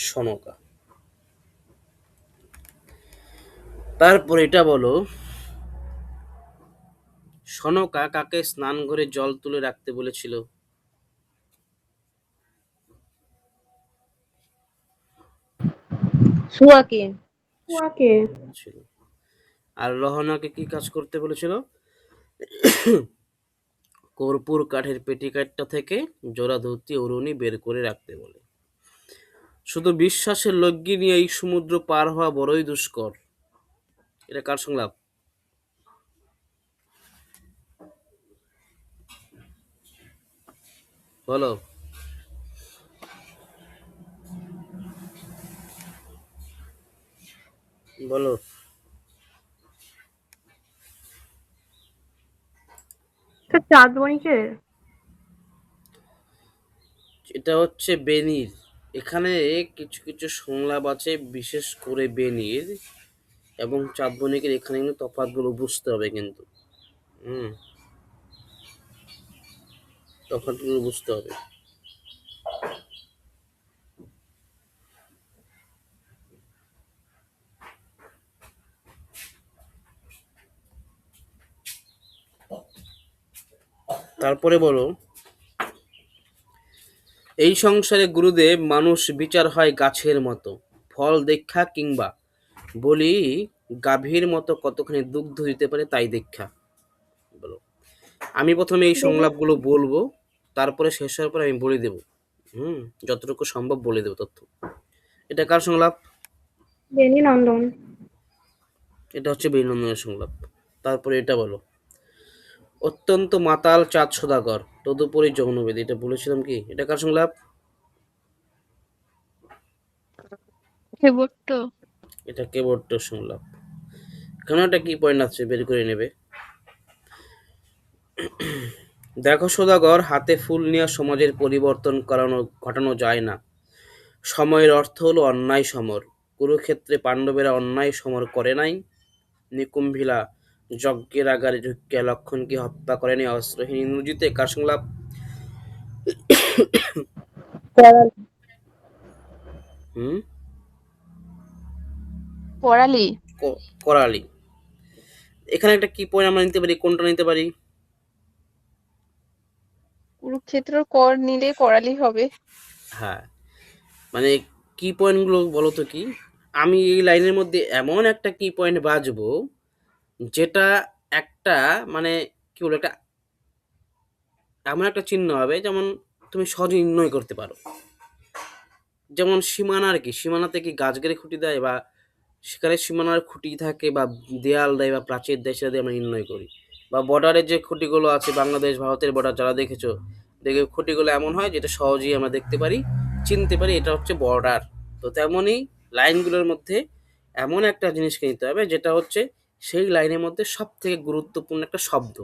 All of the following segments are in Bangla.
সনকা। তারপর এটা বলো, সনকা কাকে স্নান ঘরে জল তুলে রাখতে বলেছিল? শুয়াকে। কুয়াকে। ছিল। আর রহনাকে কি কাজ করতে বলেছিল? কর্পূর কাঠের পেটিকাঠটা থেকে জোড়া ধুতি অরুণী বের করে রাখতে বলে। শুধু বিশ্বাসের লগ্নি নিয়ে এই সমুদ্র পার হওয়া বড়ই দুষ্কর। এটা কার সংলাপ? বলো। বলো। চাঁদমণিকে। এটা হচ্ছে বেনির। এখানে কিছু কিছু সংলাপ আছে, বিশেষ করে বেনির এবং চাঁদমণিকের, এখানে কিন্তু তফাৎগুলো বুঝতে হবে কিন্তু। হুম, তফাৎগুলো বুঝতে হবে। তারপরে বলো, এই সংসারে গুরুদেব মানুষ বিচার হয় গাছের মতো, ফল দেখা কিংবা বলি গাভীর মতো কতখানি দুগ্ধ দিতে পারে তাই দেখা। বলো। আমি প্রথমে এই বেনি। সংলাপগুলো বলবো, তারপরে শেষ হওয়ার পরে আমি বলে দেব। হুম, যতটুকু সম্ভব বলে দেব তথ্য। এটা কার সংলাপ? বেনি নন্দন। এটা হচ্ছে বিনন্দনের সংলাপ। তারপরে এটা বলো, অত্যন্ত মাতাল চাঁদ সদাগর তদুপরি যৌনবেদী, এটা বলেছিলাম কি? এটা কার সংলাপ? হেবট্ট। এটা কেবট্টর সংলাপ। এখানে একটা কি পয়েন্ট আছে, বের করে নেবে। দেখো সদাগর, হাতে ফুল নিয়ে সমাজের পরিবর্তন ঘটানো যায় না। সময়ের অর্থ হলো অন্যায় সমর। কুরুক্ষেত্রে পাণ্ডবেরা অন্যায় সমর করে নাই। নিকুম্ভিলা যজ্ঞের আগারে ঢুকিয়া লক্ষণকে হত্যা করেনি অস্ত্রহীন ইন্দ্রজিতে। কার সংলাপ? হুম, পড়ালি। করালি। এখানে একটা কি পয়েন্ট আমরা নিতে পারি, কোনটা নিতে পারি? কুরুক্ষেত্র কর নিলে করালি হবে। হ্যাঁ, মানে কি পয়েন্টগুলো বলো তো কি? আমি এই লাইনের মধ্যে এমন একটা কি পয়েন্ট বাজবো, যেটা একটা মানে কি বলবো, একটা এমন একটা চিহ্ন হবে যেমন তুমি সহজে নির্ণয় করতে পারো। যেমন সীমানা আর কি, সীমানাতে কি গাছ গেড়ে খুঁটি দেয়, বা সেখানে সীমানার খুঁটি থাকে বা দেয়াল দেয় বা প্রাচীর দেয়, সেটা দিয়ে আমরা নির্ণয় করি। বা বর্ডারের যে খুঁটিগুলো আছে, বাংলাদেশ ভারতের বর্ডার যারা দেখেছো, দেখে খুঁটিগুলো এমন হয় যেটা সহজেই আমরা দেখতে পারি, চিনতে পারি এটা হচ্ছে বর্ডার। তো তেমনই লাইনগুলোর মধ্যে এমন একটা জিনিসকে নিতে হবে যেটা হচ্ছে সেই লাইনের মধ্যে সব থেকে গুরুত্বপূর্ণ একটা শব্দ,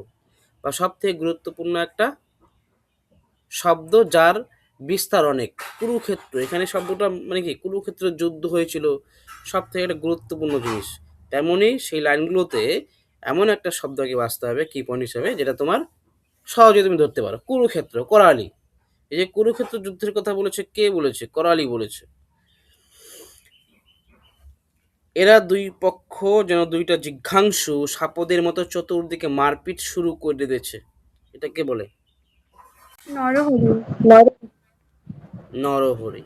বা সব থেকে গুরুত্বপূর্ণ একটা শব্দ যার বিস্তার অনেক। কুরুক্ষেত্র, এখানে শব্দটা মানে কি, কুরুক্ষেত্রের যুদ্ধ হয়েছিল, সব থেকে একটা গুরুত্বপূর্ণ জিনিস। তেমনই সেই লাইনগুলোতে এমন একটা শব্দকে বাঁচতে হবে কি পয়েন্ট হিসাবে, যেটা তোমার সহজে তুমি ধরতে পারো। কুরুক্ষেত্র, করালি। এই যে কুরুক্ষেত্র যুদ্ধের কথা বলেছে, কে বলেছে? করালি বলেছে। এরা দুই পক্ষ যেন দুইটা জিঘাংসু সাপদের মতো চতুর্দিকে মারপিট শুরু করে দিয়েছে। এটা কে বলে? নরহরি। নরহরি।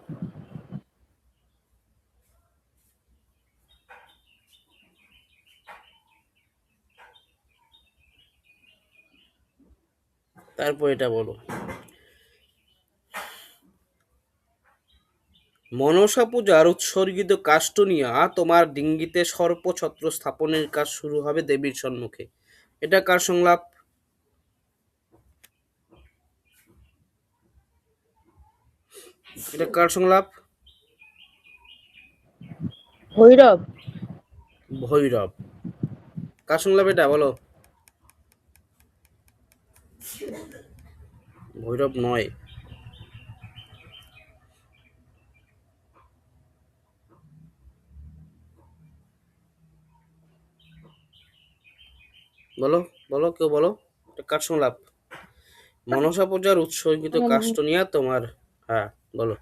তারপর এটা বলো, মনসা পূজার উৎসর্গিত কাষ্ঠ নিয়া তোমার ডিঙ্গিতে সর্পছত্র স্থাপনের কাজ শুরু হবে দেবীর সম্মুখে। এটা কার সংলাপ? এটা কার সংলাপ? ভৈরব। ভৈরব। কার সংলাপ এটা বলো? ভৈরব নয়। বলো, বলো, কেউ বলো। এটা কার সংলাপ? মনসা পূজার উৎসর্গিত কাষ্ঠ নিয়া তোমার, হ্যাঁ বলো।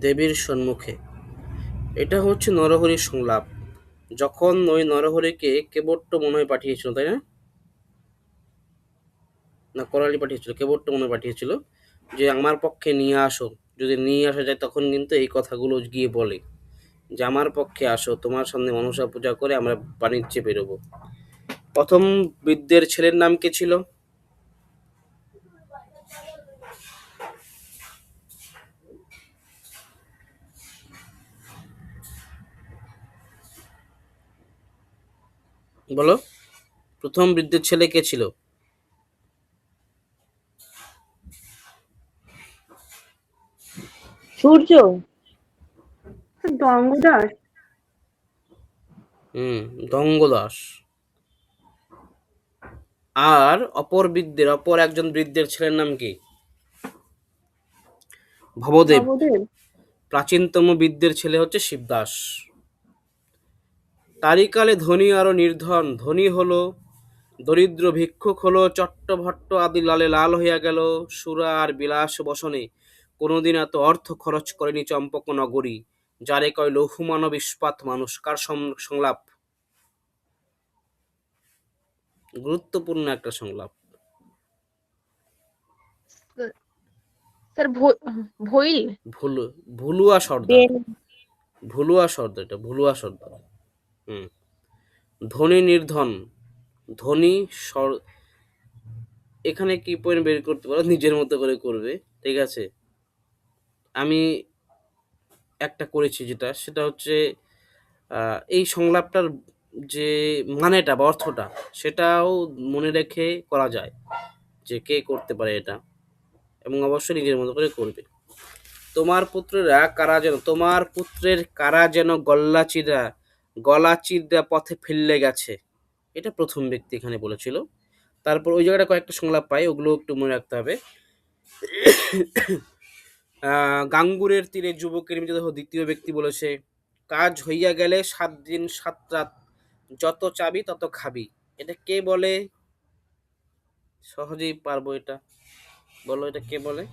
দেবীর সম্মুখে। এটা হচ্ছে নরহরির সংলাপ। যখন ওই নরহরিকে কেবট্ট মনে হয় পাঠিয়েছিল, তাই না? না, করালি পাঠিয়েছিল, কেবট্ট মনে হয় পাঠিয়েছিল যে আমার পক্ষে নিয়ে আসো। যদি নিয়ে আসা যায় তখন কিন্তু এই কথাগুলো গিয়ে বলে যে আমার পক্ষে আসো, তোমার সামনে মনসা পূজা করে আমরা বাণিজ্যে বেরোবো। প্রথম বৃদ্ধের ছেলের নাম কে ছিল? বলো, প্রথম বৃদ্ধের ছেলে কে ছিল? সূর্য। গঙ্গদাস। হুম, দঙ্গদাস। আর অপর একজন বৃদ্ধের ছেলের নাম কি? ভবদেব। ভবদেব। প্রাচীনতম বৃদ্ধের ছেলে হচ্ছে শিবদাস। তারই কালে ধনী আরো নির্ধন, ধনী হলো, দরিদ্র ভিক্ষুক হলো, চট্টভট্ট আদি লালে লাল হইয়া গেল। সুরা আর বিলাস বসনে কোনোদিন এত অর্থ খরচ করেনি চম্পক নগরী। যারে কয় লৌহ মানব ইস্পাত মানুষ। কার সংলাপ? গুরুত্বপূর্ণ একটা সংলাপ। স্যার ভইল। ভুল, ভুলুয়া সর্দার। ভুলুয়া সর্দার, এটা ভুলুয়া সর্দার। হুম। ধনী নির্ধন, ধনী এখানে কি পয়েন্ট বের করতে পারো নিজের মতো করে করবে, ঠিক আছে? আমি একটা করেছি, যেটা সেটা হচ্ছে এই সংলাপটার যে মানেটা বা অর্থটা সেটাও মনে রেখে করা যায় যে কে করতে পারে এটা, এবং অবশ্যই নিজের মতো করে করবে। তোমার পুত্রের কারা যেন গলা চিরা পথে ফেললে গেছে। এটা প্রথম ব্যক্তি এখানে বলেছিল। তারপর ওই জায়গাটা কয়েকটা সংলাপ পাই, ওগুলো একটু মনে রাখতে হবে। গাঙ্গুরের তীরে যুবকের মৃতদেহ, দ্বিতীয় ব্যক্তি বলেছে কাজ হইয়া গেলে 7 দিন 7 রাত যত চাবি তত খাবি। এটা কে বলে? সহজেই পারবো এটা, বলো এটা কে বলে?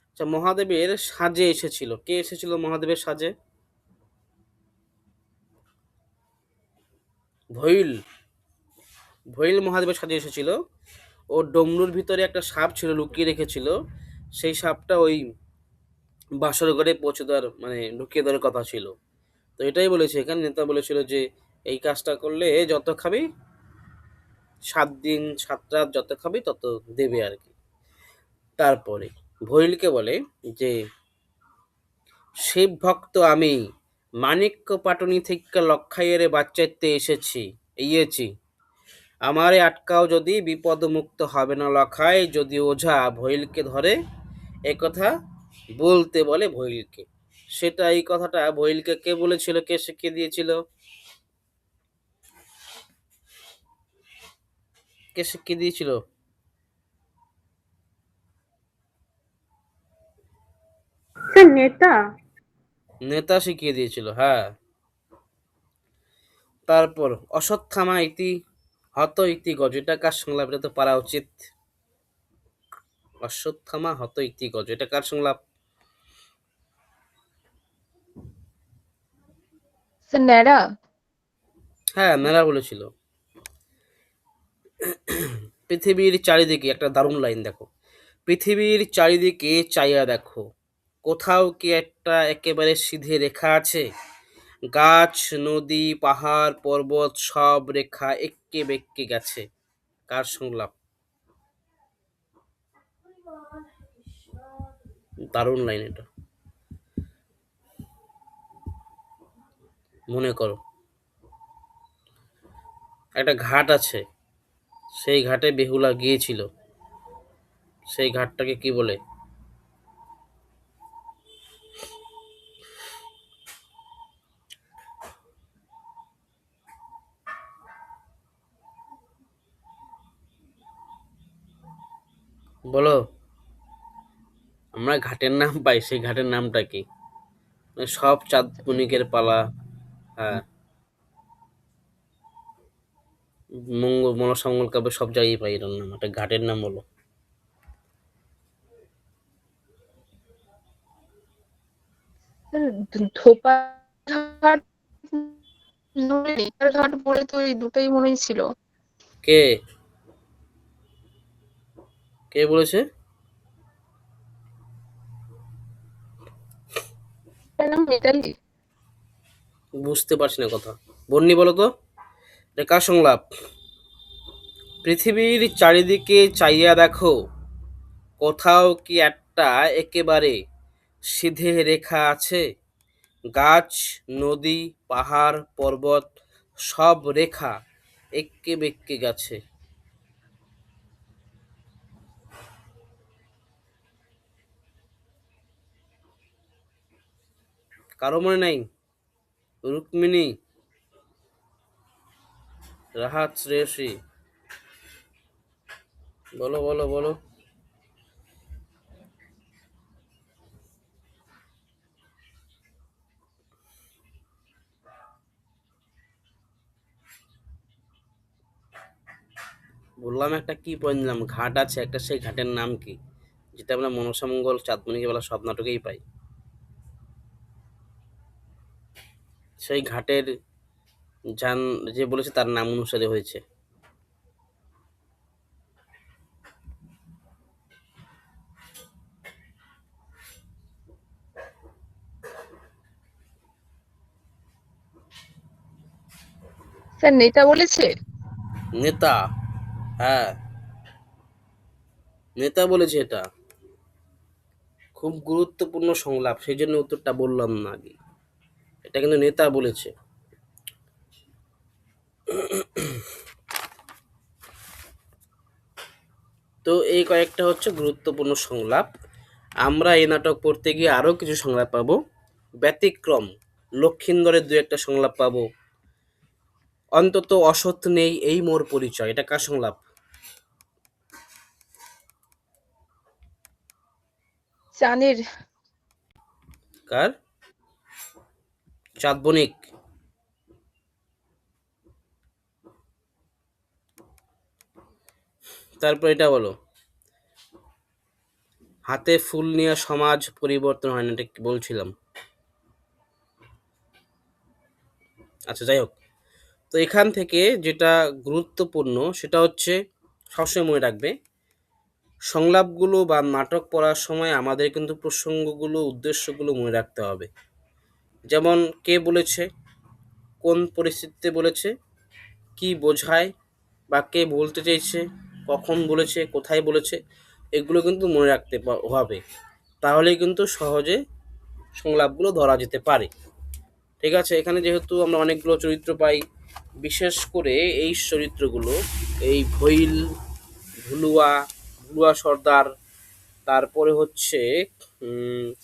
আচ্ছা, মহাদেবের সাজে এসেছিল, কে এসেছিল মহাদেবের সাজে? ভৈল। ভৈল মহাদেবের সাজে এসেছিল। ও ডমরুর ভিতরে একটা সাপ ছিল, লুকিয়ে রেখেছিল। সেই সাপটা ওই বাসর ঘরে পৌঁছে দেওয়ার মানে ঢুকিয়ে দেওয়ার কথা ছিল। তো এটাই বলেছে এখানে, নেতা বলেছিল যে এই কাজটা করলে যত খাবি, 7 দিন 7 রাত যত খাবি তত দেবে আর কি। তারপরে ভৈলকে বলে যে শিব ভক্ত আমি, মানিক্য পাটনি থেকে লক্ষাইয়ের বাচ্চাইতে ইয়েছি। আমারে আটকাও যদি, বিপদ মুক্ত হবে না লখাই। যদি ওঝা ভৈলকে ধরে, একথা বলতে বলে ভৈলকে। সেটা, এই কথাটা ভৈলকে কে বলেছিল, কে শিখিয়ে দিয়েছিল? কে শিখিয়ে দিয়েছিল? স্যার নেতা। নেতা শিখিয়ে দিয়েছিল, হ্যাঁ। তারপর অশ্বত্থামা ইতি হত ইতি গজ, এটা কার সংলাপ? এটা তো পারা উচিত। অশ্বত্থামা হত ইতি গজ, এটা কার সংলাপ? স্যার ন্যাড়া। হ্যাঁ, মেলা বলেছিল। পৃথিবীর চারিদিকে, একটা দারুণ লাইন দেখো, পৃথিবীর চারিদিকে চাইয়া দেখো, কোথাও কি একটা একেবারে সিধে রেখা আছে? গাছ, নদী, পাহাড়, পর্বত সব রেখা এক্কে বেঁকে গেছে। কার সংলাপ? দারুণ লাইন এটা, মনে করো। একটা ঘাট আছে, সেই ঘাটে বেহুলা গিয়েছিল, সেই ঘাটটাকে কি বলে? বলো, আমরা ঘাটের নাম পাই, সেই ঘাটের নামটা কি? মানে সব চাঁদ বণিকের পালা। হ্যাঁ, মনসামঙ্গল কাব্যে সব জায়গায় পাই এটার নাম, একটা ঘাটের নাম বলো। স্যার ধোপা ঘাট নেতার ঘাট বলে তো এই দুটোই মনে ছিল। কে কে বলেছে? তার নাম মিতালি। বুঝতে পারছি না কথা। বন্নি বলো তো, এটা কার সংলাপ? পৃথিবীর চারিদিকে চাইয়া দেখো, কোথাও কি একটা একেবারে সিধে রেখা আছে? গাছ, নদী, পাহাড়, পর্বত সব রেখা এক্কে বেঁকে গেছে। কারো মনে নাই? রুক্মিণী, রাহাত, শ্রেয়সী, বলো বলো বলো। বললাম একটা কি পয়েন্ট দিলাম, ঘাট আছে একটা, সেই ঘাটের নাম কি? যেটা আমরা মনসামঙ্গল, চাঁদমণিকে বেলা সব নাটকেই পাই। সেই ঘাটের যান যে বলেছে তার নাম অনুসারে হয়েছে। স্যার নেতা বলেছে। নেতা, হ্যাঁ নেতা বলেছে। এটা খুব গুরুত্বপূর্ণ সংলাপ, সেই জন্য উত্তরটা বললাম না আগে। এটা কিন্তু নেতা বলেছে। তো এই কয়েকটা হচ্ছে গুরুত্বপূর্ণ সংলাপ। আমরা এই নাটক পড়তে গিয়ে আরও কিছু সংলাপ পাবো। ব্যতিক্রম লক্ষিন্দরের দু একটা সংলাপ পাবো। অন্তত অসৎ নেই এই মোর পরিচয়, এটা কার সংলাপ? চাঁদের। কার? চাঁদ বণিক। তারপর এটা বলো, হাতে ফুল নিয়ে সমাজ পরিবর্তন হয় না, এটা কি বলছিলাম? আচ্ছা যাই হোক, তো এখান থেকে যেটা গুরুত্বপূর্ণ সেটা হচ্ছে সবসময় মনে রাখবে, সংলাপগুলো বা নাটক পড়ার সময় আমাদের কিন্তু প্রসঙ্গগুলো, উদ্দেশ্যগুলো মনে রাখতে হবে। যেমন কে বলেছে, কোন পরিস্থিতিতে বলেছে, কি বোঝায়, বা কে বলতে চাইছে, কখন বলেছে, কোথায় বলেছে, এগুলো কিন্তু মনে রাখতে হবে। তাহলেই কিন্তু সহজে সংলাপগুলো ধরা যেতে পারে। ঠিক আছে, এখানে যেহেতু আমরা অনেকগুলো চরিত্র পাই, বিশেষ করে এই চরিত্রগুলো, এই ভৈল, ভুলুয়া, ভুলুয়া সর্দার, তারপরে হচ্ছে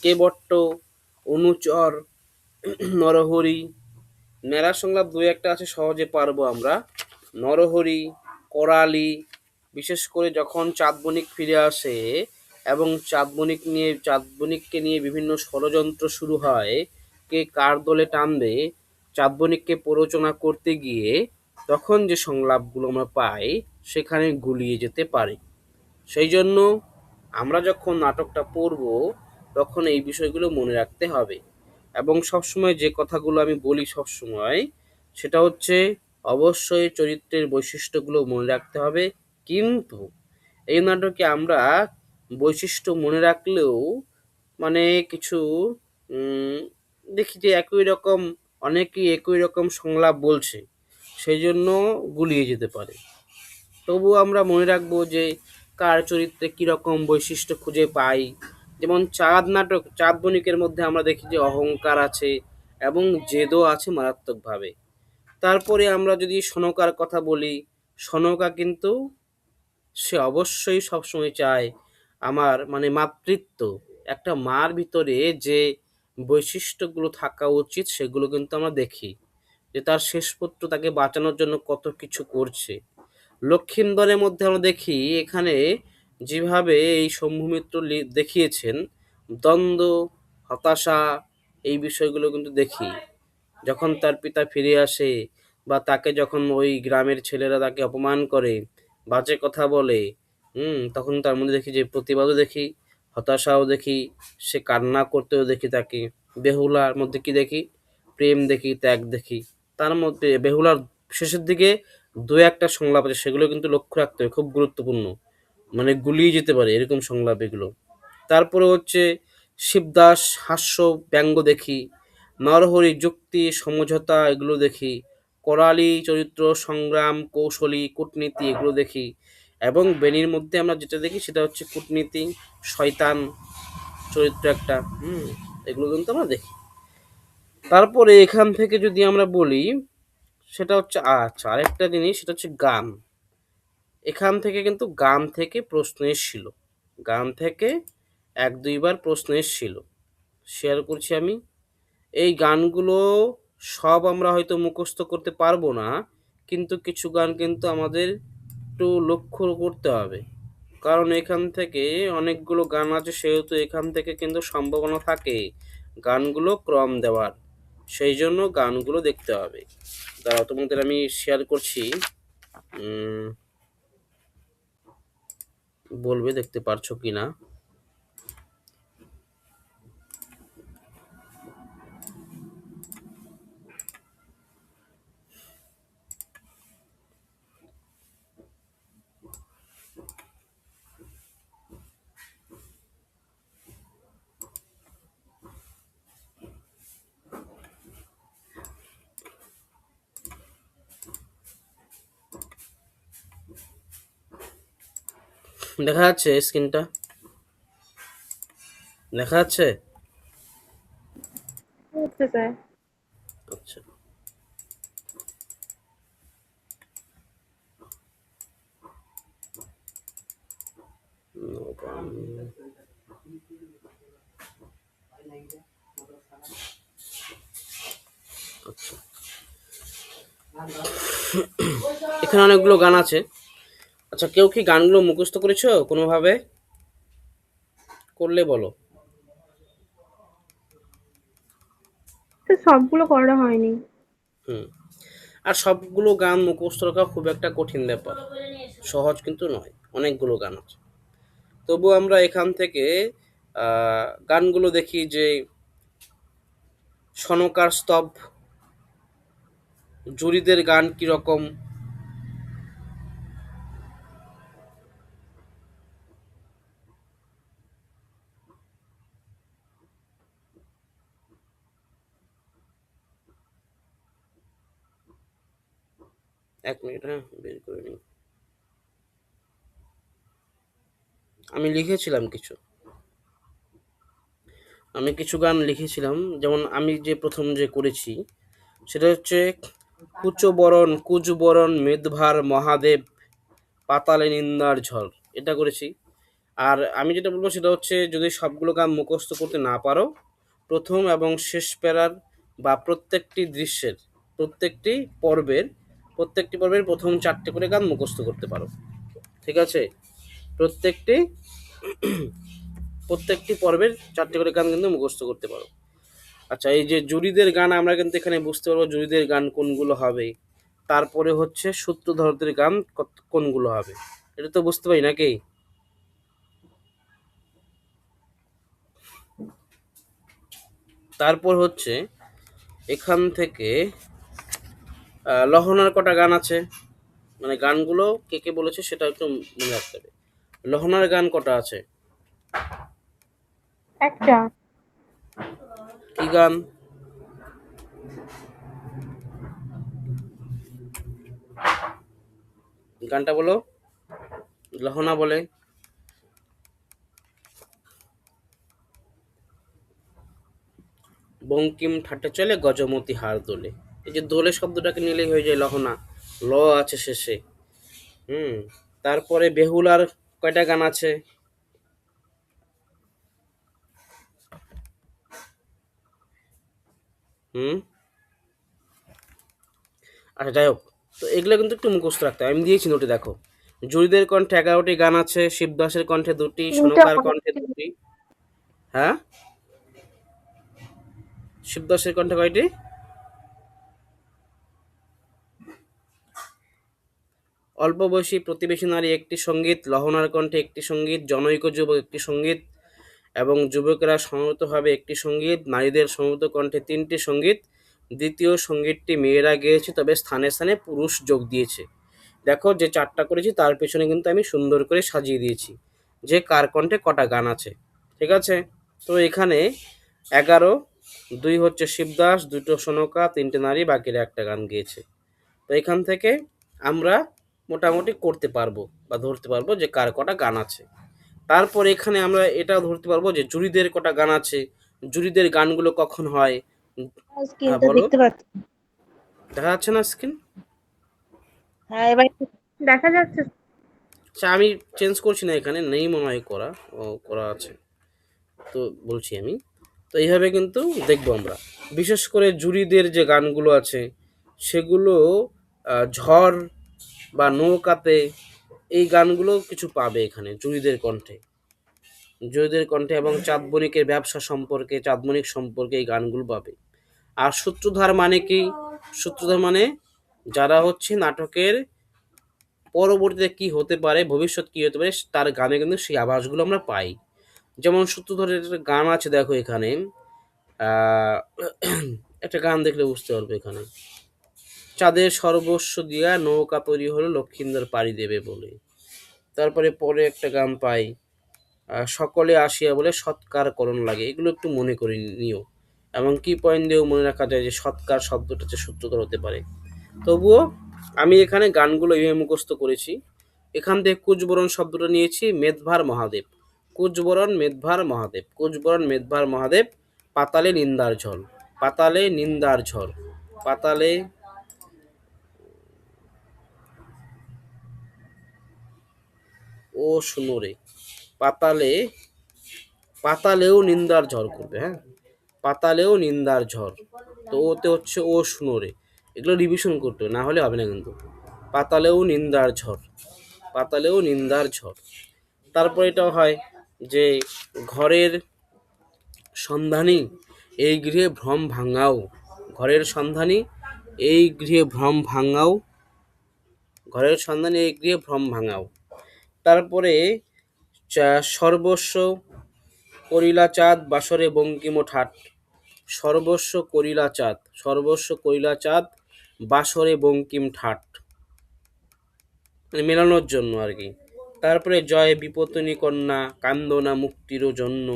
কেবট্ট, অনুচর, নরহরি, মেলা সংলাপ দুই একটা আছে সহজে পারবো আমরা। নরহরি, করালি, বিশেষ করে যখন চাঁদবণিক ফিরে আসে এবং চাঁদবণিককে নিয়ে বিভিন্ন ষড়যন্ত্র শুরু হয়, কে কার দলে টানবে, চাঁদবণিককে প্ররোচনা করতে গিয়ে তখন যে সংলাপগুলো আমরা পাই সেখানে গুলিয়ে যেতে পারে। সেই জন্য আমরা যখন নাটকটা পড়ব তখন এই বিষয়গুলো মনে রাখতে হবে। এবং সবসময় যে কথাগুলো আমি বলি সবসময়, সেটা হচ্ছে অবশ্যই চরিত্রের বৈশিষ্ট্যগুলো মনে রাখতে হবে। কিন্তু এই নাটকে আমরা বৈশিষ্ট্য মনে রাখলেও মানে কিছু উম, দেখি যে একই রকম, অনেকেই একই রকম সংলাপ বলছে, সেই জন্য গুলিয়ে যেতে পারে। তবুও আমরা মনে রাখবো যে কার চরিত্রে কীরকম বৈশিষ্ট্য খুঁজে পাই। যেমন চাঁদ বণিকের মধ্যে আমরা দেখি যে অহংকার আছে এবং জেদও আছে মারাত্মকভাবে। তারপরে আমরা যদি সনকার কথা বলি, সনকা কিন্তু সে অবশ্যই সবসময় চায় আমার মানে মাতৃত্ব, একটা মার ভিতরে যে বৈশিষ্ট্যগুলো থাকা উচিত সেগুলো কিন্তু আমরা দেখি, যে তার শেষ পুত্র তাকে বাঁচানোর জন্য কত কিছু করছে। লক্ষিন্দরের মধ্যে আমরা দেখি এখানে যেভাবে এই শম্ভুমিত্র দেখিয়েছেন, দ্বন্দ্ব, হতাশা, এই বিষয়গুলো কিন্তু দেখি। যখন তার পিতা ফিরে আসে বা তাকে যখন ওই গ্রামের ছেলেরা তাকে অপমান করে, বাজে কথা বলে, তখন তার মধ্যে দেখি যে প্রতিবাদও দেখি, হতাশাও দেখি, সে কান্না করতেও দেখি তাকে। বেহুলার মধ্যে কি দেখি? প্রেম দেখি, ত্যাগ দেখি। তার মধ্যে বেহুলার শেষের দিকে দু একটা সংলাপ আছে, সেগুলো কিন্তু লক্ষ্য রাখতে হবে, খুব গুরুত্বপূর্ণ। মানে গুলিয়ে যেতে পারে এরকম সংলাপ এগুলো। তারপরে হচ্ছে শিবদাস হাস্য ব্যঙ্গ দেখি, নরহরি যুক্তি সমঝোতা এগুলো দেখি, করালি চরিত্র সংগ্রাম কৌশলী কূটনীতি এগুলো দেখি, এবং বেনির মধ্যে আমরা যেটা দেখি সেটা হচ্ছে কূটনীতি, শয়তান চরিত্র একটা। এগুলো কিন্তু আমরা দেখি। তারপরে এখান থেকে যদি আমরা বলি, সেটা হচ্ছে আচ্ছা আরেকটা জিনিস, সেটা হচ্ছে গান। এখান থেকে কিন্তু গান থেকে প্রশ্ন এসেছিল, গান থেকে এক দুইবার প্রশ্ন এসেছিল, শেয়ার করছি আমি। এই গানগুলো সব আমরা হয়তো মুখস্থ করতে পারবো না, কিন্তু কিছু গান কিন্তু আমাদের একটু লক্ষ্য করতে হবে, কারণ এখান থেকে অনেকগুলো গান আছে, সেহেতু এখান থেকে কিন্তু সম্ভাবনা থাকে গানগুলো ক্রম দেওয়ার, সেই জন্য গানগুলো দেখতে হবে। দাঁড়াও, তোমাদের আমি শেয়ার করছি, বলবে দেখতে পারছো কি না। দেখা যাচ্ছে স্ক্রিনটা? দেখা যাচ্ছে? হচ্ছে স্যার। আচ্ছা, আচ্ছা, এখানে অনেকগুলো গান আছে। আচ্ছা, কেউ কি গানগুলো মুখস্থ করেছো কোনোভাবে? করলে বলো। স্যার সবগুলো করা হয়নি। হুম। আর সবগুলো গান মুখস্থ রাখা খুব একটা কঠিন ব্যাপার, সহজ কিন্তু নয়, অনেকগুলো গান আছে। তবু আমরা এখান থেকে গানগুলো দেখি যে সনকার স্তব, জুরিদের গান কিরকম, এক মিনিট, হ্যাঁ বের করে নিই। আমি লিখেছিলাম কিছু, আমি কিছু গান লিখেছিলাম, যেমন আমি যে প্রথম যে করেছি সেটা হচ্ছে কুচবরণ মেদভার মহাদেব পাতালে নিন্দার ঝড়, এটা করেছি। আর আমি যেটা বলবো সেটা হচ্ছে, যদি সবগুলো গান মুখস্থ করতে না পারো, প্রথম এবং শেষ প্যারার বা প্রত্যেকটি দৃশ্যের প্রত্যেকটি পর্বের প্রথম 4টে করে গান মুখস্থ করতে পারো, ঠিক আছে? প্রত্যেকটি প্রত্যেকটি পর্বের 4টে করে গান কিন্তু মুখস্থ করতে পারো। আচ্ছা, এই যে জুরিদের গান, আমরা কিন্তু এখানে বুঝতে পারবো জুরিদের গান কোনগুলো হবে। তারপরে হচ্ছে সূত্রধরদের গান কোনগুলো হবে, এটা তো বুঝতে পারি নাকি? তারপর হচ্ছে এখান থেকে লহনার কটা গান আছে, মানে গানগুলো কে কে বলেছে সেটা একটু মনে রাখতে হবে। লহনার গান কটা আছে? একটা। কি গান? গানটা বলো, লহনা বলে। বঙ্কিম ঠাটে চলে গজমতি হার দোলে, এই যে দোলে শব্দটাকে নিলেই হয়ে যায় লহনা, ল আছে শেষে। হুম। তারপরে বেহুলার কয়টা গান আছে? হুম। আচ্ছা, যাই হোক, তো এগুলো কিন্তু একটু মুখস্থ রাখতে হবে, আমি দিয়েছি নোটে দেখো। জুরিদের কণ্ঠে 11টি গান আছে, শিবদাসের কণ্ঠে 2টি, তিনটা সনকার মনে কণ্ঠে হচ্ছে। 2টি। হ্যাঁ, শিবদাসের কণ্ঠে কয়টি? অল্প বয়সী প্রতিবেশী নারী একটি সঙ্গীত, লহনার কণ্ঠে একটি সঙ্গীত, জনৈক যুবক একটি সঙ্গীত, এবং যুবকেরা সমবেত হবে একটি সঙ্গীত, নারীদের সমবেত কণ্ঠে ৩টি সঙ্গীত, দ্বিতীয় সঙ্গীতটি মেয়েরা গেয়েছে, তবে স্থানে স্থানে পুরুষ যোগ দিয়েছে। দেখো যে চারটা করেছি তার পেছনে কিন্তু আমি সুন্দর করে সাজিয়ে দিয়েছি যে কার কণ্ঠে কটা গান আছে, ঠিক আছে। তো এখানে 11, 2 হচ্ছে শিবদাস, 2টো সনকা, 3টে নারী, বাকিরা একটা গান গেয়েছে। তো এখান থেকে আমরা মোটামুটি করতে পারবো বা ধরতে পারবো যে কার কটা গান আছে। তারপর এখানে আমরা এটাও ধরতে পারবো যে জুরিদের কটা গান আছে, জুরিদের গানগুলো কখন হয়। হ্যাঁ স্ক্রিনটা বলো, দেখতে পাচ্ছি। দেখা যাচ্ছে না স্ক্রিন? হ্যাঁ, এবার দেখা যাচ্ছে। আচ্ছা আমি চেঞ্জ করছি না, এখানে নেই মনে হয় করা, ও করা আছে তো বলছি আমি। তো এইভাবে কিন্তু দেখবো আমরা, বিশেষ করে জুরিদের যে গানগুলো আছে সেগুলো ঝড় বা নৌকাতে, এই গানগুলো কিছু পাবে এখানে জুরিদের কণ্ঠে, জুরিদের কণ্ঠে, এবং চাঁদমণিকের ব্যবসা সম্পর্কে, চাঁদমণিক সম্পর্কে এই গানগুলো পাবে। আর সূত্রধার মানে কি? সূত্রধার মানে যারা হচ্ছে নাটকের পরবর্তীতে কি হতে পারে, ভবিষ্যৎ কি হতে পারে, তার গানে কিন্তু সেই আভাসগুলো আমরা পাই। যেমন সূত্রধরের একটা গান আছে, দেখো এখানে আহ, একটা গান দেখলে বুঝতে পারবে এখানে, চাঁদের সর্বস্ব দিয়া নৌকা তৈরি হলো লক্ষিন্দর পাড়ি দেবে বলে। তারপরে পরে একটা গান পাই, সকলে আসিয়া বলে সৎকার করণ লাগে। এগুলো একটু মনে করে নিও, এবং কি পয়েন্ট দিয়েও মনে রাখা যায় যে সৎকার শব্দটা যে সূত্রধর হতে পারে। তবুও আমি এখানে গানগুলো এইভাবে মুখস্থ করেছি। এখান থেকে কুচবরণ শব্দটা নিয়েছি, মেদভার মহাদেব, কুচবরণ মেদভার মহাদেব, কুচবরণ মেদভার মহাদেব, পাতালে নিন্দার ঝড়, পাতালে নিন্দার ঝড়, পাতালে ও শুনোরে, পাতালে, পাতালেও নিন্দার ঝড় করবে, হ্যাঁ, পাতালেও নিন্দার ঝড়। তো ওতে হচ্ছে ও শুনোরে, এগুলো রিভিশন করতে হবে, না হলে হবে না কিন্তু। পাতালেও নিন্দার ঝড়, পাতালেও নিন্দার ঝড়। তারপর এটাও হয় যে ঘরের সন্ধানী এই গৃহে ভ্রম ভাঙাও, ঘরের সন্ধানী এই গৃহে ভ্রম ভাঙাও, ঘরের সন্ধানী এই গৃহে ভ্রম ভাঙাও। তারপরে সর্বস্ব করিলা চাঁদ বাসরে বঙ্কিম ঠাট, সর্বস্ব করিলা চাঁদ, সর্বস্ব করিলা চাঁদ বাসরে বঙ্কিম ঠাট, মানে মেলানোর জন্য আর কি। তারপরে জয় বিপত্নী কন্যা কান্দনা মুক্তির জন্য,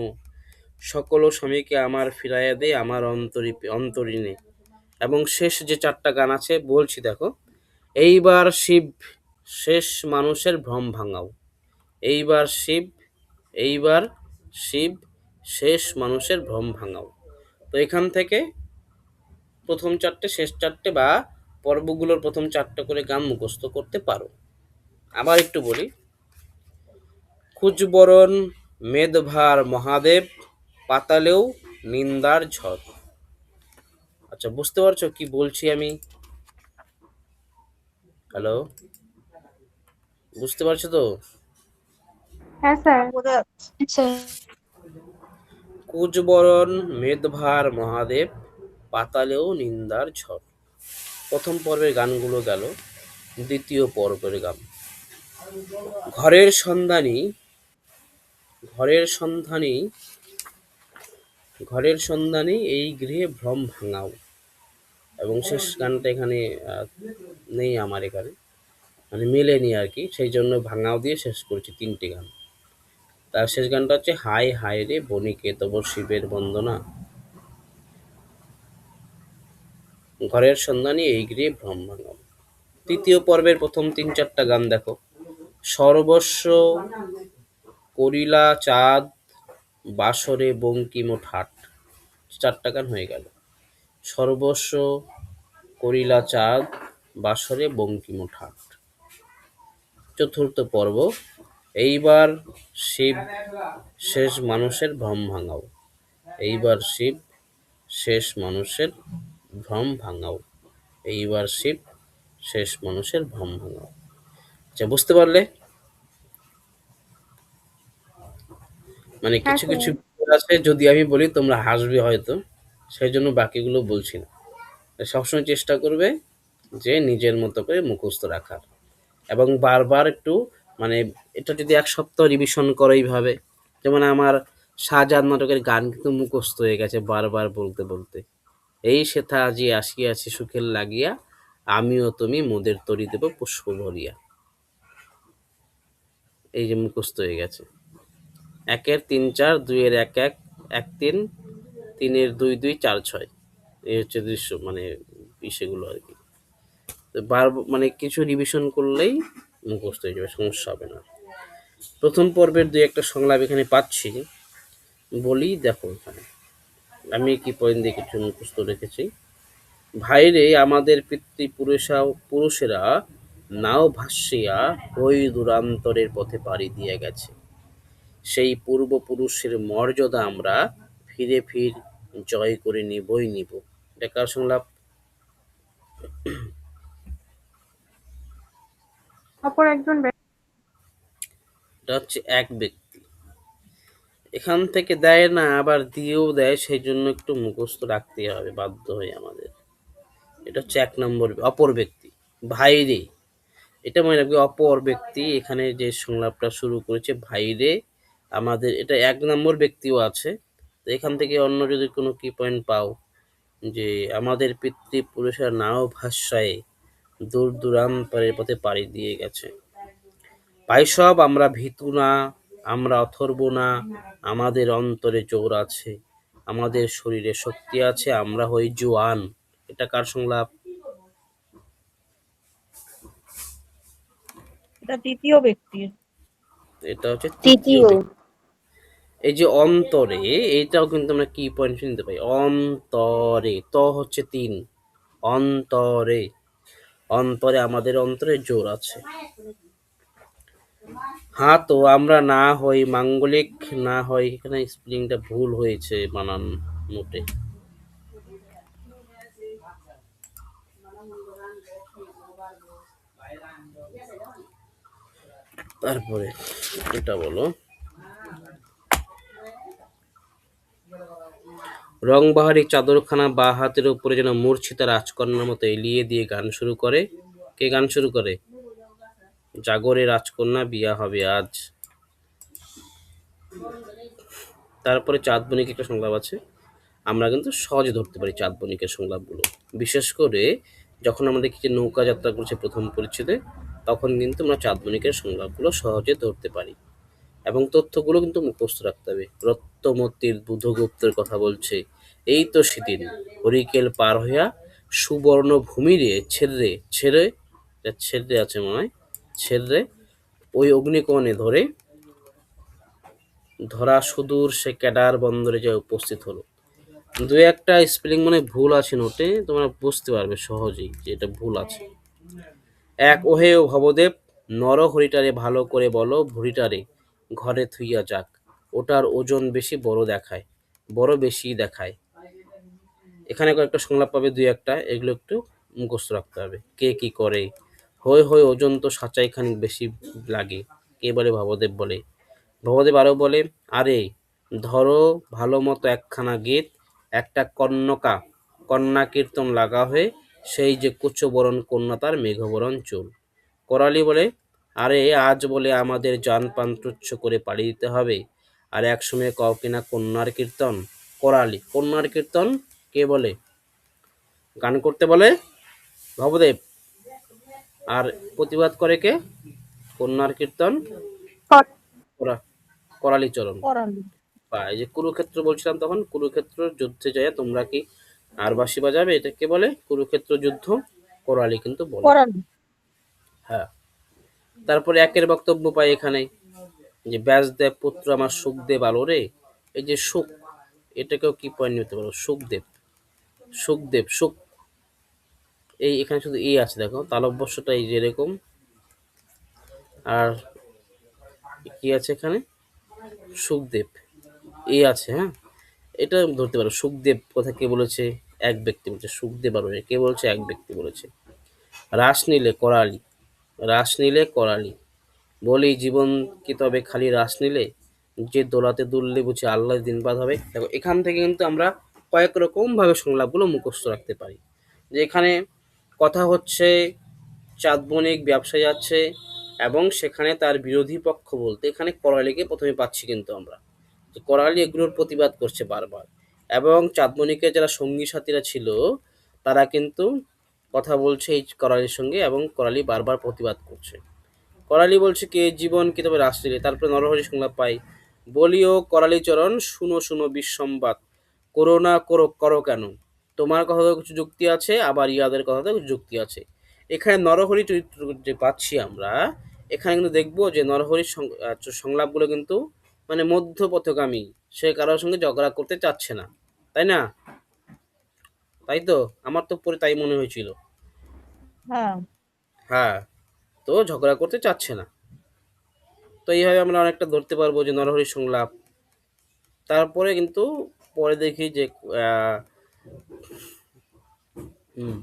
সকল স্বামীকে আমার ফিরাইয়া দে আমার অন্তরিনে। এবং শেষ যে চারটা গান আছে বলছি দেখো, এইবার শিব শেষ মানুষের ভ্রম ভাঙাও, এইবার শিব, এইবার শিব শেষ মানুষের ভ্রম ভাঙাও। তো এখান থেকে প্রথম চারটে, শেষ চারটে বা পর্বগুলোর প্রথম চারটে করে গান মুখস্থ করতে পারো। আবার একটু বলি, কুচবরণ মেদভার মহাদেব, পাতালেও নিন্দার ঝড়। আচ্ছা বুঝতে পারছো কি বলছি আমি? হ্যালো, বুঝতে পারছো তো? হ্যাঁ স্যার। বোঝা যাচ্ছে। স্যার কুচবরণ মেদভার মহাদেব, পাতালেও নিন্দার ঝড়। প্রথম পর্বের গানগুলো গেল। দ্বিতীয় পর্বের গান, ঘরের সন্ধানী, ঘরের সন্ধানী, ঘরের সন্ধানী এই গৃহে ভ্রম ভাঙাও। এবং শেষ গানটা এখানে নেই আমার এখানে, মানে মেলেনি আর কি, সেই জন্য ভাঙাও দিয়ে শেষ করেছি 3টে গান। তার শেষ গানটা হচ্ছে হায় হায় রে বণিকে তব শিবের বন্দনা, ঘরের সন্ধানী এই গৃহে ভ্রম ভাঙাও। তৃতীয় পর্বের প্রথম 3-4টা গান দেখো, সর্বস্ব করিলা চাঁদ বাসরে বঙ্কিম ঠাট, 4টা গান হয়ে গেল। সর্বস্ব করিলা চাঁদ বাসরে বঙ্কিম ঠাট। চতুর্থ পর্ব, এইবার শিব শেষ মানুষের ভ্রম ভাঙাও, এইবার শিব শেষ মানুষের ভ্রম ভাঙাও, এইবার শিব শেষ মানুষের ভ্রম ভাঙাও। আচ্ছা বুঝতে পারলে? মানে হ্যাঁ কিছু স্যার। কিছু আছে যদি আমি বলি তোমরা হাসবে হয়তো, সেই জন্য বাকিগুলো বলছি না। সবসময় চেষ্টা করবে যে নিজের মতো করে মুখস্থ রাখার, এবং বারবার একটু, মানে এটা যদি 1 সপ্তাহ রিভিশন করো এইভাবে, যেমন আমার শাহজাহান নাটকের গান কিন্তু মুখস্থ হয়ে গেছে বারবার বলতে বলতে। এই সেথা আজি আসিয়াছি সুখের লাগিয়া, আমিও তুমি মোদের তরি দেব পুষ্প ভরিয়া। এই যে মুখস্থ হয়ে গেছে। একের ৩-৪, দুইয়ের ১-১, ১-৩, ৩-এর ২-২, ৪-৬। এই হচ্ছে দৃশ্য মানে বিষয়গুলো আর কি। তো মানে কিছু রিভিশন করলেই মুখস্থ হয়ে যাবে, সমস্যা হবে না। প্রথম পর্বের ২-১টা সংলাপ এখানে পাচ্ছি, বলি দেখো এখানে। আমি কি পয়েন্ট দিয়ে কিছু মুখস্থ রেখেছি। ভাইরে আমাদের পুরুষেরা নাও ভাসিয়া ওই দূরান্তরের পথে পাড়ি দিয়ে গেছে। সেই পূর্বপুরুষের মর্যাদা আমরা ফিরে জয় করে নিবই নিব। এটা কার সংলাপ? অপর একজন ব্যক্তি। এটা হচ্ছে এক ব্যক্তি। এখান থেকে দেয় না, আবার দিয়েও দেয়, সেই জন্য একটু মুখস্থ রাখতে হবে বাধ্য হয়ে আমাদের। এটা হচ্ছে ১ নম্বর, অপর ব্যক্তি। ভাইরে, এটা মনে রাখবে, অপর ব্যক্তি। এখানে যে সংলাপটা শুরু করেছে ভাইরে আমাদের, এটা ১ নম্বর ব্যক্তিও আছে। তো এখান থেকে অন্য যদি কোনো কি পয়েন্ট পাও, যে আমাদের পিতৃপুরুষের নাও ভাষায় দূর দূরান্তরের পথে পাড়ি দিয়ে গেছে। পাইসব আমরা ভীতু না, আমরা অথর্ব না, আমাদের অন্তরে জোর আছে, আমাদের শরীরে শক্তি আছে, আমরা হই জোয়ান। এটা কার সংলাপ? এটা তৃতীয় ব্যক্তির। এটা হচ্ছে তৃতীয় ব্যক্তি। এই যে অন্তরে, এইটাও কিন্তু আমরা কি পয়েন্ট নিতে পাই। অন্তরে, ত হচ্ছে ৩, অন্তরে, অন্তরে আমাদের অন্তরে জোর আছে। হ্যাঁ, তো আমরা না হই মাঙ্গলিক, না হয়, এখানে স্পেলিংটা ভুল হয়েছে বানান নোটে। তারপরে এটা বলো, রংবাহারি চাদরখানা বা হাতের উপরে যেন মূর্ছিতা রাজকন্যার মতো এলিয়ে দিয়ে গান শুরু করে। কে গান শুরু করে? জাগরে রাজকন্যা বিয়া হবে আজ। তারপরে চাঁদবনিক একটা সংলাপ আছে। আমরা কিন্তু সহজে ধরতে পারি চাঁদবনিকের সংলাপগুলো, বিশেষ করে যখন আমরা দেখি যে নৌকা যাত্রা করছে প্রথম পরিচ্ছেদে, তখন কিন্তু আমরা চাঁদবনিকের সংলাপগুলো সহজে ধরতে পারি। এবং তথ্যগুলো কিন্তু মুখস্থ রাখতে হবে। রত্তমতির বুধগুপ্তের কথা বলছে, এই তো সেদিন হরিকেল পার হইয়া সুবর্ণ ভূমিরে ছেড়ে ছেড়ে ছেড়ে আছে মনে হয়, ছেড়ে ওই অগ্নিকোণে ধরা সুদূর সে ক্যাডার বন্দরে যা উপস্থিত হলো। দু একটা স্পেলিং মানে ভুল আছে নোটে, তোমরা বুঝতে পারবে সহজেই যে এটা ভুল আছে। এক ওহে ও ভবদেব, নর হরিটারে ভালো করে বলো, ভুড়িটারে ঘরে থুইয়া যাক, ওটার ওজন বেশি বড় বেশি দেখায়। এখানে কয়েকটা সংলাপ পাবে, ২-১টা, এগুলো একটু মুখস্থ রাখতে হবে। কে কি করে, হই হই ওজন তো সাচাই খানিক বেশি লাগে। কে বলে? ভবদেব বলে। ভবদেব আরও বলে, আরে ধরো ভালো মতো একখানা গীত, একটা কন্যা কীর্তন লাগা হয়ে, সেই যে কুচবরণ কন্যা তার মেঘবরণ চুল। করালি বলে, আরে আজ বলে আমাদের জান পান তুচ্ছ করে পাড়ি দিতে হবে, আর একসময় কও কিনা কন্যার কীর্তন। করালি, কন্যার কীর্তন কে বলে? গান করতে বলে ভবদেব, আর প্রতিবাদ করে কে? কন্যার কীর্তন করালি চরণ। বা এই যে কুরুক্ষেত্র বলছিলাম, তখন কুরুক্ষেত্র যুদ্ধে যায় তোমরা কি আর বাঁশি বাজাবে, এটাকে বলে কুরুক্ষেত্র যুদ্ধ, করালি কিন্তু বলে। হ্যাঁ। তারপরে একের বক্তব্য পাই এখানে, যে ব্যাসদেব পুত্র আমার সুখদেব আলো রে। এই যে সুখ, এটাকেও কি পয়েন্ট নিতে পারো? সুখদেব সুখ, এই এখানে শুধু এই আছে, দেখো তালব্যস্যটা এই যে এরকম, আর কি আছে এখানে? সুখদেব এই আছে। হ্যাঁ, এটা ধরতে পারো। সুখদেব কথা কে বলেছে? এক ব্যক্তি বলেছে। সুখদেব আর কে বলছে? এক ব্যক্তি বলেছে। রাস নিলে করালি বলি, জীবন কি তবে খালি রাস নিলে? যে দোলাতে দুললে বুঝি আল্লাহ দিনবাদ হবে। দেখো এখান থেকে কিন্তু আমরা কয়েক রকম ভাবে সংলাপগুলো মুখস্থ রাখতে পারি। যে এখানে কথা হচ্ছে চাঁদবনিক ব্যবসায়ী আছে, এবং সেখানে তার বিরোধী পক্ষ বলতে এখানে করালিকে প্রথমে পাচ্ছি কিন্তু আমরা, যে করালি এগুলোর প্রতিবাদ করছে বারবার, এবং চাঁদমণিকে যারা সঙ্গী সাথীরা ছিল তারা কিন্তু কথা বলছে এই করালির সঙ্গে, এবং করালি বারবার প্রতিবাদ করছে। করালি বলছে কি, জীবন কি তবে রাসলীলে। তারপরে নরহরি সংলাপ পাই, বলিও করালি চরণ শুনো শুনো বিসম্বাদ, করো না করো করো কেন, তোমার কথাতেও কিছু যুক্তি আছে, আবার ইয়াদের কথাতেও কিছু যুক্তি আছে। এখানে নরহরি চরিত্র যে পাচ্ছি আমরা, এখানে কিন্তু দেখবো যে নরহরির সংলাপগুলো কিন্তু মানে মধ্যপথগামী, সে কারোর সঙ্গে ঝগড়া করতে চাচ্ছে না, তাই না? তাই তো, আমার তো পরে তাই মনে হয়েছিল। হ্যাঁ, হ্যাঁ, তো ঝগড়া করতে চাচ্ছে না। তো এইভাবে আমরা অনেকটা ধরতে পারবো যে নরহরি সংলাপ। তারপরে কিন্তু পরে দেখি যে আহ, হুম,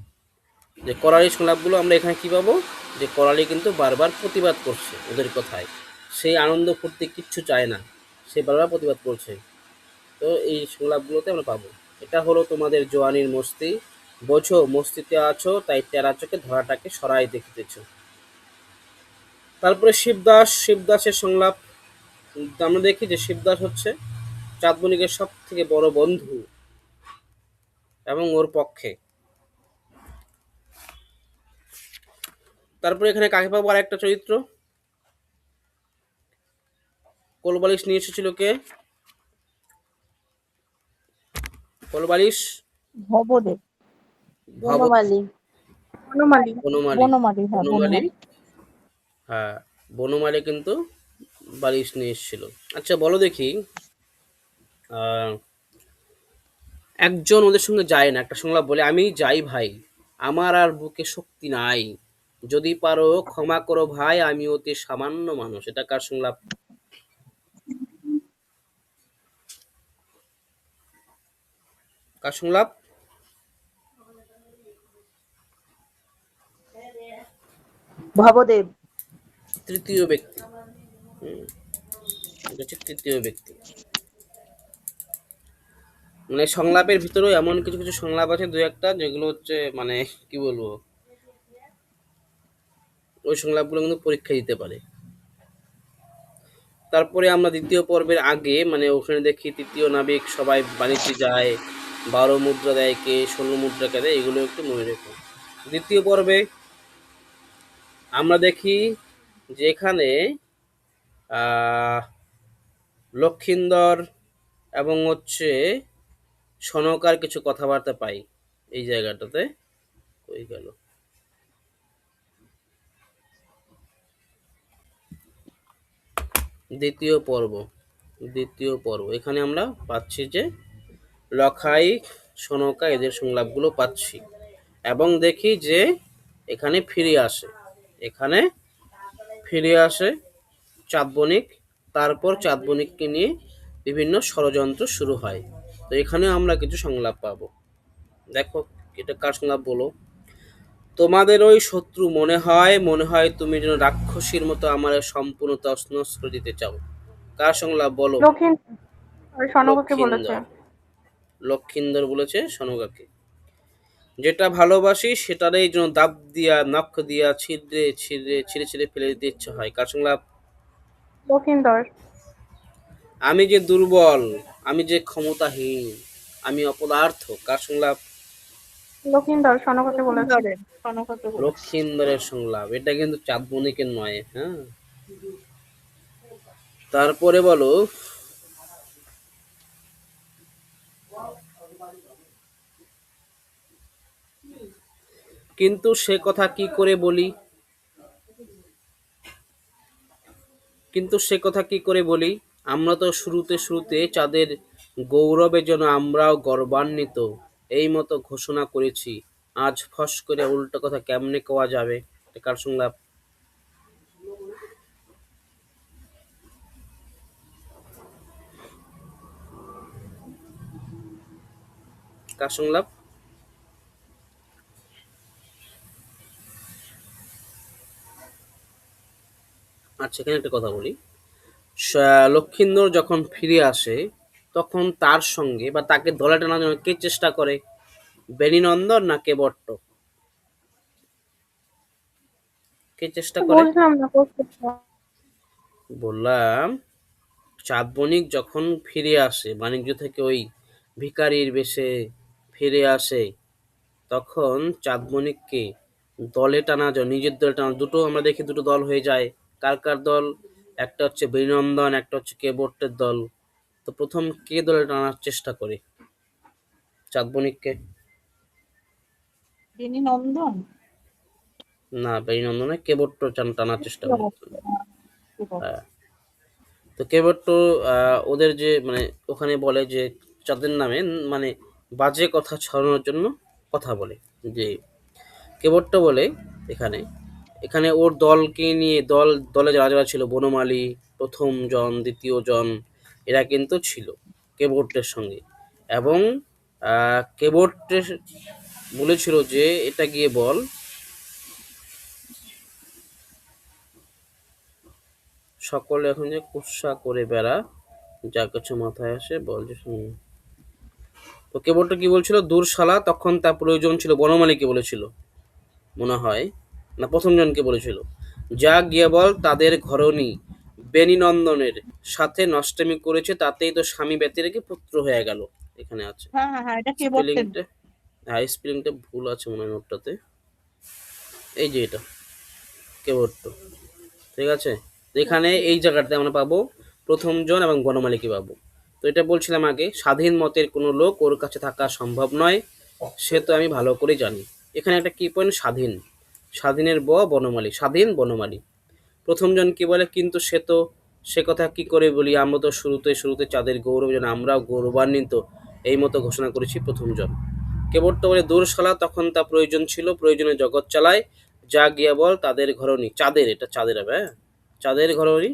যে করালি সংলাপগুলো আমরা এখানে কি পাবো, যে করালি কিন্তু বারবার প্রতিবাদ করছে ওদের কথায়, সেই আনন্দ ফুর্তি কিচ্ছু চায় না, সে বারবার প্রতিবাদ করছে। তো এই সংলাপগুলোতে আমরা পাবো। এটা হলো তোমাদের জোয়ানির মস্তি, বোঝো মস্তিতে আছো তাই টেরা চোখে ধরাটাকে সরাই দেখিতেছ। তারপরে শিবদাসের সংলাপ। আমরা দেখি যে শিবদাস হচ্ছে চাঁদমণিকের সব থেকে বড় বন্ধু এবং ওর পক্ষে। তারপরে এখানে কাকে পাবো, আর একটা চরিত্র, কোলবালিশ নিয়ে এসেছিল কে, কোলবালিশ, ভবদেব, ভব, বনমালী, বনমালী। বনমালী, বনমালী, হ্যাঁ বনমালী, বনমালী। হ্যাঁ, বনমালী কিন্তু বালিশ নিয়ে এসেছিল। আচ্ছা বলো দেখি, আহ, একজন ওদের সঙ্গে যায় না, একটা সংলাপ বলে, আমি যাই ভাই, আমার আর বুকে শক্তি নাই, যদি পারো ক্ষমা করো ভাই, আমি অতি সামান্য মানুষ। এটা কার সংলাপ, কার সংলাপ? ভবদেব। তৃতীয় ব্যক্তি। হুম, এটা হচ্ছে তৃতীয় ব্যক্তি। মানে সংলাপের ভিতরেও এমন কিছু কিছু সংলাপ আছে দু একটা, যেগুলো হচ্ছে মানে কি বলবো, ওই সংলাপগুলো কিন্তু পরীক্ষা দিতে পারে। তারপরে আমরা দ্বিতীয় পর্বের আগে মানে ওখানে দেখি তৃতীয় নাবিক সবাই বাণিজ্যে যায়, 12 মুদ্রা দেয় কে, 16 মুদ্রা কে দেয়, এগুলো একটু মনে রেখো। দ্বিতীয় পর্বে আমরা দেখি যে এখানে আহ লক্ষিন্দর এবং হচ্ছে সনকার কিছু কথাবার্তা পাই এই জায়গাটাতে। ওই গেল দ্বিতীয় পর্ব। দ্বিতীয় পর্ব এখানে আমরা পাচ্ছি যে লখাই, সনকা এদের সংলাপগুলো পাচ্ছি, এবং দেখি যে এখানে ফিরে আসে, এখানে ফিরে আসে চাঁদবণিক। তারপর চাঁদবণিককে নিয়ে বিভিন্ন ষড়যন্ত্র শুরু হয়। তো এখানে আমরা কিছু সংলাপ পাবো। দেখো এটা কার সংলাপ বলো, তোমাদের ওই শত্রু মনে হয়, মনে হয় তুমি যেন রাক্ষসীর মতো আমার সম্পূর্ণ তছনছ করে দিতে চাও। কার সংলাপ বলো? লক্ষিণ সনকাকে বলেছে। লক্ষিন্দর। লক্ষিন্দর বলেছে সনকাকে, যেটা ভালোবাসি সেটারই যেন দাব দিয়া নখ দিয়া ছিদ্রে ছিদ্রে ছিঁড়ে ছিঁড়ে ফেলে দিতে ইচ্ছা হয়। কার সংলাপ? লক্ষিন্দর। আমি যে দুর্বল, আমি যে ক্ষমতাহীন, আমি অপদার্থ। কার সংলাপ? লক্ষিন্দর সনকাকে বলেছে। লক্ষিন্দরের, সনকাকে বলেছে। লক্ষিন্দরের সংলাপ। এটা কিন্তু চাঁদমণিকের নয়, হ্যাঁ। তারপরে বলো, কিন্তু সে কথা কি করে বলি, কিন্তু সে কথা কি করে বলি, আমরা তো শুরুতে শুরুতে চাঁদের গৌরবের জন্য আমরাও গর্বান্বিত এই মতো ঘোষণা করেছি, আজ ফস করে উল্টো কথা কেমনে কওয়া যাবে। এটা কার সংলাপ? কার সংলাপ? আচ্ছা এখানে একটা কথা বলি, লক্ষিন্দর যখন ফিরে আসে তখন তার সঙ্গে বা তাকে দলে টানার জন্য কে চেষ্টা করে, বেণীনন্দন না কেবট্ট? কে চেষ্টা করে? বুঝলাম না কোথায়। বললাম চাঁদ বণিক যখন ফিরে আসে বাণিজ্য থেকে, ওই ভিখারির বেশে ফিরে আসে, তখন চাঁদ বণিককে দলে টানা যায়, নিজের দলে টানা, দুটো আমরা দেখি দুটো দল হয়ে যায়। কার কার দল? একটা হচ্ছে বেণীনন্দন, একটা হচ্ছে কেবটের দল। তো প্রথম কে দলে টানার চেষ্টা করে চাঁদ বণিককে? তিনি নন্দন। না, বেণীনন্দনে কেবট টানার চেষ্টা করে প্রথমে। কি বল? হ্যাঁ। তো কেবট ওদের যে মানে ওখানে বলে যে চাঁদের নামে মানে বাজে কথা ছড়ানোর জন্য কথা বলে, যে কেবটটা বলে এখানে এখানে ওর দলকে নিয়ে, দলে যারা যারা ছিল, বনমালী, প্রথম জন, দ্বিতীয় জন, এরা কিন্তু ছিল কেবটের সঙ্গে। এবং কেবটের বলেছিল যে এটা গিয়ে বল সকলে এখন যে কুৎসা করে বেড়া, যা কিছু মাথায় আসে বল যে শুনি। তো কেবটটা কি বলছিল? দূর শালা, তখন তার প্রয়োজন ছিল বনমালীকে বলেছিল মনে হয়, না প্রথম জনকে বলেছিল, যা গিয়ে বল তাদের ঘরণী বেণীনন্দনের সাথে নষ্টামি করেছে, তাতেই তো স্বামী ব্যতি রেখে পুত্র হয়ে গেল। এখানে আছে হ্যাঁ হ্যাঁ হ্যাঁ, এটা কে বলতেন? স্পেলিংটা, হ্যাঁ স্পেলিংটা ভুল আছে মনে হয় নোটটাতে। এই যে এটা কেবট্ট, ঠিক আছে। এখানে এই জায়গাটাতে আমরা পাবো প্রথম জন এবং বনমালীকে পাবো। তো এটা বলছিলাম আগে, স্বাধীন মতের কোনো লোক ওর কাছে থাকা সম্ভব নয়, সে তো আমি ভালো করে জানি। এখানে একটা কি পয়েন্ট? স্বাধীন, স্বাধীনের বনমালী, স্বাধীন বনমালী। প্রথম জন কি বলে? কিন্তু সে তো, সে কথা কি করে বলি, আমরা তো শুরুতে শুরুতে চাঁদের গৌরব যেন আমরাও গৌরবান্বিত, এই মতো ঘোষণা করেছি প্রথম জন। কেবট্ট বলে দূর শালা, তখন তা প্রয়োজন ছিল, প্রয়োজনে জগৎ চালায়, যা গিয়া বল তাদের ঘরণী, চাঁদের, এটা চাঁদের হবে, হ্যাঁ চাঁদের ঘরণী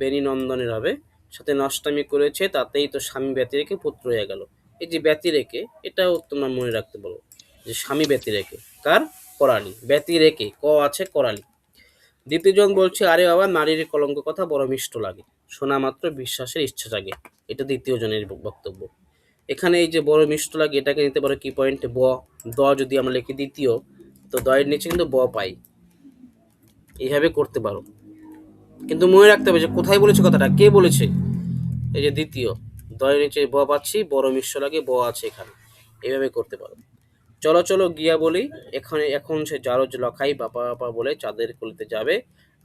বেণীনন্দনের হবে, সাথে নষ্টামি করেছে, তাতেই তো স্বামী ব্যতি রেখে পুত্র হয়ে গেল। এই যে ব্যতি রেখে, এটাও তোমরা মনে রাখতে বলো, যে স্বামী ব্যতি রেখে কার? করালি, ব্যতি রেখে ক আছে করালি। দ্বিতীয় জন বলছে, আরে বাবা, নারীর কলঙ্ক কথা বড় মিষ্ট লাগে, শোনা মাত্র বিশ্বাসের ইচ্ছা জাগে। এটা দ্বিতীয় জনের বক্তব্য। এখানে এই যে বড় মিষ্ট লাগে, এটাকে নিতে পারো কি পয়েন্টে দ যদি আমরা লিখি দ্বিতীয়, তো দয়ের নিচে কিন্তু পাই, এইভাবে করতে পারো। কিন্তু মনে রাখতে হবে যে কোথায় বলেছে কথাটা, কে বলেছে। এই যে দ্বিতীয়, দয়ের নিচে পাচ্ছি, বড় মিশ্র লাগে আছে এখানে, এইভাবে করতে পারো। চলো চলো গিয়া বলি, এখন সে জারজ লখাই বাপা বাপা বলে চাঁদের কলিতে যাবে,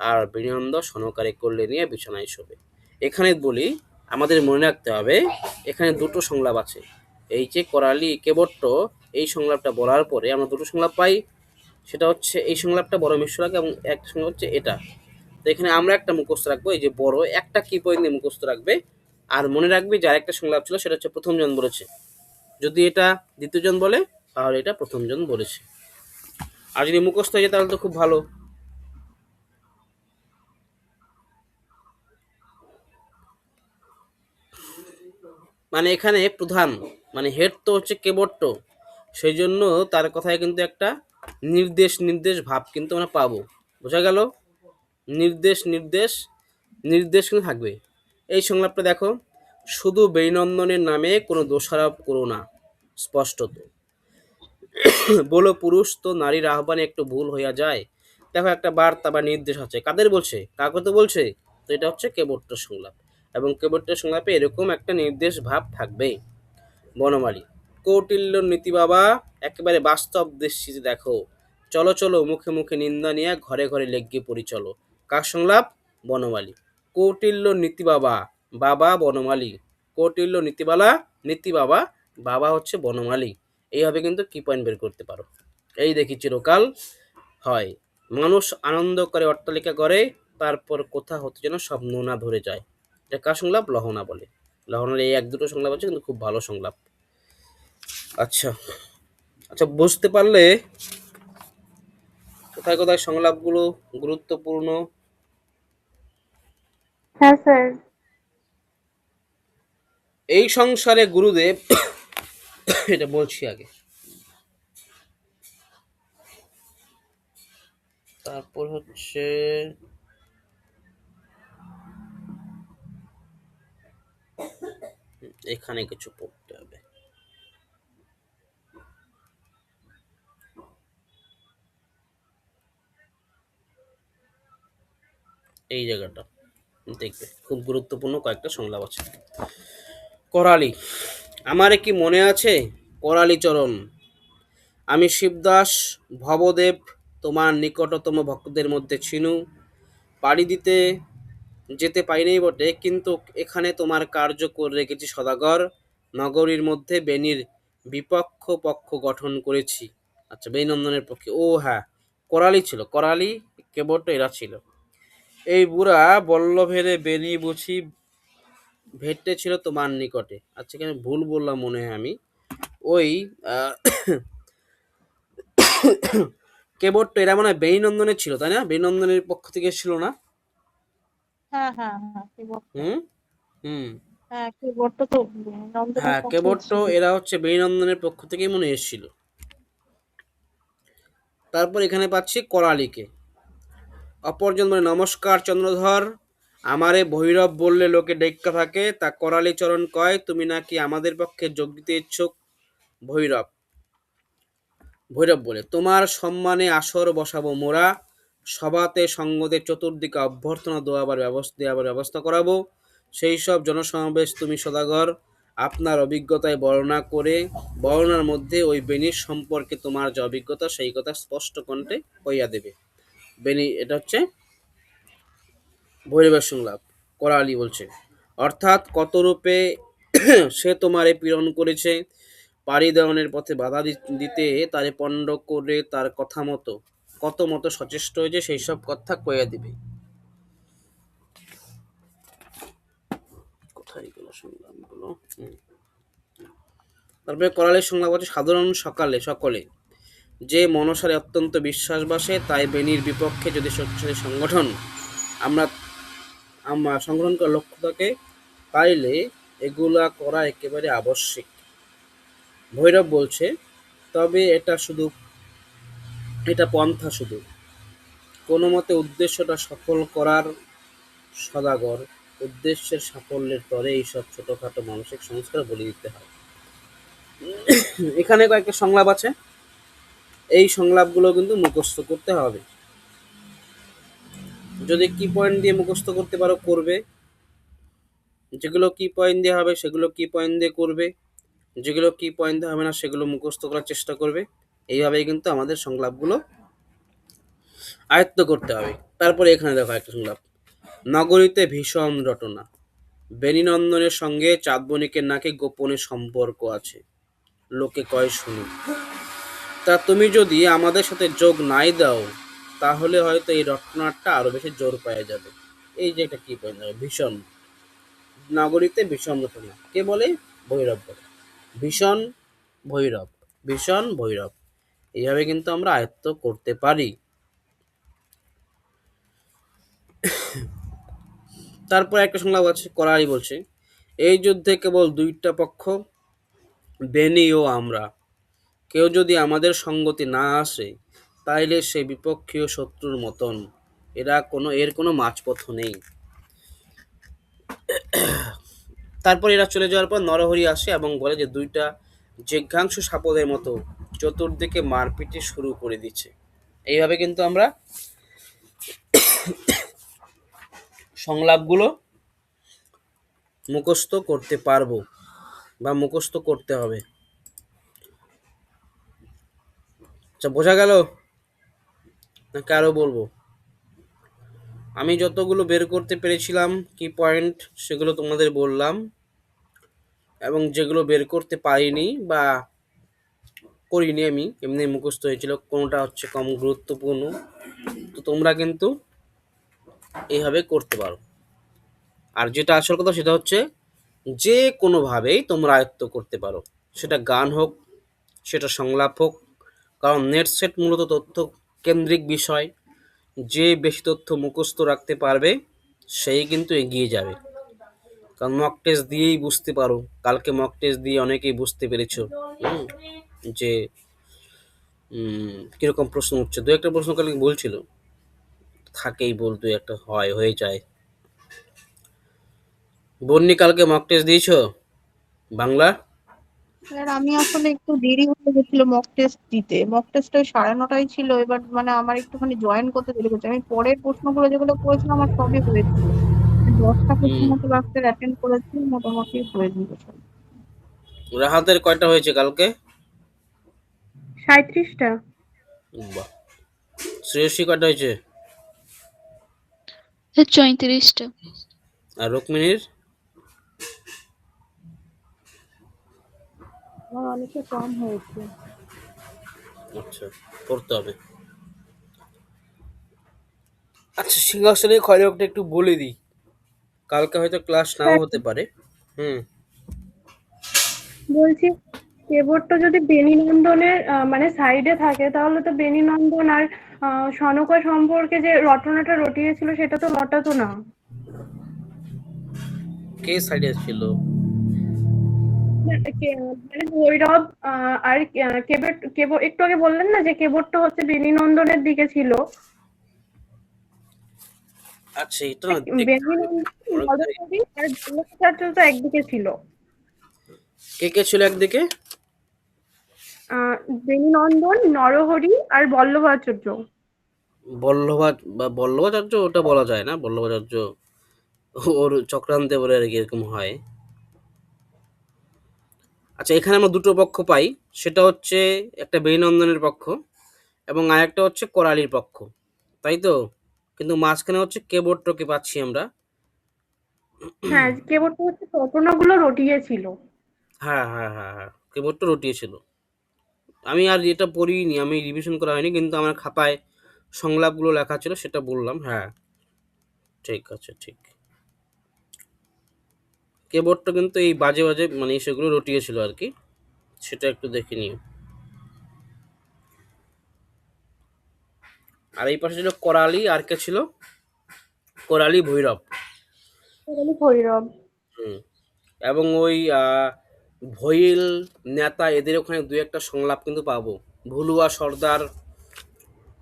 আর বিনন্দ সনকারে করলে নিয়ে বিছানায় শোবে। এখানে বলি, আমাদের মনে রাখতে হবে এখানে দুটো সংলাপ আছে। এই যে করালি কেবট্ট, এই সংলাপটা বলার পরে আমরা দুটো সংলাপ পাই, সেটা হচ্ছে এই সংলাপটা বড় মিশ্র লাগে এবং একটা সংলাপ হচ্ছে এটা। তো এখানে আমরা একটা মুখস্থ রাখবো, এই যে বড় একটা কি পয়েন্ট দিয়ে মুখস্থ রাখবে, আর মনে রাখবে যে আরেকটা সংলাপ ছিল, সেটা হচ্ছে প্রথম জন বলেছে। যদি এটা দ্বিতীয় জন বলে, তাহলে এটা প্রথম জন বলেছে। আর যদি মুখস্থ হয়ে যায় তাহলে তো খুব ভালো। মানে এখানে প্রধান মানে হেড তো হচ্ছে কেবট্ট, সেই জন্য তার কথায় কিন্তু একটা নির্দেশ নির্দেশ ভাব কিন্তু আমরা পাবো। বোঝা গেল? নির্দেশ নির্দেশ নির্দেশ কিন্তু থাকবে। এই সংলাপটা দেখো, শুধু বেণীনন্দনের নামে কোনো দোষারোপ করো না, স্পষ্টত বলো পুরুষ তো নারীর আহ্বানে একটু ভুল হইয়া যায়। দেখো একটা বার্তা বা নির্দেশ আছে, কাদের বলছে? কাকে তো বলছে? তো এটা হচ্ছে কেবট্ট সংলাপ, এবং কেবট্ট সংলাপে এরকম একটা নির্দেশ ভাব থাকবে। বনমালী, কৌটিল্য নীতি বাবা, একেবারে বাস্তব দৃষ্টিতে দেখো, চলো চলো মুখে মুখে নিন্দা নিয়ে ঘরে ঘরে লেগে পড়ি চলো। কার সংলাপ? বনমালী। কৌটিল্য নীতি বাবা, বাবা বনমালী, কৌটিল্য নীতিবালা, নীতি বাবা, বাবা হচ্ছে বনমালী। এইভাবে কিন্তু কি পয়েন্ট বের করতে পারো। এই দেখি চিরকাল হয়, মানুষ আনন্দ করে অট্টালিকা করে, তারপর কোথা হতে যেন সব নোনা ধরে যায়। এটা কার সংলাপ? লহনা বলে। লহনার এই এক দুটো সংলাপ আছে, কিন্তু খুব ভালো সংলাপ। আচ্ছা আচ্ছা, বুঝতে পারলে কোথায় কোথায় সংলাপগুলো গুরুত্বপূর্ণ? হ্যাঁ স্যার। এই সংসারে গুরুদেব এটা বলছি আগে, তারপর হচ্ছে এখানে কিছু পড়তে হবে। এই জায়গাটা দেখবে খুব গুরুত্বপূর্ণ কয়েকটা সংলাপ আছে। করালি, আমারে কি মনে আছে করালি চরণ, আমি শিবদাস ভবদেব তোমার নিকটতম ভক্তদের মধ্যে ছিনু, পাড়ি দিতে যেতে পারিনি বটে, কিন্তু এখানে তোমার কার্য করে রেখেছি সদাগর, নগরীর মধ্যে বেনির বিপক্ষ পক্ষ গঠন করেছি। আচ্ছা, বেনিনন্দনের পক্ষে, ও হ্যাঁ, করালি ছিল, করালি কেবট এরা ছিল। এই বুড়া বল্লভেরে বেনি বুঝি ভেটে ছিল তোমার নিকটে। আচ্ছা, এখানে ভুল বললাম মনে হয় আমি, ওই কেবট এরা মনে হয় বেনিনন্দনের ছিল, তাই না? বেনিনন্দনের পক্ষ থেকে ছিল না? হ্যাঁ হ্যাঁ হ্যাঁ কেবট, হুম হুম হ্যাঁ কেবট তো নন্দনের হ্যাঁ, পক্ষে কেবট্ট ছিল। এরা হচ্ছে বেনিনন্দনের পক্ষ থেকেই মনে এসেছিল। তারপর এখানে পাচ্ছি করালিকে। অপরজন মানে নমস্কার চন্দ্রধর, আমারে ভৈরব বললে লোকে ডেক্কা থাকে, তা করালি চরণ কয় তুমি নাকি আমাদের পক্ষে যোগ দিতে ইচ্ছুক। ভৈরব, ভৈরব বলে তোমার সম্মানে আসর বসাবো মোরা, সভাতে সঙ্গদের চতুর্দিকে অভ্যর্থনা দেওয়াবার ব্যবস্থা করাবো, সেই সব জনসমাবেশ তুমি সদাগর আপনার অভিজ্ঞতায় বর্ণনা করে বর্ণনার মধ্যে ওই বেনির সম্পর্কে তোমার যে অভিজ্ঞতা সেই কথা স্পষ্ট কণ্ঠে কইয়া দেবে। বেনি, এটা হচ্ছে ভৈরবের সংলাপ। করালি বলছে, অর্থাৎ কত রূপে সে তোমারে পীড়ন করেছে, পাড়ি দেওয়ানের পথে বাধা দিতে তারে পণ্ড করে তার কথা মতো কত মতো সচেষ্ট হয়েছে সেই সব কথা কইয়া দিবে। কোথায় গেল সংলাপগুলো? তারপরে করালের সংলাপ হচ্ছে সাধারণ সকলে যে মনসারে অত্যন্ত বিশ্বাস বাসে, তাই বেনির বিপক্ষে যদি শক্তিশালী সংগঠন আমরা আমরা সংগঠন করার লক্ষ্য থাকে, তাইলে এগুলা করা একেবারে আবশ্যিক। ভৈরব বলছে, তবে এটা পন্থা শুধু, কোনো মতে উদ্দেশ্যটা সফল করার সদাগর, উদ্দেশ্যের সাফল্যের তরে এইসব ছোটখাটো মানসিক সংস্কার বলে দিতে হয়। এখানে কয়েকটা সংলাপ আছে, এই সংলাপগুলো কিন্তু মুখস্থ করতে হবে। যদি কি পয়েন্ট দিয়ে মুখস্থ করতে পারো করবে, যেগুলো কি পয়েন্ট দিয়ে হবে সেগুলো কি পয়েন্ট দিয়ে করবে, যেগুলো কি পয়েন্ট দিয়ে হবে না সেগুলো মুখস্থ করার চেষ্টা করবে। এইভাবেই কিন্তু আমাদের সংলাপগুলো আয়ত্ত করতে হবে। তারপরে এখানে দেখো একটা সংলাপ, নগরীতে ভীষণ রটনা, বেনিনন্দনের সঙ্গে চাঁদবণিকের নাকি গোপনে সম্পর্ক আছে, লোকে কয় শুনি। তা তুমি যদি আমাদের সাথে যোগ নাই দাও, তাহলে হয়তো এই রটনাটা আরো বেশি জোর পাওয়া যাবে। এই যে একটা কি পয়েন্ট, ভীষণ, নগরীতে ভীষণ রটনা, কে বলে? ভৈরব বলে। ভীষণ ভৈরব, ভীষণ ভৈরব, এইভাবে কিন্তু আমরা আয়ত্ত করতে পারি। তারপর একটা সংলাপ আছে, করালি বলছে, এই যুদ্ধে কেবল দুইটা পক্ষ, বেনি ও আমরা, কেউ যদি আমাদের সঙ্গতি না আসে তাইলে সে বিপক্ষীয় শত্রুর মতন, এর কোনো মাঝপথ নেই। তারপর এরা চলে যাওয়ার পর নরহরি আসে এবং বলে যে দুইটা জিঘ্রাংশু সাপদের মতো চতুর্দিকে মারপিটে শুরু করে দিচ্ছে। এইভাবে কিন্তু আমরা সংলাপগুলো মুখস্থ করতে পারবো বা মুখস্থ করতে হবে। আচ্ছা, বোঝা গেল নাকি আরো বলবো? আমি যতগুলো বের করতে পেরেছিলাম কি পয়েন্ট সেগুলো তোমাদের বললাম, এবং যেগুলো বের করতে পারিনি বা করিনি আমি এমনি মুখস্থ হয়েছিল, কোনোটা হচ্ছে কম গুরুত্বপূর্ণ, তো তোমরা কিন্তু এইভাবে করতে পারো। আর যেটা আসল কথা সেটা হচ্ছে যে কোনোভাবেই তোমরা আয়ত্ত করতে পারো, সেটা গান হোক, সেটা সংলাপ হোক, কারণ নেট সেট মূলত তথ্য কেন্দ্রিক বিষয়, যে বেশি তথ্য মুখস্থ রাখতে পারবে সেই কিন্তু এগিয়ে যাবে। কারণ মক টেস্ট দিয়েই বুঝতে পারো, কালকে মক টেস্ট দিয়ে অনেকেই বুঝতে পেরেছো যে কিরকম প্রশ্ন উঠছে। দু একটা প্রশ্ন কালকে বলছিল, থাকেই বলতো একটা হয়ে যায়। বন্নি, কালকে মক টেস্ট দিয়েছো বাংলা? স্যার আমি আসলে একটু দেরি হয়ে গেছিল মক টেস্ট দিতে, মক টেস্টটা 9:30টায় ছিল, এবার মানে আমার একটুখানি জয়েন করতে দেরি হচ্ছে, আমি পরের প্রশ্নগুলো যেগুলো করেছিলাম আমার সবই হয়েছিল। 10টা প্রশ্ন হুম মতো লাস্টের অ্যাটেন্ড করেছি, মোটামুটি হয়ে যাবে সব। রাহাতের কয়টা হয়েছে কালকে? 37টা। বাহ। শ্রেয়সী কয়টা হয়েছে? 34টা। আর রুক্মিণীর? আমার অনেকে কম হয়েছে। আচ্ছা, পড়তে হবে। আচ্ছা, সিংহাসনের খয়রকটা একটু বলে দিই, কালকে হয়তো ক্লাস নাও স্যার হতে পারে। হুম বলছি, কেবটটা যদি বেণীনন্দনের মানে সাইডে থাকে, তাহলে তো বেণীনন্দন আর সনকা সম্পর্কে যে রটনাটা রটিয়েছিল সেটা তো রটাতো না। কে সাইডে ছিল? মানে ভৈরব আর একটু আগে বললেন না যে কেবটটা হচ্ছে বেণীনন্দনের দিকে ছিল। আচ্ছা, এটা না দেখতে হবে। বেণীনন্দন, অনেক জায়গায়- নরহরি আর বল্লভাচার্য তো একদিকে ছিল। কে কে ছিল একদিকে? বেণীনন্দন, নরহরি আর বল্লভাচার্য। বল্লভাচার্য ওটা বলা যায় না, বল্লভাচার্য ওর চক্রান্তে বলে আর কি এরকম হয়। আচ্ছা, এখানে আমরা দুটো পক্ষ পাই, সেটা হচ্ছে একটা বেণীনন্দনের পক্ষ এবং আরেকটা হচ্ছে করালির পক্ষ, তাই তো? কিন্তু মাঝখানে হচ্ছে কেবট্টকে পাচ্ছি আমরা। হ্যাঁ, কেবটটা হচ্ছে রটনাগুলো রটিয়েছিল। হ্যাঁ হ্যাঁ হ্যাঁ হ্যাঁ, কেবট্ট রটিয়েছিল। আমি আর এটা পড়িনি, আমি রিভিশন করা হয়নি, কিন্তু আমার খাতায় সংলাপগুলো লেখা ছিল, সেটা বললাম। হ্যাঁ, ঠিক আছে, ঠিক। কেবট্ট কিন্তু এই বাজে বাজে মানে সেগুলো রটিয়েছিল আর কি, সেটা একটু দেখে নিও। আর এই পাশে ছিল করালি, আর কে ছিল? করালি, ভৈরব। ভৈরব। হুম। এবং ওই ভইল, নেতা, এদের ওখানে দু একটা সংলাপ কিন্তু পাবো। ভুলুয়া সর্দার।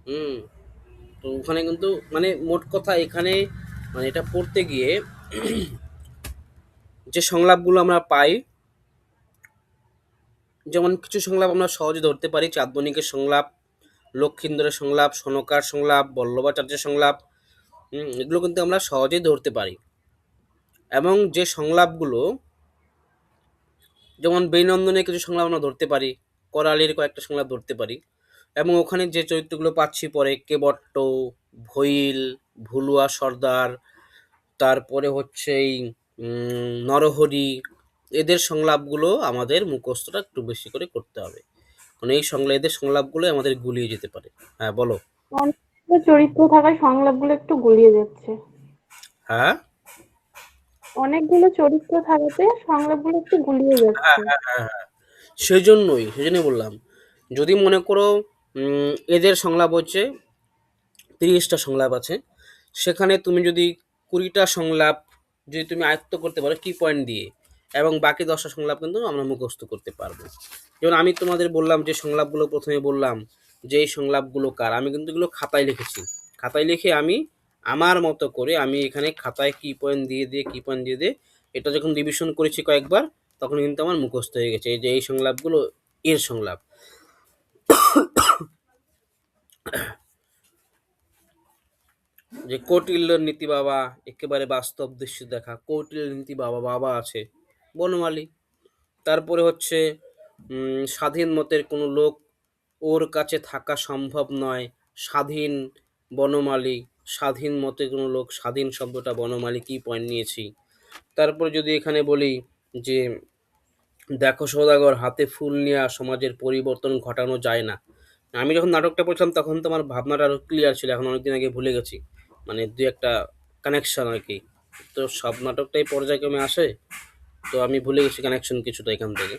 হুম। তো ওখানে কিন্তু মানে মোট কথা এখানে মানে এটা পড়তে গিয়ে যে সংলাপগুলো আমরা পাই, যেমন কিছু সংলাপ আমরা সহজে ধরতে পারি: চাঁদমণিকের সংলাপ, লক্ষীন্দরের সংলাপ, সনকার সংলাপ, বল্লভাচার্যের সংলাপ। এগুলো কিন্তু আমরা সহজেই ধরতে পারি। এবং যে সংলাপগুলো, যেমন বেনন্দনের কিছু সংলাপ আমরা ধরতে পারি, করালির কয়েকটা সংলাপ ধরতে পারি, এবং ওখানে যে চরিত্রগুলো পাচ্ছি পরে, কেবট্ট, ভইল, ভুলুয়া সর্দার, তারপরে হচ্ছে এই নরহরি, এদের সংলাপগুলো আমাদের মুখস্থটা একটু বেশি করে করতে হবে, কারণ এই এদের সংলাপগুলো আমাদের গুলিয়ে যেতে পারে। হ্যাঁ, বলো। অনেকগুলো চরিত্র থাকায় সংলাপগুলো একটু গুলিয়ে যাচ্ছে। হ্যাঁ অনেকগুলো চরিত্র থাকাতে সংলাপগুলো একটু গুলিয়ে হ্যাঁ যাচ্ছে। হ্যাঁ হ্যাঁ হ্যাঁ, সেই জন্যই বললাম, যদি মনে করো এদের সংলাপ হচ্ছে 30টা সংলাপ আছে, সেখানে তুমি যদি 20টা সংলাপ যদি তুমি আয়ত্ত করতে পারো কি পয়েন্ট দিয়ে, এবং বাকি 10টা সংলাপ কিন্তু আমরা মুখস্থ করতে পারবো। যেমন আমি তোমাদের বললাম যে সংলাপগুলো, প্রথমে বললাম যে এই সংলাপগুলো কার, আমি কিন্তু এগুলো খাতায় লিখেছি। খাতায় লিখে আমি আমার মতো করে আমি এখানে খাতায় কি পয়েন্ট দিয়ে দিয়ে কি পয়েন্ট দিয়ে দিয়ে এটা যখন রিভিশন করেছি কয়েকবার, তখন কিন্তু আমার মুখস্থ হয়ে গেছে এই যে এই সংলাপগুলো এর সংলাপ। যে কৌটিল্যর নীতি বাবা, একেবারে বাস্তব দৃশ্য দেখা। কৌটিল্যের নীতি বাবা, বাবা আছে বনমালী। তারপরে হচ্ছে স্বাধীন মতের কোনো লোক ওর কাছে থাকা সম্ভব নয়, স্বাধীন, বনমালী। স্বাধীন মতে কোনো লোক, স্বাধীন শব্দটা বনমালী কি পয়েন্ট নিয়েছি। তারপরে যদি এখানে বলি যে দেখো সওদাগর, হাতে ফুল নেওয়া সমাজের পরিবর্তন ঘটানো যায় না। আমি যখন নাটকটা পড়ছিলাম তখন তো আমার ভাবনাটা আরো ক্লিয়ার ছিল, এখন অনেকদিন আগে ভুলে গেছি, মানে দুই একটা কানেকশন আর কি। তো সব নাটকটাই পর্যায়ক্রমে আসে, তো আমি ভুলে গেছি কানেকশন কিছুটা এখান থেকে।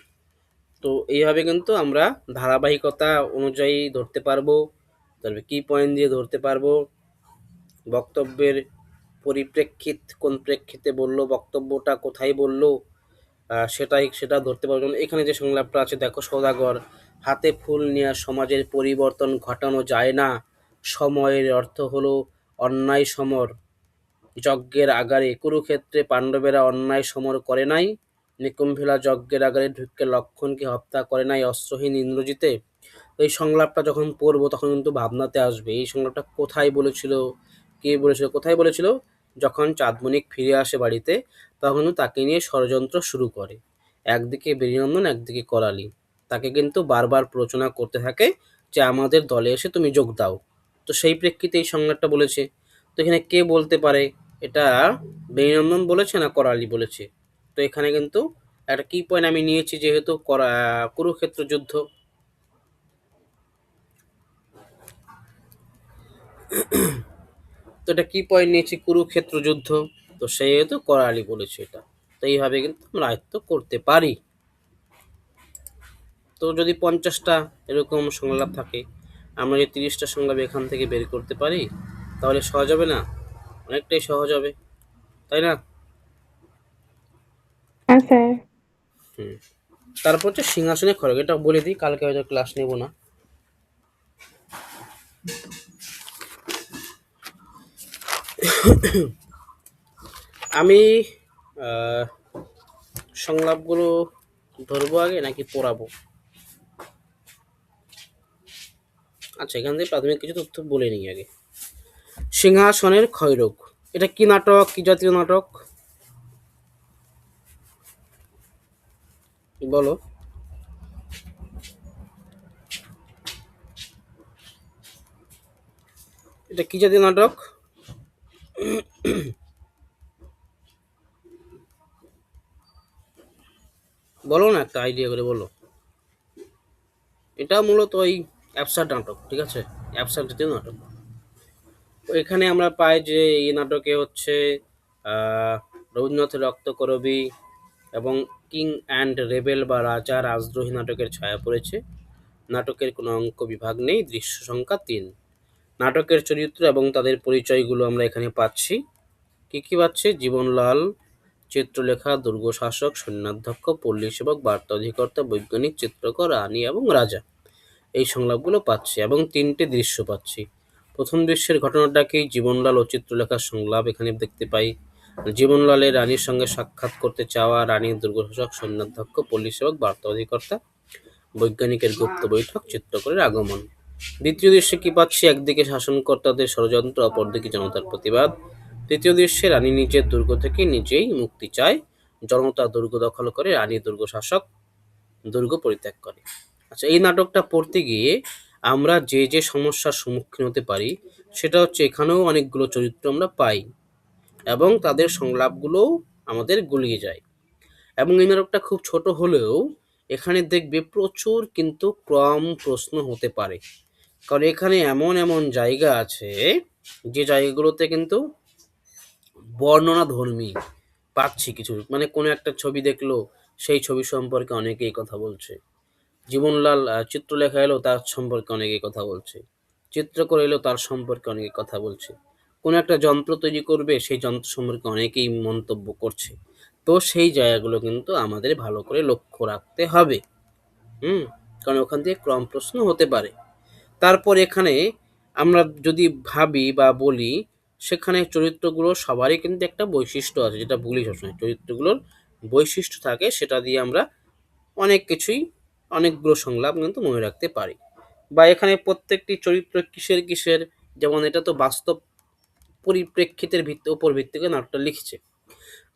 তো এইভাবে কিন্তু আমরা ধারাবাহিকতা অনুযায়ী ধরতে পারবো, তবে কি পয়েন্ট দিয়ে ধরতে পারবো, বক্তব্যের পরিপ্রেক্ষিত, কোন প্রেক্ষিতে বললো, বক্তব্যটা কোথায় বললো, সেটা ধরতে পারবো। যেমন এখানে যে সংলাপটা আছে, দেখো সওদাগর, হাতে ফুল নিয়ে সমাজের পরিবর্তন ঘটানো যায় না, সময়ের অর্থ হলো অন্যায় সমর। যজ্ঞের আগারে কুরুক্ষেত্রে পাণ্ডবেরা অন্যায় সমর করে নাই, নিকুম্ভেলা যজ্ঞের আগারে ঢুকে লক্ষণকে হত্যা করে নাই অস্ত্রহীন ইন্দ্রজিতে। এই সংলাপটা যখন পড়বো তখন কিন্তু ভাবনাতে আসবে এই সংলাপটা কোথায় বলেছিল, কে বলেছিল, কোথায় বলেছিল, যখন চাঁদমণিক ফিরে আসে বাড়িতে, তখন তাকে নিয়ে ষড়যন্ত্র শুরু করে। একদিকে বেণীনন্দন, একদিকে করালি তাকে কিন্তু বারবার প্ররোচনা করতে থাকে যে আমাদের দলে এসে তুমি যোগ দাও। তো সেই প্রেক্ষিতে এই সংলাপটা বলেছে। তো এখানে কে বলতে পারে এটা বেণীনন্দন বলেছে না করালি বলেছে? তো এখানে কিন্তু একটা কি পয়েন্ট আমি নিয়েছি, যেহেতু কুরুক্ষেত্র যুদ্ধ। তো এটা কি পয়েন্ট নিয়েছি, কুরুক্ষেত্র যুদ্ধ। তো সেহেতু করালি বলেছে এটা। তো এইভাবে কিন্তু আমরা আয়ত্ত করতে পারি। তো যদি 50টা এরকম সংলাপ থাকে, আমরা যদি 30টা সংলাপ এখান থেকে বের করতে পারি, তাহলে সহজ হবে না? অনেকটাই সহজ হবে, তাই না? হ্যাঁ স্যার। হুম। তারপর হচ্ছে সিংহাসনে খড়গ, এটা বলে দিই, কালকে হয়তো ক্লাস নেব না। আমি সংলাপগুলো ধরবো আগে নাকি পড়াবো? আচ্ছা, এখান থেকে প্রাথমিক কিছু তথ্য বলে নিই আগে। সিংহাসনের ক্ষয়রোগ, এটা কি নাটক, কি জাতীয় নাটক বলো? এটা কি জাতীয় নাটক? বলো না, একটা আইডিয়া করে বলো। এটা মূলত ওই অ্যাবসার্ড নাটক, ঠিক আছে? অ্যাবসার্ড জাতীয় নাটক। তো এখানে আমরা পাই যে এই নাটকে হচ্ছে রবীন্দ্রনাথের রক্তকরবী এবং কিং অ্যান্ড রেবেল বা রাজা রাজদ্রোহী নাটকের ছায়া পড়েছে। নাটকের কোনো অঙ্ক বিভাগ নেই, দৃশ্য সংখ্যা 3। নাটকের চরিত্র এবং তাদের পরিচয়গুলো আমরা এখানে পাচ্ছি। কি কি পাচ্ছি? জীবনলাল, চিত্রলেখা, দুর্গশাসক, সৈন্যাধ্যক্ষ, পল্লী সেবক, বার্তা অধিকর্তা, বৈজ্ঞানিক, চিত্রকর, রানী এবং রাজা, এই সংলাপগুলো পাচ্ছি এবং 3টে দৃশ্য পাচ্ছি। প্রথম দৃশ্যের ঘটনাটাকেই জীবনলাল ও চিত্রলেখার সংলাপ এখানে দেখতে পাই। জীবনলালের রানীর সঙ্গে সাক্ষাৎ করতে চাওয়া, রানীর দুর্গশাসক, সৈন্যাধ্যক্ষ, পল্লী সেবক, বার্তা অধিকর্তা, বৈজ্ঞানিকের গুপ্ত বৈঠক, চিত্রকরের আগমন। দ্বিতীয় দৃশ্যে কি পাচ্ছি? একদিকে শাসনকর্তাদের ষড়যন্ত্র, অপরদিকে জনতার প্রতিবাদ। তৃতীয় দৃশ্যে রানী নিজের দুর্গ থেকে নিজেই মুক্তি চায়, জনতা দুর্গ দখল করে, রানী দুর্গ শাসক দুর্গ পরিত্যাগ করে। আচ্ছা, এই নাটকটা পড়তে গিয়ে আমরা যে যে সমস্যার সম্মুখীন হতে পারি, সেটা হচ্ছে এখানেও অনেকগুলো চরিত্র আমরা পাই এবং তাদের সংলাপগুলোও আমাদের গুলিয়ে যায়। এবং এই নাটকটা খুব ছোট হলেও এখানে দেখবে প্রচুর কিন্তু ক্রম প্রশ্ন হতে পারে, কারণ এখানে এমন এমন জায়গা আছে যে জায়গাগুলোতে কিন্তু বর্ণনা ধর্মী পাচ্ছি কিছু, মানে কোনো একটা ছবি দেখলো, সেই ছবি সম্পর্কে অনেকেই কথা বলছে। জীবনলাল চিত্রলেখা এলো, তার সম্পর্কে অনেকেই কথা বলছে। চিত্রকর এলো, তার সম্পর্কে অনেকে কথা বলছে। কোনো একটা যন্ত্র তৈরি করবে, সেই যন্ত্র সম্পর্কে অনেকেই মন্তব্য করছে। তো সেই জায়গাগুলো কিন্তু আমাদের ভালো করে লক্ষ্য রাখতে হবে। কারণ ওখান থেকে ক্রম প্রশ্ন হতে পারে। তারপর এখানে আমরা যদি ভাবি বা বলি, সেখানে চরিত্রগুলো সবারই কিন্তু একটা বৈশিষ্ট্য আছে, যেটা বলি সবসময় চরিত্রগুলোর বৈশিষ্ট্য থাকে, সেটা দিয়ে আমরা অনেক কিছুই, অনেকগুলো সংলাপ কিন্তু মনে রাখতে পারি। বা এখানে প্রত্যেকটি চরিত্র কিসের কিসের, যেমন এটা তো বাস্তব পরিপ্রেক্ষিতের উপর ভিত্তি করে নাটকটা লিখছে।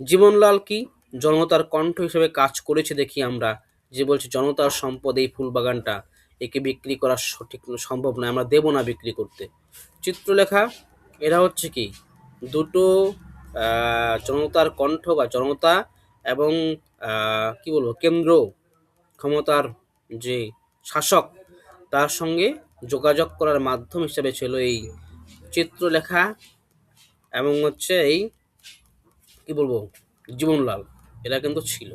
জীবনলাল কি জনতার কণ্ঠ হিসেবে কাজ করেছে দেখি আমরা, যে বলছে জনতার সম্পদ এই ফুল বাগানটা, একে বিক্রি করা সঠিক সম্ভব নয়, আমরা দেব না বিক্রি করতে। চিত্রলেখা, এরা হচ্ছে কি দুটো জনতার কণ্ঠ বা জনতা এবং কি বলবো কেন্দ্র ক্ষমতার যে শাসক, তার সঙ্গে যোগাযোগ করার মাধ্যম হিসেবে ছিল এই চিত্রলেখা এবং হচ্ছে এই কি বলবো জীবনলাল, এরা কিন্তু ছিল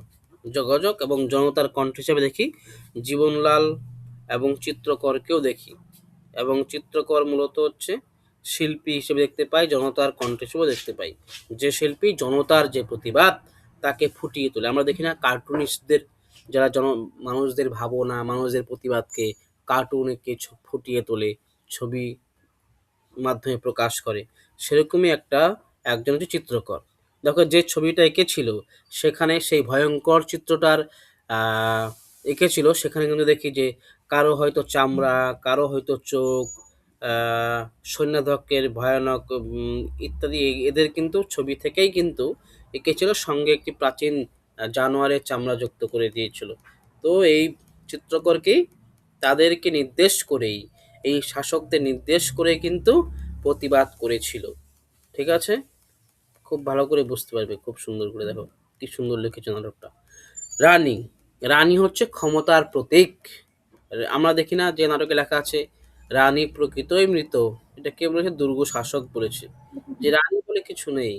যোগাযোগ এবং জনতার কণ্ঠ হিসেবে দেখি জীবনলাল এবং চিত্রকরকেও দেখি। এবং চিত্রকর মূলত হচ্ছে শিল্পী হিসেবে দেখতে পাই, জনতার কণ্ঠ হিসেবে দেখতে পাই। যে শিল্পী জনতার যে প্রতিবাদ তাকে ফুটিয়ে তোলে। আমরা দেখি না কার্টুনিস্টদের, যারা মানুষদের ভাবনা, মানুষদের প্রতিবাদকে কার্টুনকে ফুটিয়ে তোলে, ছবি মাধ্যমে প্রকাশ করে, সেরকমই একজন হচ্ছে চিত্রকর। দেখো যে ছবিটা এঁকেছিল, সেখানে সেই ভয়ঙ্কর চিত্রটার এঁকেছিল, সেখানে কিন্তু দেখি যে কারো হয়তো চামড়া, কারো হয়তো চোখ, সৈন্যধ্যক্ষের ভয়ানক ইত্যাদি এদের কিন্তু ছবি থেকেই কিন্তু এঁকেছিল, সঙ্গে একটি প্রাচীন জানোয়ারের চামড়া যুক্ত করে দিয়েছিল। তো এই চিত্রকরকেই তাদেরকে নির্দেশ করেই, এই শাসকদের নির্দেশ করে কিন্তু প্রতিবাদ করেছিল। ঠিক আছে, খুব ভালো করে বুঝতে পারবে, খুব সুন্দর করে দেখো কি সুন্দর লিখেছে নাটকটা। রানী, রানী হচ্ছে ক্ষমতার প্রতীক। আমরা দেখি না যে নাটকে লেখা আছে রানী প্রকৃতই মৃত, এটা কে বলেছে? দুর্গ শাসক বলেছে যে রানী বলে কিছু নেই,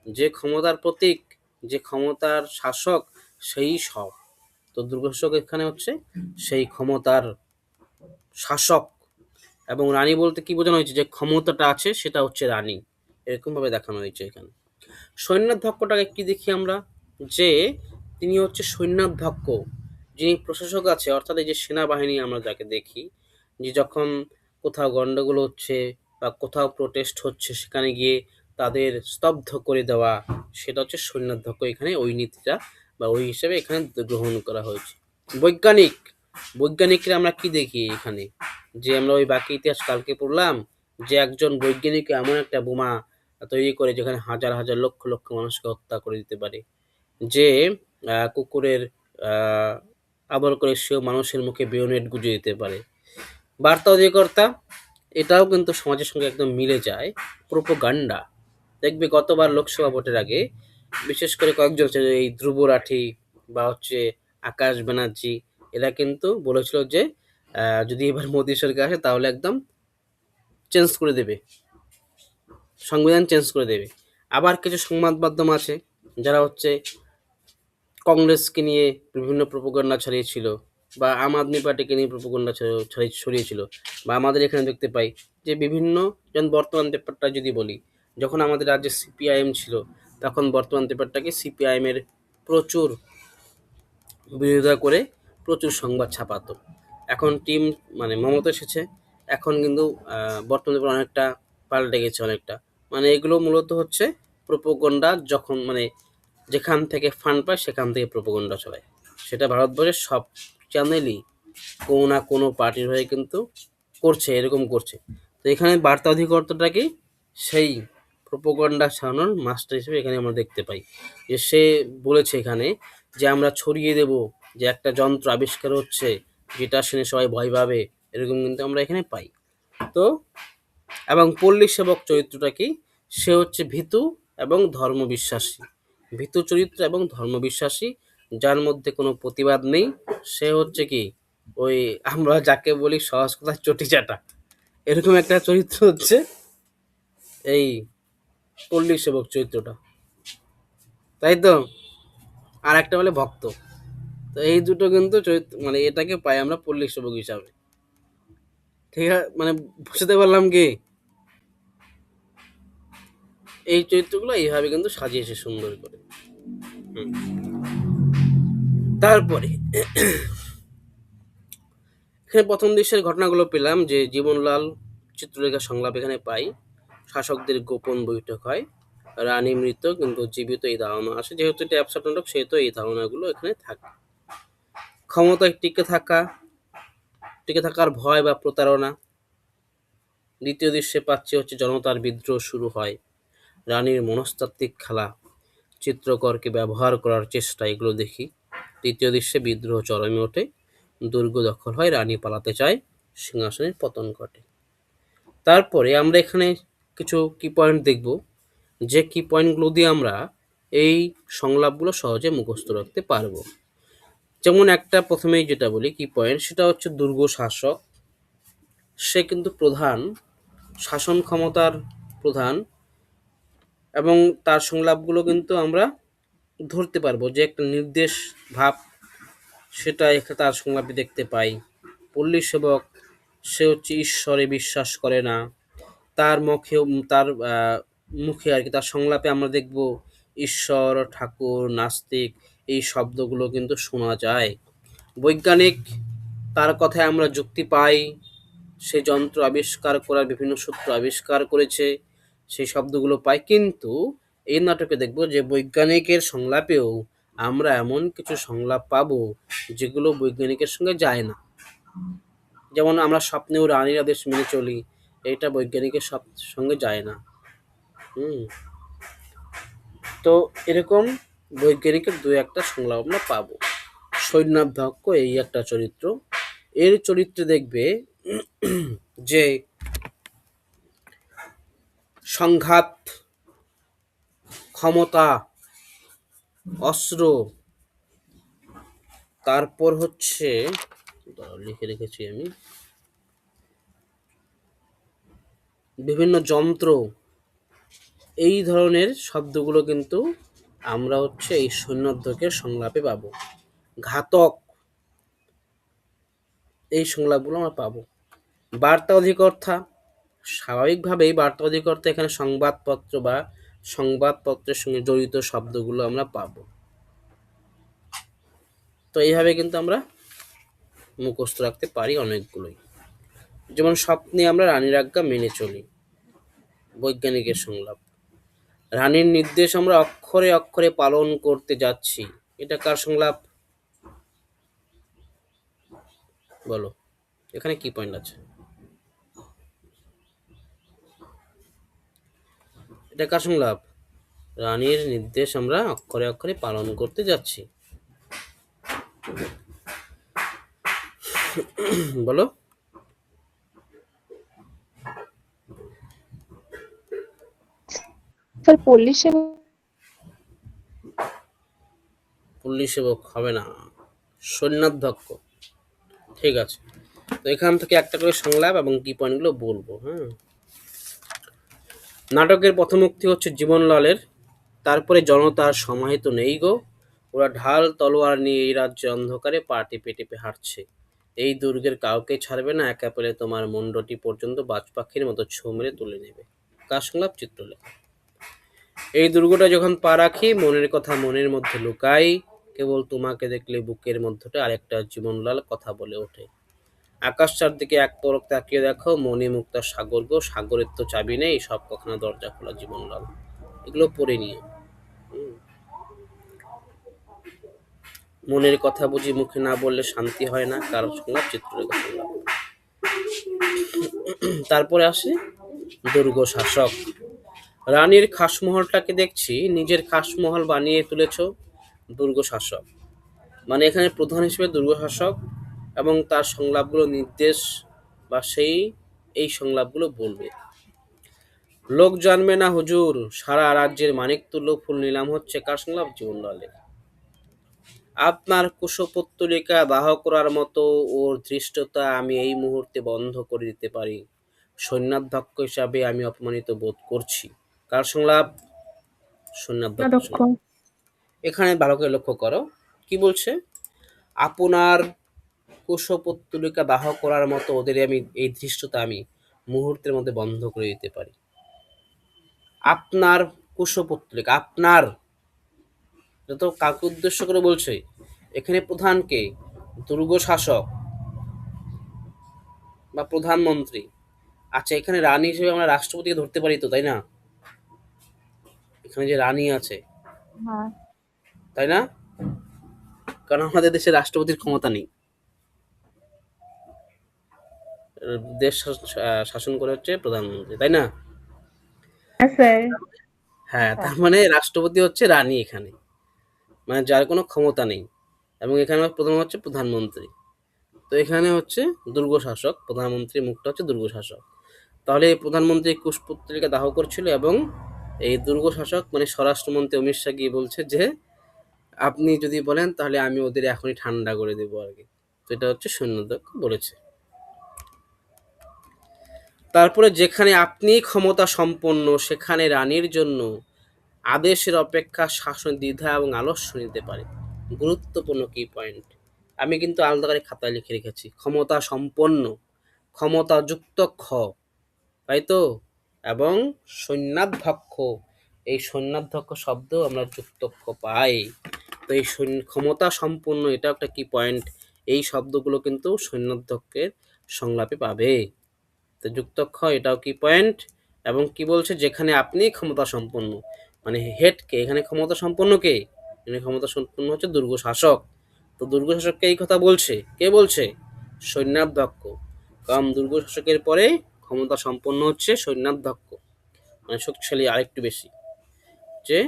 যে ক্ষমতার প্রতীক, যে ক্ষমতার শাসক, সেই সব। তো দুর্গ শাসক এখানে হচ্ছে সেই ক্ষমতার শাসক, এবং রানী বলতে কি বোঝানো হয়েছে? যে ক্ষমতাটা আছে সেটা হচ্ছে রানী, এরকম ভাবে দেখানো হয়েছে এখানে। সৈন্যাধ্যক্ষটাকে কি দেখি আমরা? যে তিনি হচ্ছে সৈন্যাধ্যক্ষ, যিনি প্রশাসক আছে, অর্থাৎ এই যে সেনাবাহিনী আমরা যাকে দেখি, যে যখন কোথাও গন্ডগোল হচ্ছে বা কোথাও প্রোটেস্ট হচ্ছে সেখানে গিয়ে তাদের স্তব্ধ করে দেওয়া, সেটা হচ্ছে সৈন্যাধ্যক্ষ। এখানে ওই নীতিটা বা ওই হিসেবে এখানে গ্রহণ করা হয়েছে। বৈজ্ঞানিক, বৈজ্ঞানিকরা আমরা কি দেখি এখানে? যে আমরা ওই বাকি ইতিহাস কালকে পড়লাম যে একজন বৈজ্ঞানিক এমন একটা বোমা তৈরি করে যেখানে হাজার হাজার লক্ষ লক্ষ মানুষকে হত্যা করে দিতে পারে, যে কুকুরের আহ, আদর করে সেও মানুষের মুখে বেয়োনেট গুঁজে দিতে পারে। বার্তা অধিকর্তা, এটাও কিন্তু সমাজের সঙ্গে একদম মিলে যায়। প্রোপোগান্ডা, দেখবে গতবার লোকসভা ভোটের আগে বিশেষ করে কয়েকজন হচ্ছে এই ধ্রুব রাঠি বা হচ্ছে আকাশ ব্যানার্জি, এরা কিন্তু বলেছিল যে যদি এবার মোদী সরকার আসে তাহলে একদম চেঞ্জ করে দেবে, সংবিধান চেঞ্জ করে দেবে। আবার কিছু সংবাদ মাধ্যম আছে যারা হচ্ছে কংগ্রেসকে নিয়ে বিভিন্ন প্রোপাগান্ডা ছড়িয়েছিল, বা আম আদমি পার্টিকে নিয়ে প্রোপাগান্ডা ছড়িয়েছিল। বা আমাদের এখানে দেখতে পাই যে বিভিন্ন, যেমন বর্তমান পেপারটা যদি বলি, যখন আমাদের রাজ্যে সিপিআইএম ছিল তখন বর্তমান পেপারটাকে সিপিআইএমের প্রচুর বিরোধিতা করে প্রচুর সংবাদ ছাপাতো। এখন টিম মানে মমতা এসেছে, এখন কিন্তু বর্তমান পেপার অনেকটা পাল্টে গেছে অনেকটা। মানে এগুলো মূলত হচ্ছে প্রোপাগান্ডা, যখন মানে যেখান থেকে ফান্ড পায় সেখান থেকে প্রোপাগান্ডা চলায়। সেটা ভারতবর্ষের সব চ্যানেলই কোনো না কোনো পার্টির হয়ে কিন্তু করছে, এরকম করছে। তো এখানে বার্তা অধিকর্তাটা কি সেই প্রোপাগান্ডা ছড়ানোর মাস্টার হিসেবে এখানে আমরা দেখতে পাই। যে সে বলেছে এখানে যে আমরা ছড়িয়ে দেব যে একটা যন্ত্র আবিষ্কার হচ্ছে যেটা শুনে সবাই ভয় পাবে, এরকম কিন্তু আমরা এখানে পাই। তো এবং পল্লী সেবক চরিত্রটা কি? সে হচ্ছে ভীতু এবং ধর্মবিশ্বাসী, ভীতু চরিত্র এবং ধর্মবিশ্বাসী, যার মধ্যে কোনো প্রতিবাদ নেই। সে হচ্ছে কি ওই আমরা যাকে বলি সহজ কথা চটিচাটা, এরকম একটা চরিত্র হচ্ছে এই পল্লী সেবক চরিত্রটা, তাই তো। আর একটা বলে ভক্ত। তো এই দুটো কিন্তু চরিত্র, মানে এটাকে পাই আমরা পল্লী সেবক হিসাবে। ঠিক আছে, মানে বুঝতে পারলাম কি? এই চরিত্রগুলো এইভাবে কিন্তু সাজিয়েছে সুন্দর করে। হুম। তারপরে এখানে প্রথম দৃশ্যের ঘটনাগুলো পেলাম যে জীবনলাল চিত্রলেখা সংলাপ এখানে পাই। শাসকদের গোপন বৈঠক হয়, রানী মৃত কিন্তু জীবিত এই ধারণা আসে, যেহেতু এটা অ্যাবসার্ড নাটক সেহেতু এই ধারণাগুলো এখানে থাকে। ক্ষমতায় টিকে থাকার ভয় বা প্রতারণা। দ্বিতীয় দৃশ্যে পাচ্ছি হচ্ছে জনতার বিদ্রোহ শুরু হয়, রানীর মনস্তাত্ত্বিক খেলা, চিত্রকরকে ব্যবহার করার চেষ্টা, এগুলো দেখি। তৃতীয় দৃশ্যে বিদ্রোহ চরমে ওঠে, দুর্গ দখল হয়, রানী পালাতে চায়, সিংহাসনের পতন ঘটে। তারপরে আমরা এখানে কিছু কি পয়েন্ট দেখব, যে কি পয়েন্টগুলো দিয়ে আমরা এই সংলাপগুলো সহজে মুখস্থ রাখতে পারবো। যেমন একটা প্রথমেই যেটা বলি কি পয়েন্ট, সেটা হচ্ছে দুর্গ শাসক, সে কিন্তু প্রধান, শাসন ক্ষমতার প্রধান, এবং তার সংলাপগুলো কিন্তু আমরা ধরতে পারবো যে একটা নির্দেশ ভাব, সেটা এখানে তার সংলাপে দেখতে পাই। পল্লী সেবক, সে হচ্ছে ঈশ্বরে বিশ্বাস করে না, তার মুখে আর কি তার সংলাপে আমরা দেখব ঈশ্বর, ঠাকুর, নাস্তিক, এই শব্দগুলো কিন্তু শোনা যায়। বৈজ্ঞানিক, তার কথায় আমরা যুক্তি পাই, সে যন্ত্র আবিষ্কার করার বিভিন্ন সূত্র আবিষ্কার করেছে, সেই শব্দগুলো পাই। কিন্তু এই নাটকে দেখব যে বৈজ্ঞানিকের সংলাপেও আমরা এমন কিছু সংলাপ পাবো যেগুলো বৈজ্ঞানিকের সঙ্গে যায় না। যেমন আমরা স্বপ্নেও রানীর আদেশ মেনে চলি, এইটা বৈজ্ঞানিকের সঙ্গে যায় না। তো এরকম বৈজ্ঞানিকের দু একটা সংলাপ আমরা পাবো। সৈন্যাধ্যক্ষ এই একটা চরিত্র, এর চরিত্রে দেখবে যে সংঘাত, ক্ষমতা, অস্ত্র, তারপর হচ্ছে লিখে রেখেছি আমি বিভিন্ন যন্ত্র, এই ধরনের শব্দগুলো কিন্তু আমরা হচ্ছে এই সৈন্যাধ্যক্ষের সংলাপে পাবো। ঘাতক, এই সংলাপগুলো আমরা পাবো। বার্তা অধিকর্তা, স্বাভাবিকভাবেই বার্তা অধিকর্তা এখানে সংবাদপত্র বা সংবাদপত্রের সঙ্গে জড়িত শব্দগুলো আমরা পাবো। তো এইভাবে কিন্তু আমরা মুখস্থ রাখতে পারি অনেকগুলোই। যেমন স্বপ্নে আমরা রানীর আজ্ঞা মেনে চলি, বৈজ্ঞানিকের সংলাপ। রানীর নির্দেশ আমরা অক্ষরে অক্ষরে পালন করতে যাচ্ছি, এটা কার সংলাপ বলো? এখানে কি পয়েন্ট আছে? এটা কার সংলাপ? রানীর নির্দেশ আমরা অক্ষরে অক্ষরে পালন করতে যাচ্ছি, বলো। স্যার পল্লী সেবা। পল্লী সেবক হবে না, সৈন্যাধ্যক্ষ। ঠিক আছে, তো এখান থেকে একটা করে সংলাপ এবং কি পয়েন্টগুলো বলবো। নাটকের প্রথমোক্তি হচ্ছে জীবনলালের, তারপরে জনতার সমাহিত নেই গো, ওরা ঢাল তলোয়ার নিয়ে এই রাজ্যে অন্ধকারে পা টিপে টিপে হাঁটছে, এই দুর্গের কাউকে ছাড়বে না, একা পেলে তোমার মুন্ডটি পর্যন্ত বাজ পাখির মতো ছো মেরে তুলে নেবে। কার সংলাপ? চিত্রলেখা। এই দুর্গটা যখন পা রাখি, মনের কথা মনের মধ্যে লুকাই, কেবল তোমাকে দেখলে বুকের মধ্যটা আরেকটা জীবনলাল কথা বলে ওঠে, আকাশটার দিকে এক পলক তাকিয়ে দেখো, মনে মুক্তা সাগর গো, সাগরের তো চাবি নেই, সব কখনো দরজা খোলা জীবনলাল। এগুলো পড়ে নিও। মনের কথা বুঝি মুখে না বললে শান্তি হয় না, কারো সংলাপ? চিত্রলেখা সংলাপ। তারপরে আসে দুর্গ শাসক। রানীর খাসমহলটাকে দেখছি নিজের খাসমহল বানিয়ে তুলেছ, দুর্গ শাসক। মানে এখানে প্রধান হিসেবে দুর্গ শাসক এবং তার সংলাপগুলো নির্দেশ বা এই সংলাপগুলো বলবে। লোক জানবে না হুজুর, সারা রাজ্যের মানিকতুল্য ফুল নিলাম হচ্ছে, কার সংলাপ? জীবনলালের। আপনার কুশপুত্তলিকা দাহ করার মতো ওর ধৃষ্টতা আমি এই মুহূর্তে বন্ধ করে দিতে পারি, সৈন্যাধ্যক্ষ হিসাবে আমি অপমানিত বোধ করছি, কার সংলাপ? সৈন্যাধ্যক্ষ সংলাপ। এখানে ভালো করে লক্ষ্য করো কি বলছে, আপনার কুশপুত্তলিকা দাহ করার মতো ওদের আমি এই ধৃষ্টতা আমি মুহূর্তের মধ্যে বন্ধ করে দিতে পারি। আপনার কুশপুত্তলিকা, আপনার, এটা তো কাকে উদ্দেশ্য করে বলছে? এখানে প্রধানকে, দুর্গ শাসক বা প্রধানমন্ত্রী। আচ্ছা, এখানে রানী হিসেবে আমরা রাষ্ট্রপতিকে ধরতে পারি তো, তাই না? এখানে যে রানী আছে, হ্যাঁ তাই না? কারণ আমাদের দেশে রাষ্ট্রপতির ক্ষমতা নেই, দেশ শাসন করে হচ্ছে প্রধানমন্ত্রী, তাই না? স্যার। হ্যাঁ, তার মানে রাষ্ট্রপতি হচ্ছে রানী এখানে, মানে যার কোনো ক্ষমতা নেই। এবং এখানে প্রথম হচ্ছে প্রধানমন্ত্রী। তো এখানে হচ্ছে দুর্গ শাসক, প্রধানমন্ত্রীর মুখটা হচ্ছে দুর্গ শাসক। তাহলে এই প্রধানমন্ত্রী কুশপুত্তলিকা দাহ করছিল এবং এই দুর্গ শাসক মানে স্বরাষ্ট্রমন্ত্রী অমিত শাহ গিয়ে বলছে যে আপনি যদি বলেন তাহলে আমি ওদের এখনই ঠান্ডা করে দেবো আর কি। তো এটা হচ্ছে সৈন্যাধ্যক্ষ বলেছে। তারপরে যেখানে আপনি ক্ষমতা সম্পন্ন, সেখানে রানীর জন্য আদেশের অপেক্ষা শাসন দ্বিধা এবং আলস্য নিতে পারে। গুরুত্বপূর্ণ কি পয়েন্ট, আমি কিন্তু আলাদা করে খাতায় লিখে রেখেছি। ক্ষমতা সম্পন্ন, ক্ষমতা যুক্ত খ, তাই তো, এবং সৈন্যাধ্যক্ষ, এই সৈন্যাধ্যক্ষ শব্দ আমরা যুক্ত খ পাই। তো এই ক্ষমতা সম্পন্ন এটা একটা কি পয়েন্ট, এই শব্দগুলো কিন্তু সৈন্যাধ্যক্ষের সংলাপে পাবে। তো যুক্ত খ এটাও কি পয়েন্ট। এবং কি বলছে, যেখানে আপনি ক্ষমতা সম্পন্ন, মানে হেড কে, এখানে ক্ষমতা সম্পন্ন কে? এখানে ক্ষমতা সম্পন্ন হচ্ছে দুর্গ শাসক। তো দুর্গ শাসককে এই কথা বলছে, কে বলছে? সৈন্যাধ্যক্ষ। কারণ দুর্গ শাসকের পরে ক্ষমতা সম্পন্ন হচ্ছে সৈন্যাধ্যক্ষ, মানে শক্তিশালী আরেকটু বেশি, যে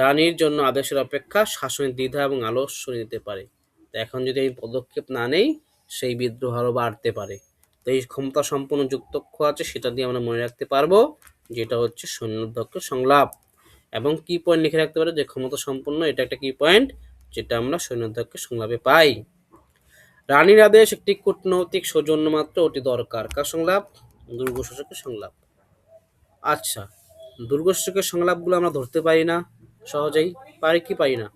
রানীর জন্য আদেশের অপেক্ষা শাসনের দ্বিধা এবং আলস্য নিতে পারে। তো এখন যদি এই পদক্ষেপ না নেই, সেই বিদ্রোহ আরও বাড়তে পারে। তো এই ক্ষমতা সম্পন্ন যুক্তক্ষ আছে, সেটা দিয়ে আমরা মনে রাখতে পারবো যেটা হচ্ছে সৈন্যাধ্যক্ষের সংলাপ। এবং কি পয়েন্ট লিখে রাখতে পারে যে ক্ষমতা সম্পন্ন, এটা একটা কি পয়েন্ট যেটা আমরা সৈন্যাধ্যক্ষের সংলাপে পাই। রানীর আদেশ একটি কূটনৈতিক সৌজন্য মাত্র, অতি দরকার। কার সংলাপ? দুর্গশাসকের সংলাপ। আচ্ছা, দুর্গশাসকের সংলাপগুলো আমরা ধরতে পারি না সহজেই, পারি কি পারি না?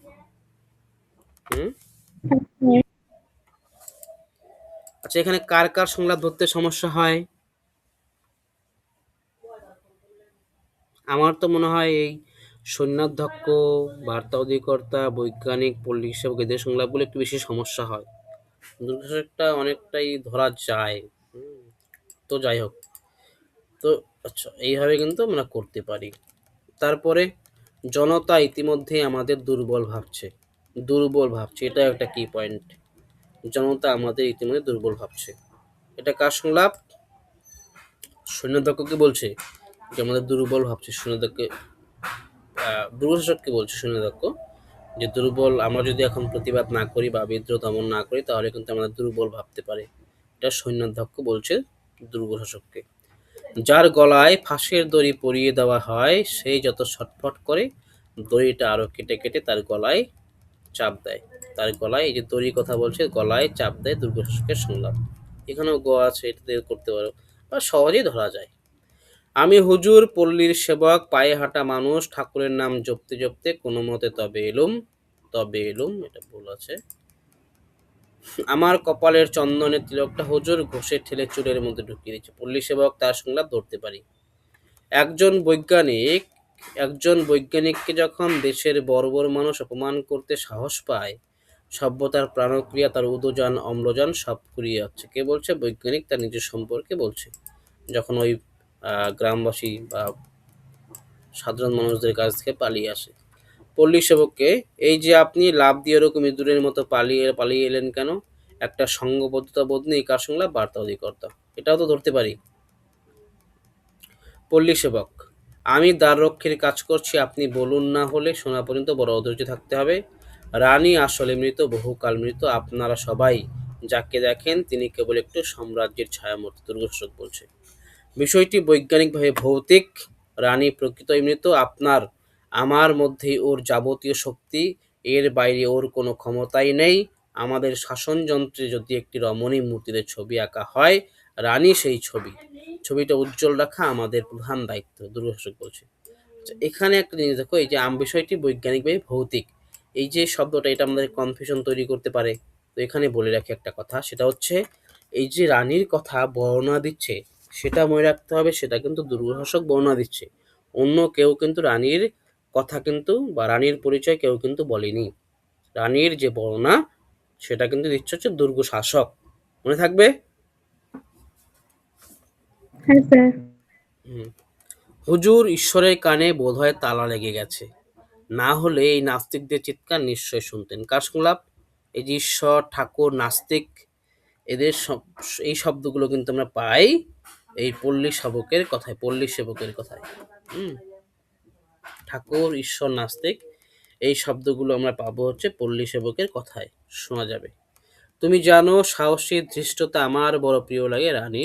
আচ্ছা, এখানে কার কার সংলাপ ধরতে সমস্যা হয়? আমার তো মনে হয় এই সৈন্যাধ্যক্ষ, বার্তা অধিকর্তা, বৈজ্ঞানিক, পল্লী সেবক, এদের সংলাপগুলো একটু বেশি সমস্যা হয়। দুর্গশাসকটা অনেকটাই ধরা যায়। তো যাই হোক, তো আচ্ছা, এইভাবে কিন্তু আমরা করতে পারি। তারপরে জনতা ইতিমধ্যে আমাদের দুর্বল ভাবছে। দুর্বল ভাবছে, এটা একটা কি পয়েন্ট। জনতা আমাদের ইতিমধ্যে দুর্বল ভাবছে, এটা কার সংলাপ? সৈন্যাধ্যক্ষকে বলছে যে আমাদের দুর্বল ভাবছে। সৈন্যাধ্যক্ষকে দুর্গশাসককে বলছে সৈন্যাধ্যক্ষ যে দুর্বল, আমরা যদি এখন প্রতিবাদ না করি বা বিদ্রোহ দমন না করি, তাহলে কিন্তু আমাদের দুর্বল ভাবতে পারে। এটা সৈন্যাধ্যক্ষ বলছে দুর্গশাসককে। যার গলায় ফাঁসের দড়ি পরিয়ে দেওয়া হয়, সেই যত ছটফট করে, দড়িটা আরো কেটে কেটে তার গলায় চাপ দেয়। তার গলায়, এই যে দড়ির কথা বলছে, গলায় চাপ দেয় দুর্গশাসকের সংলাপ। এখানেও গ আছে, এটা দিয়ে করতে পারো বা সহজেই ধরা যায়। আমি হুজুর পল্লীর সেবক, পায়ে হাঁটা মানুষ, ঠাকুরের নাম জপতে জপতে কোনো মতে তবে এলুম। তবে এলুম, এটা ভুল আছে। আমার কপালের চন্দনের তিলকটা হুজুর ঘষে ঠেলে চুলের মধ্যে ঢুকিয়ে দিচ্ছে। পল্লী সেবক, তার সংলাপ ধরতে পারি। একজন বৈজ্ঞানিককে যখন দেশের বর্বর মানুষ অপমান করতে সাহস পায়, সভ্যতার প্রাণক্রিয়া, তার উদযান অম্লজান সব ফুরিয়ে যাচ্ছে। কে বলছে? বৈজ্ঞানিক তার নিজের সম্পর্কে বলছে, যখন ওই গ্রামবাসী বা সাধারণ মানুষদের কাছ থেকে পালিয়ে আসে। পল্লী সেবককে, এই যে আপনি লাভ দিয়ে ওরকম ইঁদুরের মতো পালিয়ে এলেন কেন? একটা সঙ্গবদ্ধতা বোধ নেই। কার সংলাপ? বার্তা অধিকর্তা। এটাও তো ধরতে পারি। পল্লী সেবক, আমি দ্বাররক্ষীর কাজ করছি, আপনি বলুন, না হলে শোনা পর্যন্ত বড় অধৈর্য থাকতে হবে। রানী আসলে মৃত, বহুকাল মৃত, আপনারা সবাই যাকে দেখেন তিনি কেবল একটু সাম্রাজ্যের ছায়ামূর্তি। দুর্গশাসক বলছে বিষয়টি বৈজ্ঞানিকভাবে ভৌতিক। রানী প্রকৃতই মৃত, আপনার আমার মধ্যেই ওর যাবতীয় শক্তি, এর বাইরে ওর কোনো ক্ষমতাই নেই। আমাদের শাসনযন্ত্রে যদি একটি রমণী মূর্তিতে ছবি আঁকা হয়, রানী সেই ছবিটা উজ্জ্বল রাখা আমাদের প্রধান দায়িত্ব। দুর্গশাসক বলছে। আচ্ছা, এখানে একটা জিনিস দেখো, এই যে বিষয়টি বৈজ্ঞানিকভাবে ভৌতিক, এই যে শব্দটা, এটা আমাদের কনফিউশন তৈরি করতে পারে। তো এখানে বলে রাখি একটা কথা, সেটা হচ্ছে এই যে রানীর কথা বর্ণনা দিচ্ছে, সেটা মনে রাখতে হবে, সেটা কিন্তু দুর্গশাসক বর্ণনা দিচ্ছে। অন্য কেউ কিন্তু রানীর কথা কিন্তু বা রানীর পরিচয় কেউ কিন্তু বলেনি। রানীর যে বর্ণনা, সেটা কিন্তু দিচ্ছে হচ্ছে দুর্গশাসক। মনে থাকবে? হ্যাঁ স্যার। হুজুর, ঈশ্বরের কানে বোধহয় তালা লেগে গেছে, না হলে এই নাস্তিকদের চিৎকার নিশ্চয় শুনতেন। কার সংলাপ? এই যে ঈশ্বর, ঠাকুর, নাস্তিক, এদের এই শব্দগুলো কিন্তু আমরা পাই এই পল্লী সেবকের কথায়। ঠাকুর, ঈশ্বর, নাস্তিক, এই শব্দগুলো আমরা পাবো হচ্ছে পল্লী সেবকের কথায়, শোনা যাবে। তুমি জানো, সাহসী ধৃষ্টতা আমার বড় প্রিয় লাগে রানী,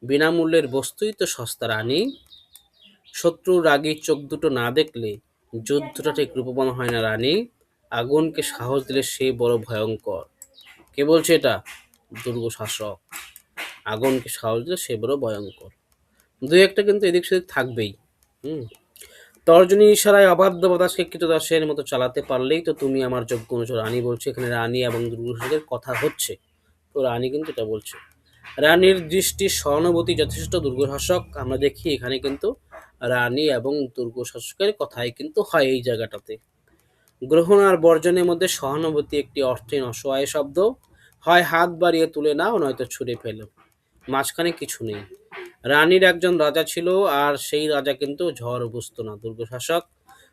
বিনামূল্যের বস্তুই তো সস্তা রানী। শত্রুর রাগী চোখ দুটো না দেখলে যুদ্ধটা ঠিক রূপবান হয় না রানী, আগুনকে সাহস দিলে সে বড় ভয়ঙ্কর। কে বলছে এটা? দুর্গশাসক। আগুনকে সাহস দিলে সে বড় ভয়ঙ্কর। দুই একটা কিন্তু এদিক সেদিক থাকবেই। তর্জনী ইশারায় অবাধ্য বাতাসকে কৃতদাসের মতো চালাতে পারলেই তো তুমি আমার যোগ্য অনুচর। রানী বলছে, এখানে রানী এবং দুর্গশাসকের কথা হচ্ছে, তো রানী কিন্তু এটা বলছে। রানীর দৃষ্টির সহানুভূতি যথেষ্ট। দুর্গশাসক, আমরা দেখি এখানে কিন্তু রানী এবং দুর্গশাসকের কথাই কিন্তু হয় এই জায়গাটাতে। গ্রহণ আর বর্জনের মধ্যে সহানুভূতি একটি অর্থহীন অসহায় শব্দ। হয় হাত বাড়িয়ে তুলে নাও, নয়তো ছুঁড়ে ফেলো, মাঝখানে কিছু নেই। রানীর একজন রাজা ছিল, আর সেই রাজা কিন্তু ঝড় বুঝতো না। দুর্গশাসক,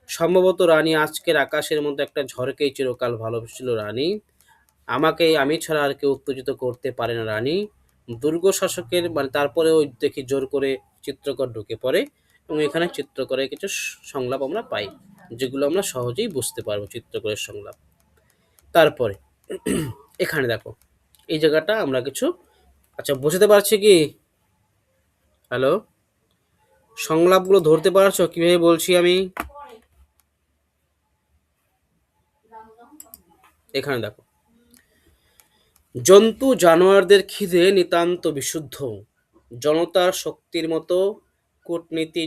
সম্ভবত রানী আজকের আকাশের মতো একটা ঝড়কেই চিরকাল ভালোবেসেছিল রানী। আমি ছাড়া আর কেউ উত্তেজিত করতে পারে না রানী। দুর্গ শাসকের মানে তারপরে ওই দেখি জোর করে চিত্রকর ঢুকে পড়ে এবং এখানে চিত্রকরের কিছু সংলাপ আমরা পাই, যেগুলো আমরা সহজেই বুঝতে পারবো চিত্রকরের সংলাপ। তারপরে এখানে দেখো এই জায়গাটা আমরা কিছু আচ্ছা বুঝতে পারছি কি? হ্যালো, সংলাপগুলো ধরতে পারছো কিভাবে বলছি আমি? এখানে দেখো, জন্তু জানোয়ারদের খিদে নিতান্ত বিশুদ্ধ, জনতার শক্তির মতো কূটনীতি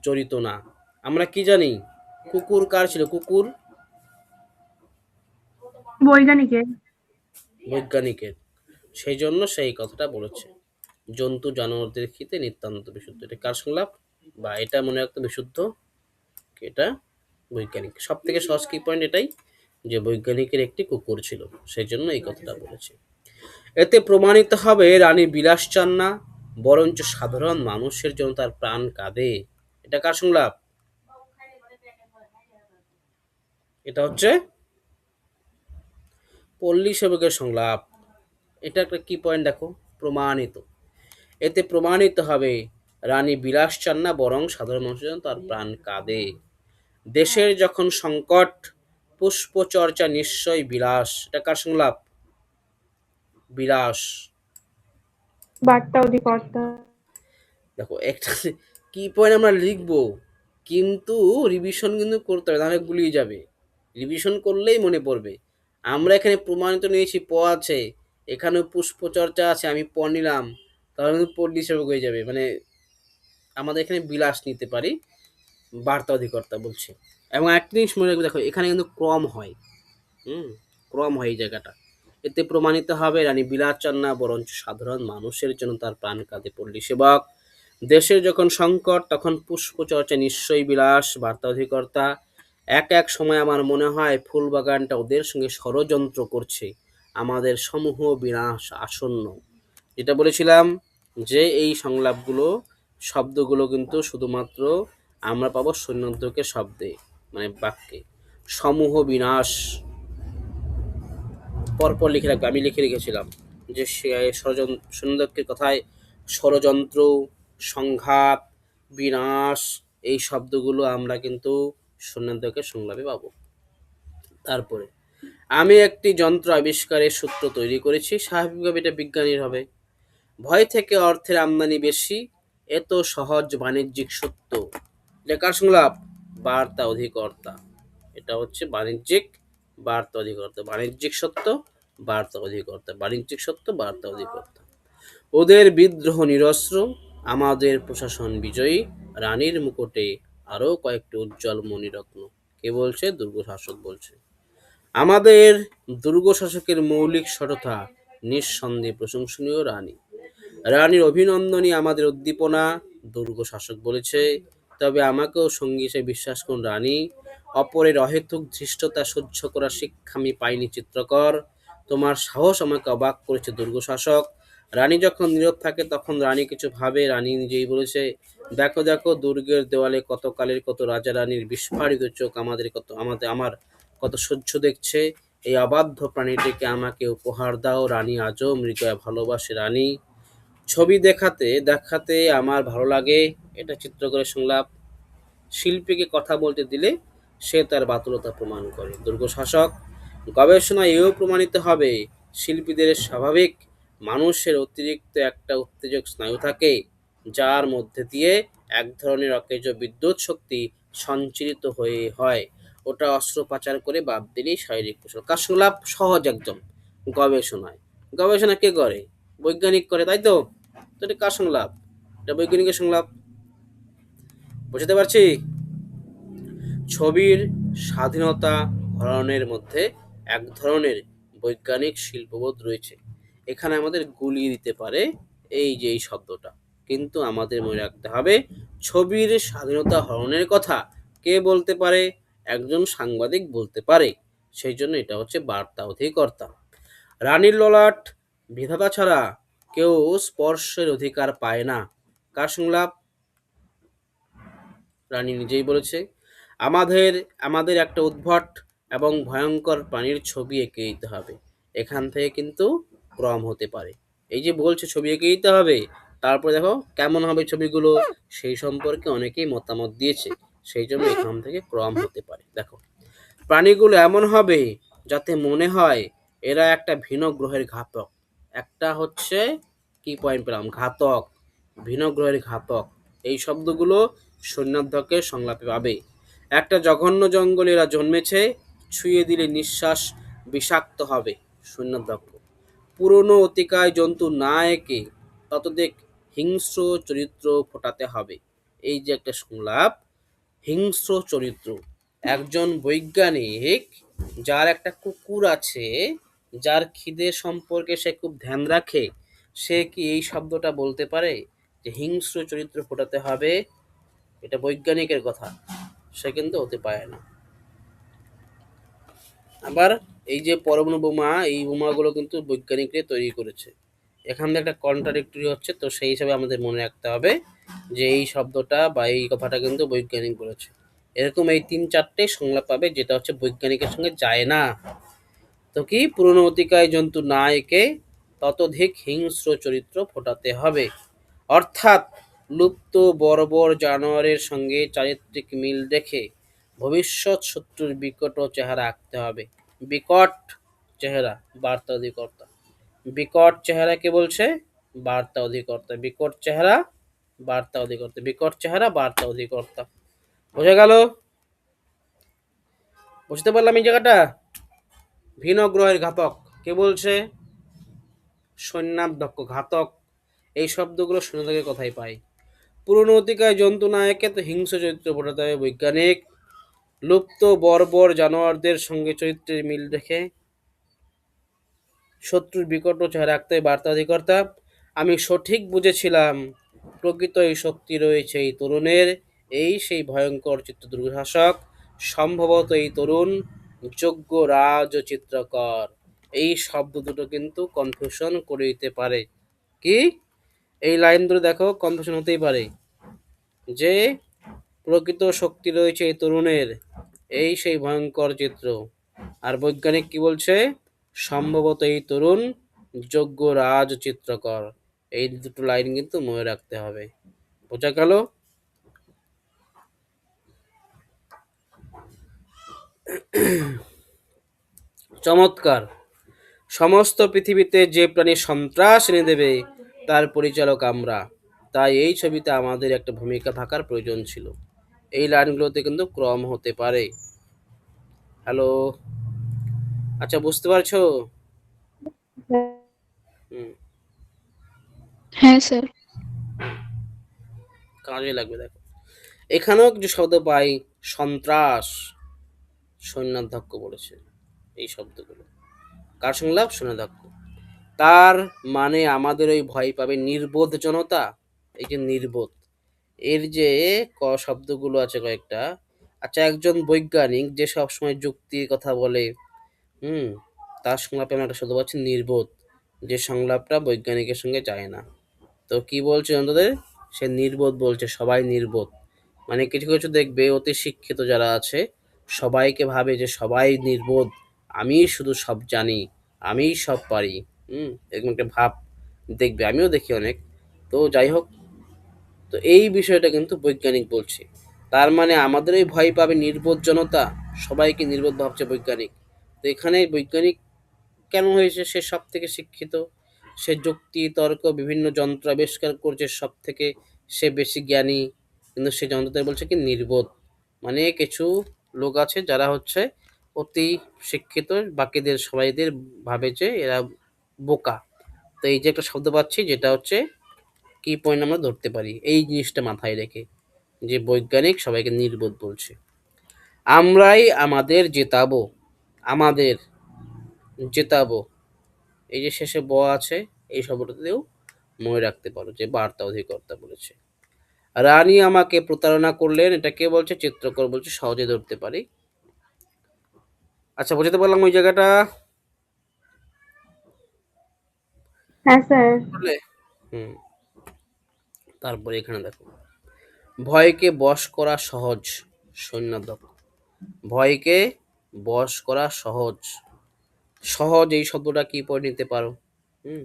জড়িত না। আমরা কি জানি? কুকুর কার ছিল? কুকুর বৈজ্ঞানিকের। বৈজ্ঞানিকের। সেই জন্য সেই কথাটা বলেছে, জন্তু জানোয়ারদের খিদে নিতান্ত বিশুদ্ধ। এটা কার সংলাপ? বা এটা মনে রাখতে বিশুদ্ধ, এটা বৈজ্ঞানিক। সব থেকে সহজ কি পয়েন্ট এটাই, যে বৈজ্ঞানিকের একটি কুকুর ছিল, সেই জন্য এই কথাটা বলেছে। এতে প্রমাণিত হবে রানী বিলাস চান না, বরঞ্চ সাধারণ মানুষের জন্য তার প্রাণ কাঁদে। এটা কার সংলাপ? এটা হচ্ছে পল্লী সেবকের সংলাপ। এটা একটা কি পয়েন্ট দেখো, প্রমাণিত। এতে প্রমাণিত হবে রানী বিলাস চান না, বরং সাধারণ মানুষের জন্য তার প্রাণ কাঁদে। দেশের যখন সংকট, পুষ্পচর্চা নিশ্চয় বিলাস। এটা কার সংলাপ? বিলাস। বার্তা অধিকর্তা। দেখো একটা কি পয়েন্ট আমরা লিখবো, কিন্তু রিভিশন কিন্তু করতে হবে, নাহলে গুলিয়ে যাবে। রিভিশন করলেই মনে পড়বে। আমরা এখানে প্রমাণিত নিয়েছি প আছে, এখানেও পুষ্পচর্চা আছে, আমি প নিলাম, তাহলে কিন্তু পল্লী সেবক হয়ে যাবে। মানে আমাদের এখানে বিলাস নিতে পারি, বার্তা অধিকর্তা বলছে। এবং একটা জিনিস মনে রাখবে, দেখো এখানে কিন্তু ক্রম হয়, ক্রম হয় এই জায়গাটা। এতে প্রমাণিত হবে রানী বিলাস চান না, বরঞ্চ সাধারণ মানুষের জন্য তার প্রাণ কাঁদে পল্লী সেবক। দেশের যখন সংকট, তখন পুষ্পচর্চা নিশ্চয়ই বিলাস, বার্তা অধিকর্তা। এক এক সময় আমার মনে হয় ফুল বাগানটা ওদের সঙ্গে ষড়যন্ত্র করছে, আমাদের সমূহ বিনাশ আসন্ন। যেটা বলেছিলাম যে এই সংলাপগুলো, শব্দগুলো কিন্তু শুধুমাত্র আমরা পাবো সৈন্যধ্যকের শব্দে, মানে বাক্যে। সমূহ বিনাশ পরপর লিখে রাখবে, আমি লিখে রেখেছিলাম যে সৈন্যধ্যকের কথায় ষড়যন্ত্র, সংঘাত, বিনাশ, এই শব্দগুলো আমরা কিন্তু সৈন্যধ্যকের সংলাপে পাবো। তারপরে আমি একটি যন্ত্র আবিষ্কারের সূত্র তৈরি করেছি, স্বাভাবিকভাবে এটা বিজ্ঞানীর হবে। ভয় থেকে অর্থের আমদানি বেশি, এত সহজ বাণিজ্যিক সত্য। এটা কার সংলাপ? বার্তা অধিকর্তা। এটা হচ্ছে বাণিজ্যিক, বার্তা অধিকর্তা। বাণিজ্যিক সত্য, বার্তা অধিকর্তা। বাণিজ্যিক সত্য, বার্তা অধিকর্তা। ওদের বিদ্রোহ নিরস্ত্র, আমাদের প্রশাসন বিজয়ী, রানীর মুকুটে আরো কয়েকটি উজ্জ্বল মণিরত্ন। কে বলছে? দুর্গ শাসক বলছে। আমাদের দুর্গ শাসকের মৌলিক সততা নিঃসন্দেহে প্রশংসনীয়। রানীর অভিনন্দনই আমাদের উদ্দীপনা, দুর্গ শাসক বলেছে। তবে আমাকেও সঙ্গী হিসেবে বিশ্বাস করুন রানী, অপরের অহেতুক ধৃষ্টতা সহ্য করার শিক্ষা আমি পাইনি চিত্রকর। তোমার সাহস আমাকে অবাক করেছে দুর্গ শাসক। রানী যখন নীরব থাকে তখন রানী কিছু ভাবে, রানী নিজেই বলেছে, দেখো দেখো দুর্গের দেওয়ালে কত কালের কত রাজা রানীর বিস্ফারিত চোখ আমার কত সহ্য দেখছে। এই অবাধ্য প্রাণীটিকে আমাকে উপহার দাও রানী, আজও মৃগয়া ভালোবাসে রানী। ছবি দেখাতে দেখাতে আমার ভালো লাগে, এটা চিত্রকরের সংলাপ। শিল্পীকে কথা বলতে দিলে সে তার বাতুলতা প্রমাণ করে, দুর্গ শাসক। গবেষণায় এও প্রমাণিত হবে শিল্পীদের স্বাভাবিক মানুষের অতিরিক্ত একটা উত্তেজক স্নায়ু থাকে, যার মধ্যে দিয়ে এক ধরনের অকেজ বিদ্যুৎ শক্তি সঞ্চারিত হয়ে হয়। ওটা অস্ত্রোপচার করে বাদ দিলেই শারীরিক কুশল। কার সংলাপ? সহজ একদম। গবেষণায়, গবেষণা কে করে? বৈজ্ঞানিক করে, তাই তো? তো এটা কার সংলাপ? এটা বৈজ্ঞানিকের সংলাপ। বুঝতে পারছি? ছবির স্বাধীনতা হরণের মধ্যে এক ধরনের বৈজ্ঞানিক শিল্পবোধ রয়েছে। এখানে আমাদের গুলিয়ে দিতে পারে এই যে এই শব্দটা, কিন্তু আমাদের মনে রাখতে হবে ছবির স্বাধীনতা হরণের কথা কে বলতে পারে? একজন সাংবাদিক বলতে পারে। সেই জন্য এটা হচ্ছে বার্তা অধিকর্তা। রানীর ললাট বিধাতা ছাড়া কেউ স্পর্শের অধিকার পায় না। কার সংলাপ? রানী নিজেই বলেছে। আমাদের আমাদের একটা উদ্ভট এবং ভয়ঙ্কর প্রাণীর ছবি এঁকে দিতে হবে। এখান থেকে কিন্তু ক্রম হতে পারে। এই যে বলছে ছবি এঁকে দিতে হবে, তারপরে দেখো কেমন হবে ছবিগুলো, সেই সম্পর্কে অনেকেই মতামত দিয়েছে। সেই জন্য এখান থেকে ক্রম হতে পারে। দেখো, প্রাণীগুলো এমন হবে যাতে মনে হয় এরা একটা ভিন্ন গ্রহের ঘাতক। একটা হচ্ছে কি পয়েন্ট পেলাম, ঘাতক, ভিন্ন গ্রহের ঘাতক। এই শব্দগুলো সৈন্যাধ্যক্ষের সংলাপে পাবে। একটা জঘন্য জঙ্গলে এরা জন্মেছে, ছুঁয়ে দিলে নিঃশ্বাস বিষাক্ত হবে, সৈন্যাধ্যক্ষ। পুরনো অতিকায় জন্তু না একে ততদিক হিংস্র চরিত্র ফোটাতে হবে। এই যে একটা সংলাপ, হিংস্র চরিত্র। একজন বৈজ্ঞানিক যার একটা কুকুর আছে, যার খিদে সম্পর্কে সে খুব ধ্যান রাখে, সে কি এই শব্দটা বলতে পারে যে হিংস্র চরিত্র ফোটাতে হবে? এটা বৈজ্ঞানিকের কথা, সে কিন্তু হতে পারে না। আবার এই যে পরমাণু বোমা, এই বোমাগুলো কিন্তু বৈজ্ঞানিকরাই তৈরি করেছে। এখান থেকে একটা কন্ট্রাডিক্টরি হচ্ছে, তো সেই হিসাবে আমাদের মনে রাখতে হবে যে এই শব্দটা বা এই কথাটা কিন্তু বৈজ্ঞানিক বলেছে। এরকম এই ৩-৪টে সংলাপ পাবে যেটা হচ্ছে বৈজ্ঞানিকের সঙ্গে যায় না। তো কি, পুরনো অতিকায় জন্তু না একে ততোধিক হিংস্র চরিত্র ফোটাতে হবে। অর্থাৎ লুপ্ত বর্বর জানোয়ারের সঙ্গে চারিত্রিক মিল রেখে ভবিষ্যৎ শত্রুর বিকট চেহারা আঁকতে হবে। বিকট চেহারা, বার্তা অধিকর্তা। বিকট চেহারা কে বলছে? বার্তা অধিকর্তা। বিকট চেহারা, বার্তা অধিকর্তা। বিকট চেহারা, বার্তা অধিকর্তা। বোঝা গেল? বুঝতে পারলাম এই জায়গাটা? ভিন্ন গ্রহের ঘাতক কে বলছে? সৈন্যাধ্যক্ষ। ঘাতক এই শব্দগুলো সৈন্যদের কথাই পাই। পুরনো অতিকায় জন্তু নায়কে তো হিংস্র চরিত্র ফোটাতে হবে বৈজ্ঞানিক। লুপ্ত বর্বর জানোয়ারদের সঙ্গে চরিত্রের মিল রেখে শত্রুর বিকট চেহারা রাখতে বার্তা অধিকর্তা। আমি সঠিক বুঝেছিলাম, প্রকৃত এই শক্তি রয়েছে এই তরুণের, এই সেই ভয়ঙ্কর চিত্র দুর্শাসক। সম্ভবত এই তরুণ যোগ্য রাজ চিত্রকর। এই শব্দ দুটো কিন্তু কনফিউশন করে দিতে পারে। কি, এই লাইন দুটো দেখো, কনফিউশন হতেই পারে যে প্রকৃত শক্তি রয়েছে এই তরুণের, এই সেই ভয়ঙ্কর চিত্র। আর বৈজ্ঞানিক কি বলছে? সম্ভবত এই তরুণ যোগ্য রাজ চিত্রকর। এই দুটো লাইন কিন্তু মনে রাখতে হবে। বোঝা গেল? চমৎকার। সমস্ত পৃথিবীতে যে প্রাণী সন্ত্রাস এনে দেবে তার পরিচালক আমরা, তাই এই ছবিতে আমাদের একটা ভূমিকা থাকার প্রয়োজন ছিল। এই লাইনগুলোতে কিন্তু ক্রম হতে পারে। হ্যালো, আচ্ছা বুঝতে পারছো? হুম, হ্যাঁ স্যার। কাজে লাগবে। দেখো, এখানেও কিছু শব্দ পাই। সন্ত্রাস, সৈন্যাধ্যক্ষ বলেছে এই শব্দগুলো। কার সংলাপ? সৈন্যাধ্যক্ষ। তার মানে আমাদের ওই ভয় পাবে নির্বোধ জনতা। এই যে নির্বোধ, এর যে শব্দগুলো আছে কয়েকটা। আচ্ছা, একজন বৈজ্ঞানিক যে সবসময় যুক্তির কথা বলে, হুম, তার সংলাপে আমরা একটা শব্দ পাচ্ছি নির্বোধ, যে সংলাপটা বৈজ্ঞানিকের সঙ্গে যায় না। তো কি বলছে অন্তদের? সে নির্বোধ বলছে, সবাই নির্বোধ। মানে কিছু কিছু দেখবে অতি শিক্ষিত যারা আছে, সবাইকে ভাবে যে সবাই নির্বোধ, আমি শুধু সব জানি, আমি সব পারি। এরকম একটা ভাব দেখবে, আমিও দেখি অনেক। তো যাই হোক, তো এই বিষয়টা কিন্তু বৈজ্ঞানিক বলছে। তার মানে আমাদের ওই ভয় পাবে নির্বোধ জনতা, সবাইকে নির্বোধ ভাবছে বৈজ্ঞানিক। তো এখানে বৈজ্ঞানিক কেন হয়েছে? সে সব থেকে শিক্ষিত, সে যুক্তি তর্ক বিভিন্ন যন্ত্র আবিষ্কার করছে, সব থেকে সে বেশি জ্ঞানী, কিন্তু সে যন্ত্রতে বলছে কি নির্বোধ। মানে কিছু লোক আছে যারা হচ্ছে অতি শিক্ষিত, বাকিদের সবাইদের ভাবে যে এরা বোকা। তো এই যে একটা শব্দ পাচ্ছি, যেটা হচ্ছে কি পয়েন্ট আমরা ধরতে পারি এই জিনিসটা মাথায় রেখে, যে বৈজ্ঞানিক সবাইকে নির্বোধ বলছে। আমরাই আমাদের জেতাবো, আমাদের জেতাবো, এই যে শেষে ব আছে, এই শব্দটাতেও মনে রাখতে পারো যে বার্তা অধিকর্তা বলেছে। রানী আমাকে প্রতারণা করলেন, এটা কে বলছে? চিত্রকর বলছে, সহজে ধরতে পারি। আচ্ছা, বুঝতে পারলাম ওই জায়গাটা? হ্যাঁ স্যার। বুঝলে? হুম। তারপরে এখানে দেখো, ভয়কে বশ করা সহজ, সৈন্যাধ্যক্ষ। ভয়কে বশ করা সহজ। সহজ এই শব্দটা কি পড়ে নিতে পারো? হুম,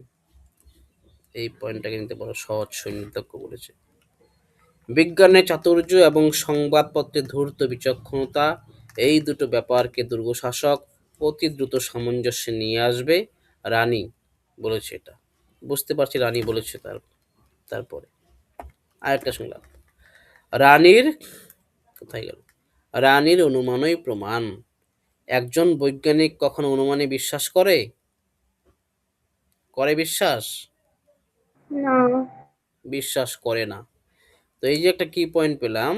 এই পয়েন্টটাকে নিতে পারো, সহজ সৈনিধ্যক্য বলেছে। বিজ্ঞানের চাতুর্য এবং সংবাদপত্রের ধূর্ত বিচক্ষণতা, এই দুটো ব্যাপারকে দুর্গশাসক অতি দ্রুত সামঞ্জস্যে নিয়ে আসবে রানী বলেছে। এটা বুঝতে পারছি রানী বলেছে। তারপরে আরেকটা শুনলাম, রানীর কোথায় গেল, রানীর অনুমানই প্রমাণ। একজন বৈজ্ঞানিক কখনো অনুমানে বিশ্বাস করে? করে বিশ্বাস? না। বিশ্বাস করে না। তো এই যে একটা কি পয়েন্ট পেলাম,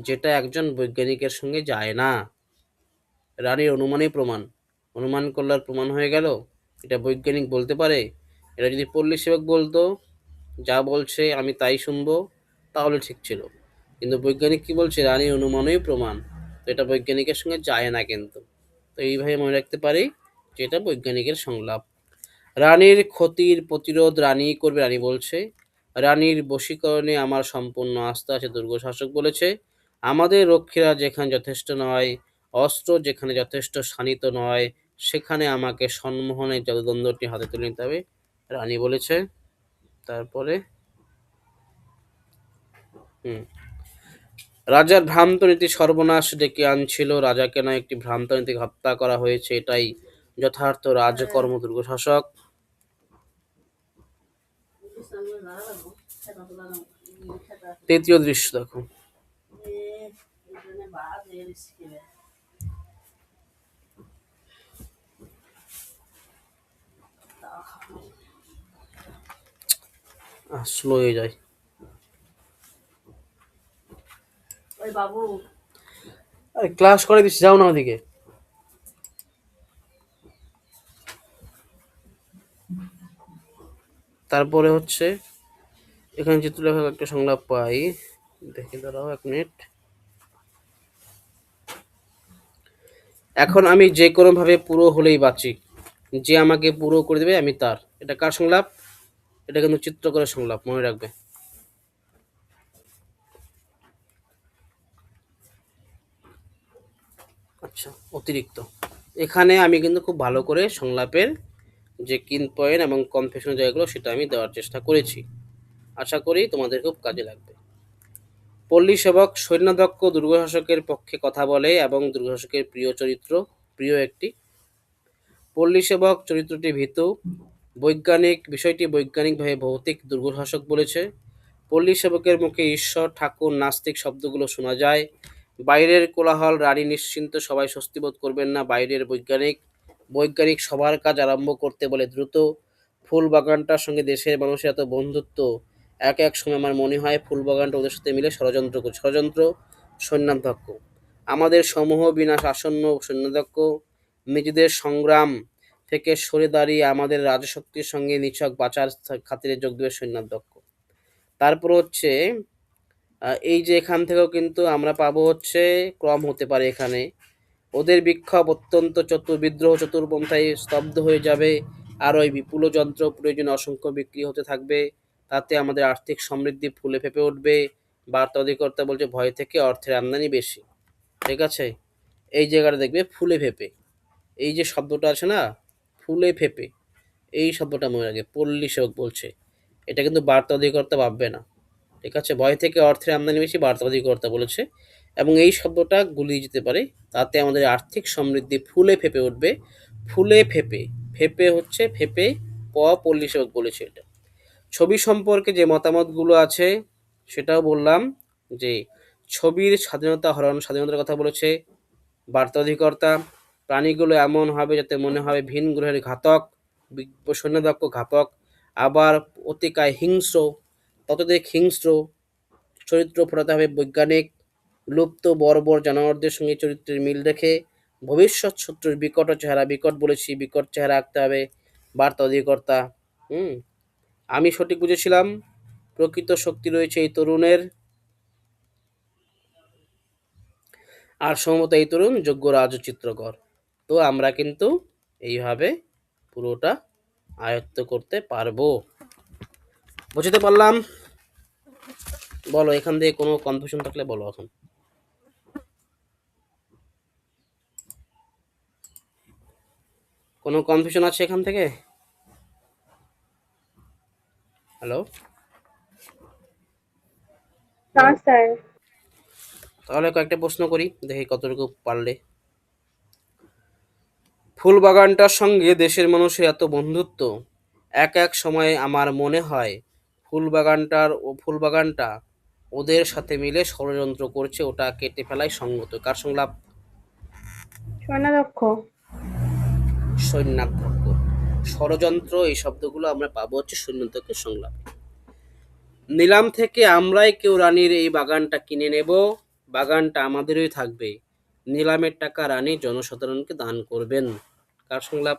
যেটা একজন বৈজ্ঞানিকের সঙ্গে যায় না। রানীর অনুমানই প্রমাণ, অনুমান করলে আর প্রমাণ হয়ে গেল? এটা বৈজ্ঞানিক বলতে পারে? এটা যদি পল্লী সেবক বলতো, যা বলছে আমি তাই শুনবো, তাহলে ঠিক ছিল। কিন্তু বৈজ্ঞানিক কি বলছে, রানীর অনুমানই প্রমাণ। তো এটা বৈজ্ঞানিকের সঙ্গে যায় না কিন্তু। তো এইভাবে মনে রাখতে পারি যে এটা বৈজ্ঞানিকের সংলাপ। রানীর ক্ষতির প্রতিরোধ রানীই করবে, রানী বলছে। রানীর বশীকরণে আমার সম্পূর্ণ আস্থা আছে, দুর্গশাসক বলেছে। আমাদের রক্ষীরা যেখানে যথেষ্ট নয়, অস্ত্র যেখানে যথেষ্ট শানিত নয়, সেখানে আমাকে সম্মোহনের জাদুদণ্ডটি হাতে তুলে নিতে হবে, রানী বলেছে। তারপরে রাজার ভ্রান্ত নীতি সর্বনাশ ডেকে আনছিল, রাজাকে নয় একটি ভ্রান্ত নীতি হত্যা করা হয়েছে, এটাই যথার্থ রাজকর্ম, দুর্গশাসক। তৃতীয় দৃশ্য দেখো, স্লো হয়ে যায়। আরে ক্লাস করে দিচ্ছি, যাও না ওদিকে। তারপরে হচ্ছে এখানে চিত্রলেখক একটা সংলাপ পাই, দেখে দাঁড়াও 1 মিনিট। এখন আমি যে কোনো ভাবে পুরো হলেই বাঁচি, যে আমাকে পুরো করে দেবে আমি তার। এটা কার সংলাপ? এটা কিন্তু চিত্রকরের সংলাপ, মনে রাখবে। আচ্ছা, অতিরিক্ত এখানে আমি কিন্তু খুব ভালো করে সংলাপের যে কিন পয়েন্ট এবং কনফেশন জায়গাগুলো সেটা আমি দেওয়ার চেষ্টা করেছি। আশা করি তোমাদের খুব কাজে লাগবে। পল্লী সেবক সৈন্যদক্ষ দুর্গশাসকের পক্ষে কথা বলে এবং দুর্গশাসকের প্রিয় চরিত্র, প্রিয় একটি। পল্লী সেবক চরিত্রটি ভীতু, বৈজ্ঞানিক বিষয়টি বৈজ্ঞানিকভাবে ভৌতিক, দুর্গশাসক বলেছে। পল্লী সেবকের মুখে ঈশ্বর, ঠাকুর, নাস্তিক শব্দগুলো শোনা যায়। বাইরের কোলাহল, রানী নিশ্চিন্ত, সবাই স্বস্তি বোধ করবেন না। বাইরের বৈজ্ঞানিক, বৈজ্ঞানিক সবার কাজ আরম্ভ করতে বলে দ্রুত। ফুল বাগানটার সঙ্গে দেশের মানুষের এত বন্ধুত্ব, এক এক সময় আমার মনে হয় ফুল বাগানটা ওদের সাথে মিলে ষড়যন্ত্র করছে। ষড়যন্ত্র, সৈন্যাধ্যক্ষ, আমাদের সমূহ বিনাশ আসন্ন, সৈন্যাধ্যক্ষ নিজেদের সংগ্রাম থেকে সরে দাঁড়িয়ে আমাদের রাজশক্তির সঙ্গে নিছক বাঁচার খাতিরে যোগ দেবে সৈন্যাধ্যক্ষ। তারপর হচ্ছে এই যে এখান থেকেও কিন্তু আমরা পাবো হচ্ছে ক্রম হতে পারে এখানে। ওদের বিক্ষোভ অত্যন্ত বিদ্রোহ চতুর্পন্থায় স্তব্ধ হয়ে যাবে, আর ওই বিপুল যন্ত্র প্রয়োজনে অসংখ্য বিক্রি হতে থাকবে, তাতে আমাদের আর্থিক সমৃদ্ধি ফুলে ফেঁপে উঠবে। বার্তা অধিকর্তা বলছে ভয় থেকে অর্থের আমদানি বেশি। ঠিক আছে, এই জায়গাটা দেখবে ফুলে ফেঁপে, এই যে শব্দটা আছে না, ফুলে ফেঁপে, এই শব্দটা মনে রাখবে। পল্লী সেবক বলছে, এটা কিন্তু বার্তা অধিকর্তা ভাববে না। ঠিক আছে, ভয় থেকে অর্থের আমদানি বেশি, বার্তা অধিকর্তা বলেছে। এবং এই শব্দটা গুলিয়ে যেতে পারে, তাতে আমাদের আর্থিক সমৃদ্ধি ফুলে ফেঁপে উঠবে। ফুলে ফেঁপে, ফেঁপে হচ্ছে ফেঁপে, পল্লী সেবক বলেছে এটা। ছবি সম্পর্কে যে মতামতগুলো আছে সেটাও বললাম, যে ছবির স্বাধীনতা হরণ, স্বাধীনতার কথা বলেছে বার্তা অধিকর্তা। প্রাণীগুলো এমন হবে যাতে মনে হবে ভিন গ্রহের ঘাতক, সৈন্যদক্ষ ঘাতক, আবার অতিকায় হিংস্র, ততোধিক হিংস্র। চরিত্র ফোটাতে হবে বৈজ্ঞানিক, লুপ্ত বর্বর জানোয়ারদের সঙ্গে চরিত্রের মিল রেখে। ভবিষ্যৎ শত্রুর বিকট চেহারা, বিকট বলেছি, বিকট চেহারা আঁকতে হবে বার্তা অধিকর্তা। আমি সঠিক বুঝেছিলাম, প্রকৃত শক্তি রয়েছে এই তরুণের, আর সম্ভবত এই তরুণ যোগ্য রাজচিত্রকর। তো আমরা কিন্তু এইভাবে পুরোটা আয়ত্ত করতে পারবো। বুঝতে পারলাম? বলো এখান থেকে কোনো কনফিউশন থাকলে বলো এখন। কোনো কনফিউশন আছে এখান থেকে? হ্যালো, না বলো। স্যার। তাহলে কয়েকটা প্রশ্ন করি, দেখি কতটুকু পারলে। ফুল বাগানটার সঙ্গে দেশের মানুষের এত বন্ধুত্ব, এক এক সময়ে আমার মনে হয় ফুল বাগানটা ওদের সাথে মিলে ষড়যন্ত্র করছে, ওটা কেটে ফেলাই সঙ্গত। কার সংলাপ? স্বর্ণাধ্যক্ষ। সৈন্যাধ্যক্ষ। ষড়যন্ত্র এই শব্দগুলো আমরা পাবো হচ্ছে সৈন্যাধ্যক্ষের সংলাপ। নিলাম থেকে আমরাই কেউ রানীর এই বাগানটা কিনে নেব, বাগানটা আমাদেরই থাকবে, নিলামের টাকা রানী জনসাধারণকে দান করবেন। কার সংলাপ?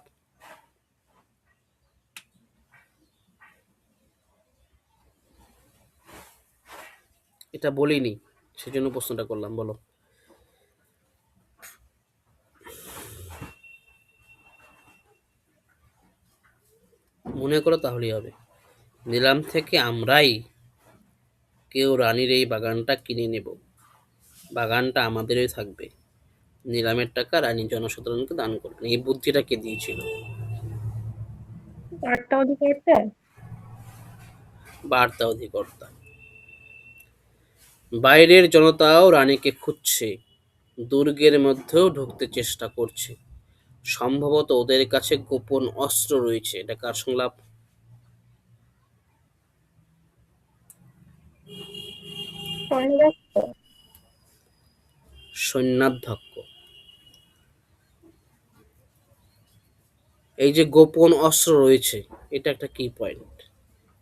এটা বলিনি, সেজন্য প্রশ্নটা করলাম, বলো। মনে করো তাহলেই হবে। নিলাম থেকে আমরাই কেউ রানীর এই বাগানটা কিনে নেব, বাগানটা আমাদেরই থাকবে, নিলামের টাকা রানী জনসাধারণকে দান করবেন। এই বুদ্ধিটা কে দিয়েছিল? বার্তা অধিকারটা। বার্তা অধিকর্তা। বাইরের জনতাও রানীকে খুঁজছে, দুর্গের মধ্যেও ঢুকতে চেষ্টা করছে, সম্ভবত ওদের কাছে গোপন অস্ত্র রয়েছে। এটা কার সংলাপ? স্বর্ণাধ্যক্ষ। সৈন্যাধ্যক্ষ। এই যে গোপন অস্ত্র রয়েছে, এটা একটা কি পয়েন্ট।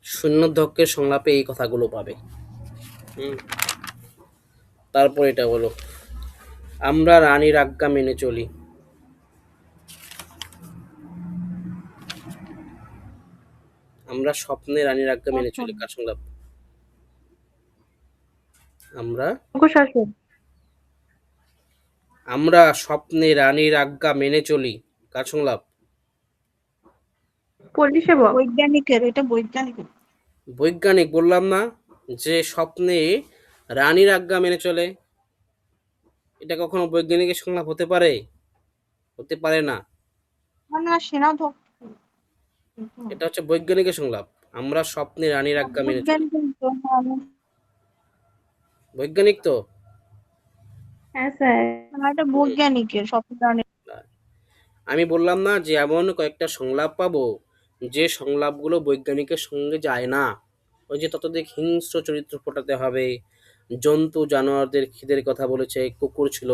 সৈন্যাধ্যক্ষের সংলাপে এই কথাগুলো পাবে। হুম। তারপর এটা বলো, আমরা রানীর আজ্ঞা মেনে চলি। আমরা স্বপ্নে রানীর আজ্ঞা মেনে চলি। কার সংলাপ? আমরা শাসক। আমরা স্বপ্নে রানীর আজ্ঞা মেনে চলি। কার সংলাপ? পল্লী সেবক। বৈজ্ঞানিকের, এটা বৈজ্ঞানিকের। বৈজ্ঞানিক বললাম না, যে স্বপ্নে রানীর আজ্ঞা মেনে চলে। এটা কখনো বৈজ্ঞানিকের সংলাপ হতে পারে? হতে পারে না। না, সেনাধ্যক্ষ। এটা হচ্ছে বৈজ্ঞানিকের সংলাপ। আমরা স্বপ্নে রানীর আজ্ঞা মেনে চলি। বৈজ্ঞানিকের তো, বৈজ্ঞানিক তো। হ্যাঁ স্যার। এটা হুম। বৈজ্ঞানিকের স্বপ্ন। আমি বললাম না যে এমন কয়েকটা সংলাপ পাবো যে সংলাপগুলো বৈজ্ঞানিকের সঙ্গে যায় না। ওই যে ততোধিক হিংস্র চরিত্র ফোটাতে হবে, জন্তু জানোয়ারদের খিদের কথা বলেছে, কুকুর ছিল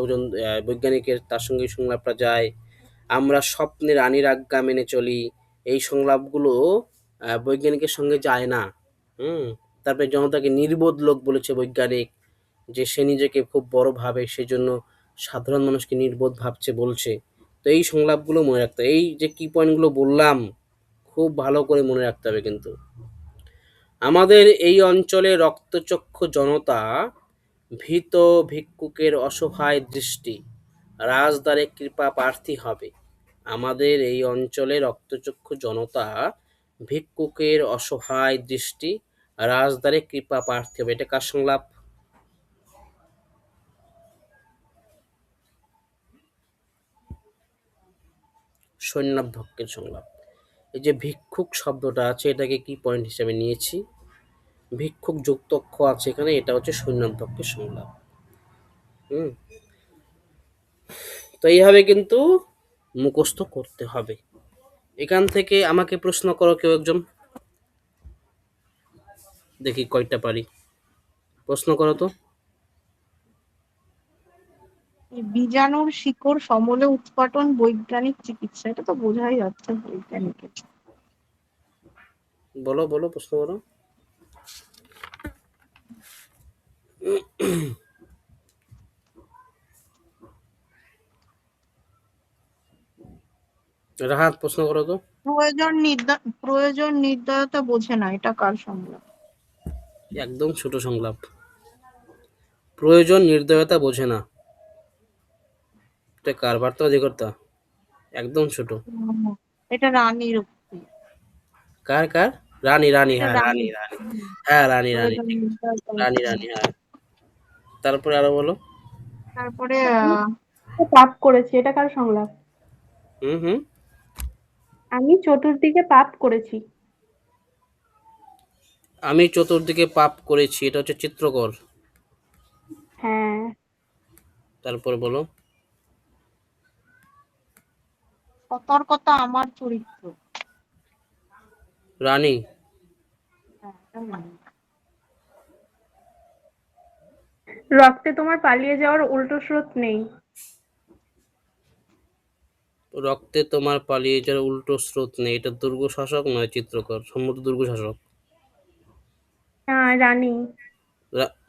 বৈজ্ঞানিকের, তার সঙ্গে এই সংলাপটা যায়। আমরা স্বপ্নে রানীর আজ্ঞা মেনে চলি, এই সংলাপগুলো বৈজ্ঞানিকের সঙ্গে যায় না। হুম। তারপরে জনতাকে নির্বোধ লোক বলেছে বৈজ্ঞানিক, যে সে নিজেকে খুব বড় ভাবে, সেজন্য সাধারণ মানুষকে নির্বোধ ভাবছে বলছে। তো এই সংলাপগুলো মনে রাখতে হবে। এই যে কি পয়েন্টগুলো বললাম, খুব ভালো করে মনে রাখতে হবে কিন্তু। আমাদের এই অঞ্চলে রক্তচক্ষু জনতা, ভীত ভিক্ষুকের অসহায় দৃষ্টি, রাজদ্বারে কৃপা প্রার্থী হবে। আমাদের এই অঞ্চলে রক্তচক্ষু জনতা, ভিক্ষুকের অসহায় দৃষ্টি, রাজদ্বারে কৃপা প্রার্থী হবে। এটা কার সংলাপ? সৈন্যাধ্যক্ষের সংলাপ। এই যে ভিক্ষুক শব্দটা আছে, এটাকে কি পয়েন্ট হিসেবে নিয়েছি? ভিক্ষুক যুক্তক্ষ আছে এখানে, এটা হচ্ছে সৈন্যাধ্যক্ষের সংলাপ। হুম। তো এইভাবে কিন্তু মুখস্থ করতে হবে। এখান থেকে আমাকে প্রশ্ন করো কেউ একজন, দেখি কয়টা পারি। প্রশ্ন করো তো। বীজাণুর শিকড় সমূলে উৎপাটন বৈজ্ঞানিক চিকিৎসা, এটা তো বোঝাই যাচ্ছে বৈজ্ঞানিকের। বলো বলো, প্রশ্ন করো। রাহাত, প্রশ্ন করো তো। প্রয়োজন নির্দয়তা বোঝে না, এটা কার সংলাপ? একদম ছোট সংলাপ। প্রয়োজন নির্দয়তা বোঝে না, এটা কার? বার্তা অধিকর্তা। একদম ছোট। এটা রানীর উক্তি। কার কার? রানী, রানী, এটা হ্যাঁ রানী, রানীর। রানী। হ্যাঁ রানী, রানী, প্রয়োজন ঠিক। নির্দয়তা রানী, বোঝে রানী, না। হ্যাঁ। তারপরে আরো বলো। তারপরে আমি পাপ করেছি, এটা কার সংলাপ? হুম হুম। আমি চতুর্দিকে পাপ করেছি। আমি চতুর্দিকে পাপ করেছি, এটা হচ্ছে চিত্রকর। হ্যাঁ। তারপর বলো। সতর্কতা আমার চরিত্র। রানী। হ্যাঁ, এটা রানী। রক্তে তোমার পালিয়ে যাওয়ার উল্টো স্রোত নেই। রক্তে তোমার পালিয়ে যাওয়ার উল্টো স্রোত নেই, এটা দুর্গ শাসক নয় চিত্রকর, সম্ভবত দুর্গ শাসক। রানী।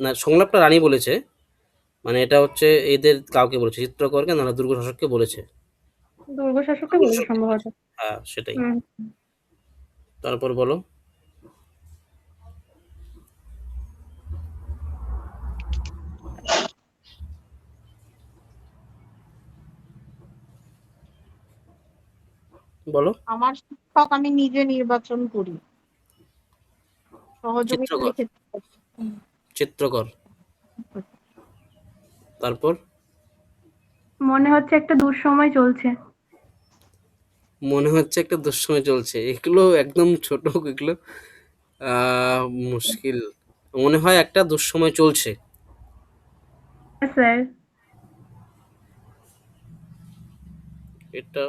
না, সংলাপটা রানী বলেছে, মানে এটা হচ্ছে এদের কাউকে বলেছে, চিত্রকরকে নাহলে দুর্গ শাসককে বলেছে। দুর্গ শাসককে বলেছে সম্ভবত। হ্যাঁ, সেটাই। হুম। তারপর বলো। বলো। আমার শিক্ষক আমি নিজে নির্বাচন করি। সহযোগিতা চিত্রকর। লিখেছি। হুম। চিত্রকর। তারপর মনে হচ্ছে একটা দুঃসময় চলছে। মনে হচ্ছে একটা দুঃসময় চলছে, এগুলো একদম ছোট, এগুলো আহ মুশকিল। মনে হয় একটা দুঃসময় চলছে। হ্যাঁ, স্যার। এটা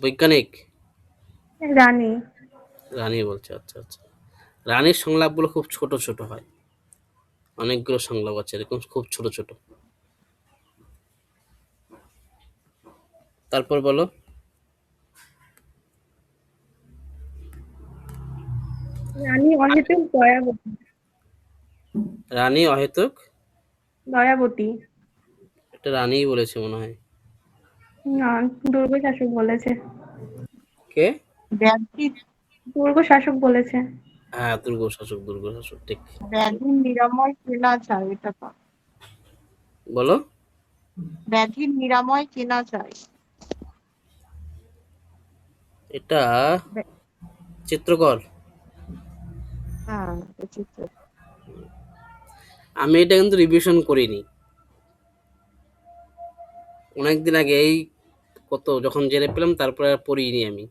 বৈজ্ঞানিক। রানী। রানী বলছে, আচ্ছা আচ্ছা। রানীর সংলাপগুলো খুব ছোট ছোট হয়, অনেকগুলো সংলাপ আছে এরকম খুব ছোট ছোট। তারপর বলো। রানী অহেতুক দয়াবতী। রানী অহেতুক। দয়াবতী। এটা রানীই বলেছে মনে হয়। না, দুর্গ শাসক বলেছে। কে? ব্যাধি দুর্গ শাসক বলেছে। হ্যাঁ, দুর্গ শাসক, দুর্গ শাসক, ঠিক। ব্যাধির নিরাময় কেনা চাই, এটা তো। বলো। ব্যাধির নিরাময় কেনা চাই। এটা ব্য- চিত্রকর। হ্যাঁ, এটা চিত্র। আমি এটা কিন্তু রিভিশন করিনি, অনেকদিন আগে, এই কত যখন জেনে পেলাম তারপরে আর পড়িনি আমি।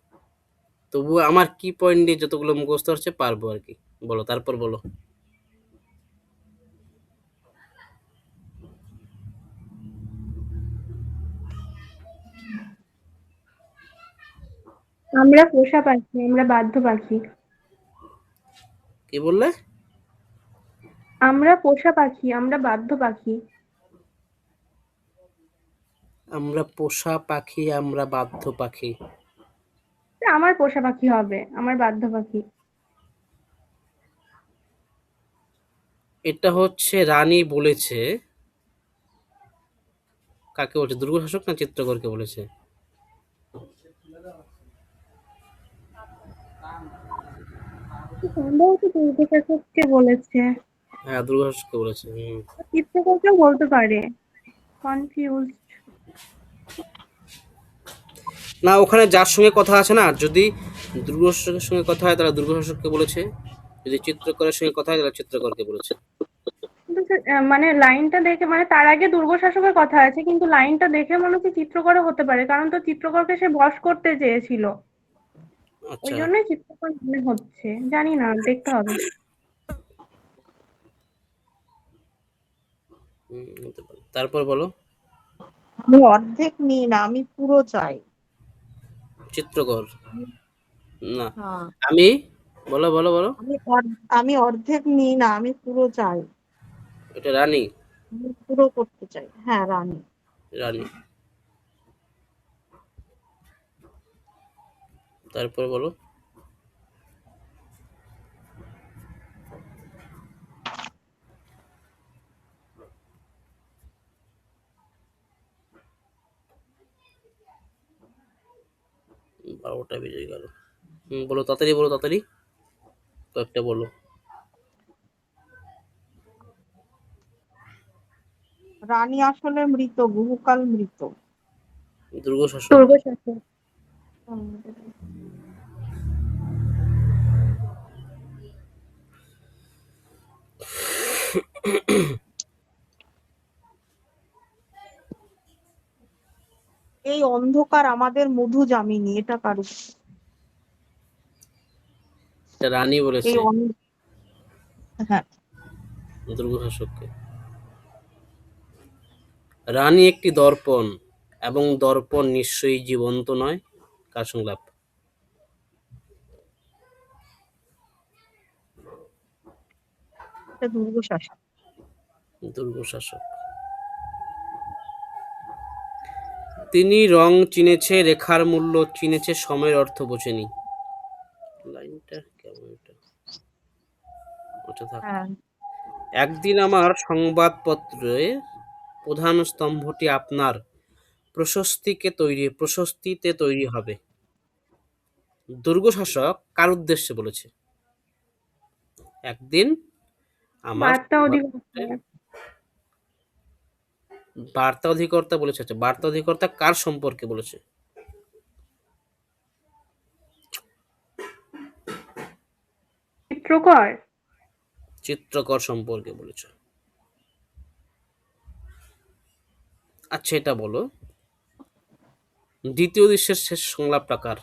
তবুও আমার কি পয়েন্ট দিয়ে যতগুলো মুখস্থ হচ্ছে পারবো আর কি। বলো, তারপর বলো। আমরা পোষা পাখি, আমরা বাধ্য পাখি। কি বললে? আমরা পোষা পাখি, আমরা বাধ্য পাখি। আমরা পোষা পাখি, আমরা বাধ্য পাখি। আমার পোষা পাখি হবে, আমার বাধ্য পাখি। এটা হচ্ছে রানী বলেছে, কাকে বলছে, দুর্গ শাসক না চিত্রকরকে বলেছে? সম্ভবত দুর্গ শাসককে বলেছে। হ্যাঁ, দুর্গ শাসককে বলেছে। চিত্রকরকেও বলতে পারে। কনফিউজ। না, ওখানে যার সঙ্গে কথা আছে না, যদি দুর্গ শাসকের সঙ্গে কথা হয় তাহলে দুর্গ শাসককে বলেছে, যদি চিত্রকরের সঙ্গে কথা হয় তাহলে চিত্রকরকে বলেছে। কিন্তু মানে লাইনটা দেখে, মানে তার আগে দুর্গ শাসকের কথা আছে, কিন্তু লাইনটা দেখে মনে হচ্ছে চিত্রকরও হতে পারে, কারণ তো চিত্রকরকে সে বশ করতে চেয়েছিল। ওই আচ্ছা। জন্যই চিত্রকর মনে হচ্ছে, জানি না, দেখতে হবে। হতে পারে। তারপর বলো। আমি অর্ধেক নিই না, আমি পুরো চাই। চিত্রকর। না, হ্যাঁ, আমি। বলো বলো বলো। আমি অর্ধেক নিই না, আমি পুরো চাই। এটা রানী। আমি পুরো করতে চাই। হ্যাঁ, রানী। রানী। তারপর বলো। বারোটা বেজে গেল। বলো তাড়াতাড়ি, বলো তাড়াতাড়ি, কয়েকটা বলো। রানী আসলে মৃত, বহুকাল মৃত। দুর্গ শাসক। দুর্গ শাসক। হুম। এই অন্ধকার আমাদের মধু যামিনী, এটা কারু। এটা রানী এই বলেছে হ্যাঁ, দুর্গ শাসককে। রানী একটি দর্পণ এবং দর্পণ নিশ্চয়ই জীবন্ত নয়। কার সংলাপ? এটা দুর্গ শাসক। দুর্গ শাসক। তিনি রং চিনেছে, রেখার মূল্য চিনেছে, সময়ের অর্থ বোঝেনি। লাইনটা কেমন এটা? ওটা থাক। হ্যাঁ, একদিন আমার সংবাদপত্রে প্রধান স্তম্ভটি আপনার প্রশস্তিতে তৈরি হবে। দুর্গ শাসক কার উদ্দেশ্যে বলেছে? একদিন আমার বার্তা অধিকর্তা। বার্তা অধিকর্তা বলেছে। আচ্ছা, বার্তা অধিকর্তা কার সম্পর্কে বলেছে? চিত্রকর। চিত্রকর সম্পর্কে বলেছে। আচ্ছা, এটা বলো, দ্বিতীয় দৃশ্যের শেষ সংলাপটা কার?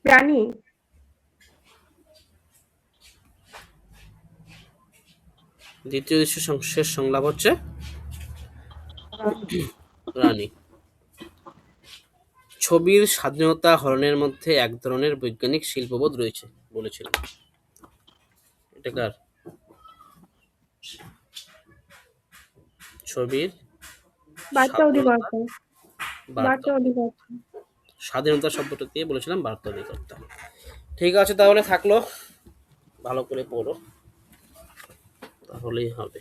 রানী। দ্বিতীয় দৃশ্যের শেষ সংলাপ হচ্ছে রানী। ছবির স্বাধীনতা হরণের মধ্যে এক ধরনের বৈজ্ঞানিক শিল্পবোধ রয়েছে বলেছিলেন। এটা কার? ছবির বার্তা স্বাধীনতা অধিকর্তা। বার্তা অধিকর্তা। স্বাধীনতা শব্দটা দিয়ে বলেছিলাম বার্তা অধিকর্তা। ঠিক আছে, তাহলে থাকলো, ভালো করে পড়ো, তাহলেই হবে।